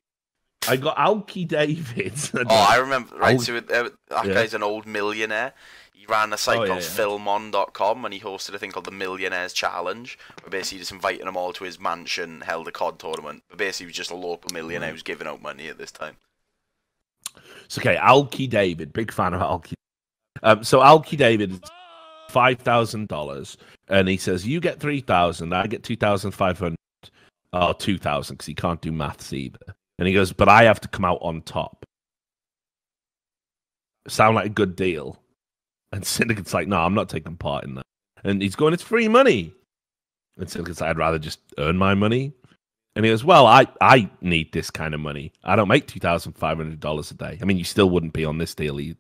I got Alki David. I remember. Right, so that guy's an old millionaire. He ran a site called filmon.com, and he hosted a thing called the Millionaires Challenge, where basically just inviting them all to his mansion, held a COD tournament. But basically, he was just a local millionaire who was giving out money at this time. It's okay, Alki David, big fan of Alki. So Alki David is $5,000, and he says you get 3,000, I get 2,500, or 2,000 because he can't do maths either. And he goes, but I have to come out on top. Sound like a good deal? And Syndicate's like, no, I'm not taking part in that. And he's going, it's free money. And Syndicate's like, I'd rather just earn my money. And he goes, well, I need this kind of money. I don't make $2,500 a day. I mean, you still wouldn't be on this deal. He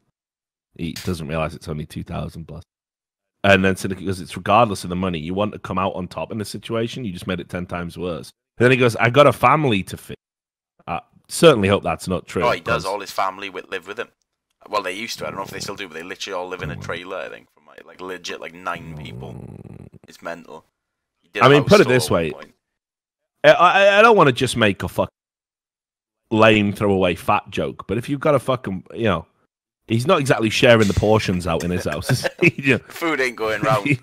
doesn't realize it's only 2,000 plus. And then Syndicate goes, it's regardless of the money. You want to come out on top in this situation, you just made it 10 times worse. And then he goes, I got a family to feed. Certainly hope that's not true. Oh, he does. All his family live with him. Well, they used to. I don't know if they still do, but they literally all live in a trailer, I think, from like legit, like 9 people. It's mental. I mean, put it this way. I don't want to just make a fucking lame throwaway fat joke, but if you've got a fucking, he's not exactly sharing the portions out in his house. Food ain't going round.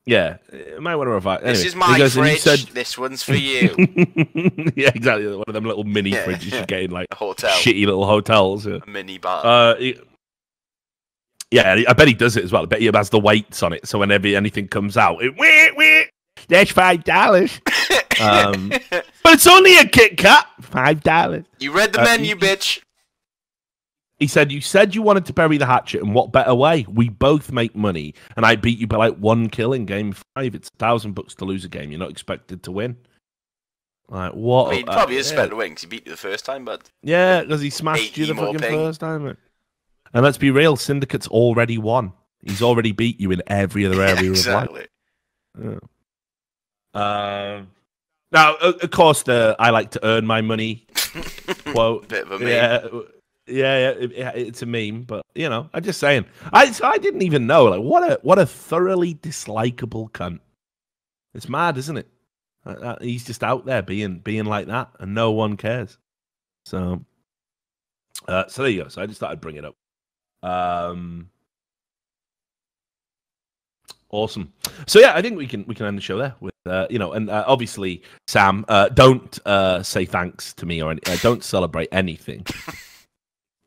Yeah, it might want to revive. Anyway, this is my fridge. This one's for you. Yeah, exactly. One of them little mini fridges you get in like hotel. Shitty little hotels. Yeah. A mini bar. Yeah, I bet he does it as well. I bet he has the weights on it, so whenever anything comes out, that's $5. But it's only a Kit Kat. $5. You read the menu, bitch. He said, you said you wanted to bury the hatchet, and what better way? We both make money, and I beat you by like 1 kill in game 5. It's $1,000 to lose a game. You're not expected to win. Like, what? I mean, probably is spent to win because he beat you the first time, but... Yeah, because he smashed you the fucking first time. And let's be real, Syndicate's already won. He's already beat you in every other area of life. Yeah. Now, of course, I like to earn my money quote. Bit of a meme. Yeah, it's a meme, but I'm just saying. I didn't even know. Like, what a thoroughly dislikable cunt. It's mad, isn't it? He's just out there being like that, and no one cares. So there you go. So I just thought I'd bring it up. Awesome. So yeah, I think we can end the show there with and obviously Sam, don't say thanks to me or don't celebrate anything.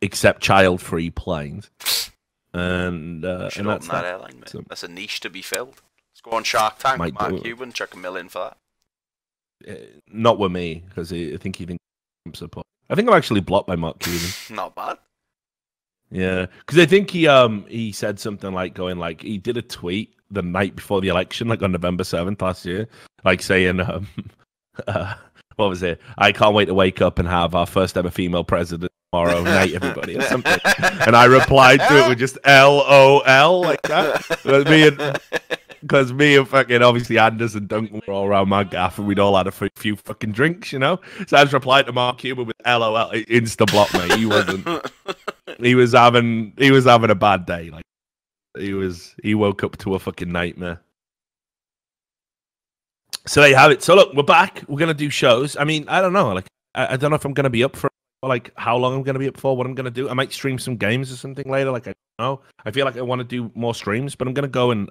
Except child-free planes, and that's that. Airline, so, that's a niche to be filled. Let's go on Shark Tank. Mark Cuban, chuck $1 million for that. Not with me, because I think he thinks I'm support. I think I'm actually blocked by Mark Cuban. Not bad. Yeah, because I think he said something like he did a tweet the night before the election, like on November 7th last year, like saying what was it? I can't wait to wake up and have our first ever female president tomorrow night, everybody, or something. And I replied to it with just LOL, like that. Because me and fucking obviously Anders and Duncan were all around my gaff, and we'd all had a few fucking drinks, So I just replied to Mark Cuban with LOL, insta block, mate. He wasn't. He was having a bad day. Like he woke up to a fucking nightmare. So there you have it. So look, we're back. We're gonna do shows. I mean, I don't know. Like, I don't know if I'm gonna be up for like how long I'm gonna be up for. What I'm gonna do. I might stream some games or something later. Like, I don't know. I feel like I want to do more streams, but I'm gonna go and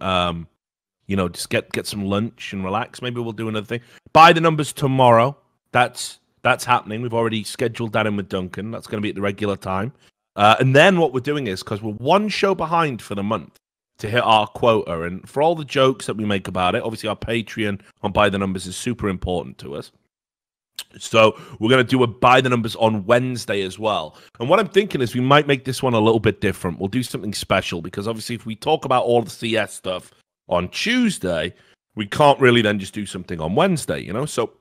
just get some lunch and relax. Maybe we'll do another thing. Buy the numbers tomorrow. That's happening. We've already scheduled that in with Duncan. That's gonna be at the regular time. And then what we're doing is, because we're 1 show behind for the month to hit our quota, and for all the jokes that we make about it, obviously our Patreon on Buy the Numbers is super important to us. So we're going to do a Buy the Numbers on Wednesday as well. And what I'm thinking is we might make this one a little bit different. We'll do something special, because obviously if we talk about all the CS stuff on Tuesday, we can't really then just do something on Wednesday, So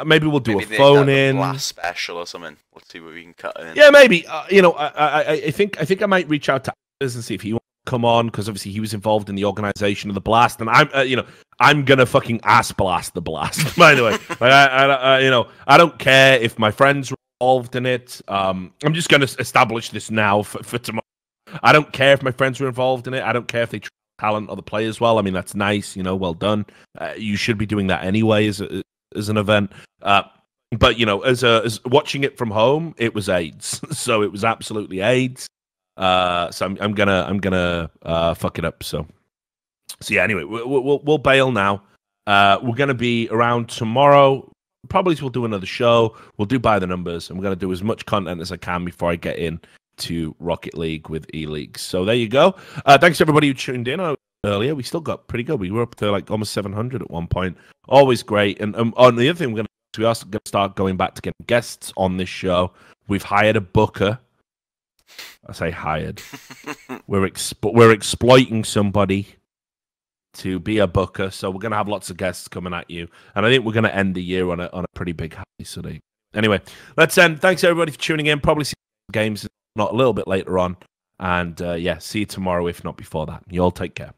maybe we'll do a phone in last special or something. We'll see what we can cut in. Yeah, maybe. I think I might reach out to Anders and see if he wants to come on, because obviously he was involved in the organization of the blast, and I'm gonna fucking ass blast the blast. By the way, I don't care if my friends were involved in it. I'm just gonna establish this now for tomorrow. I don't care if my friends were involved in it. I don't care if they talent other players well. I mean, that's nice. Well done. You should be doing that anyway as an event. But as watching it from home, it was AIDS. So it was absolutely AIDS. So I'm gonna fuck it up. So yeah. Anyway, we'll bail now. We're gonna be around tomorrow. Probably we'll do another show. We'll do Buy the Numbers, and we're gonna do as much content as I can before I get in to Rocket League with E-League. So there you go. Thanks to everybody who tuned in earlier. We still got pretty good. We were up to like almost 700 at one point. Always great. And on the other thing, we are going to start going back to getting guests on this show. We've hired a booker. I say hired. we're exploiting somebody to be a booker, so we're going to have lots of guests coming at you, and I think we're going to end the year on a pretty big high. So anyway, let's end. Thanks everybody for tuning in. Probably see games not a little bit later on, and see you tomorrow if not before that. You all take care.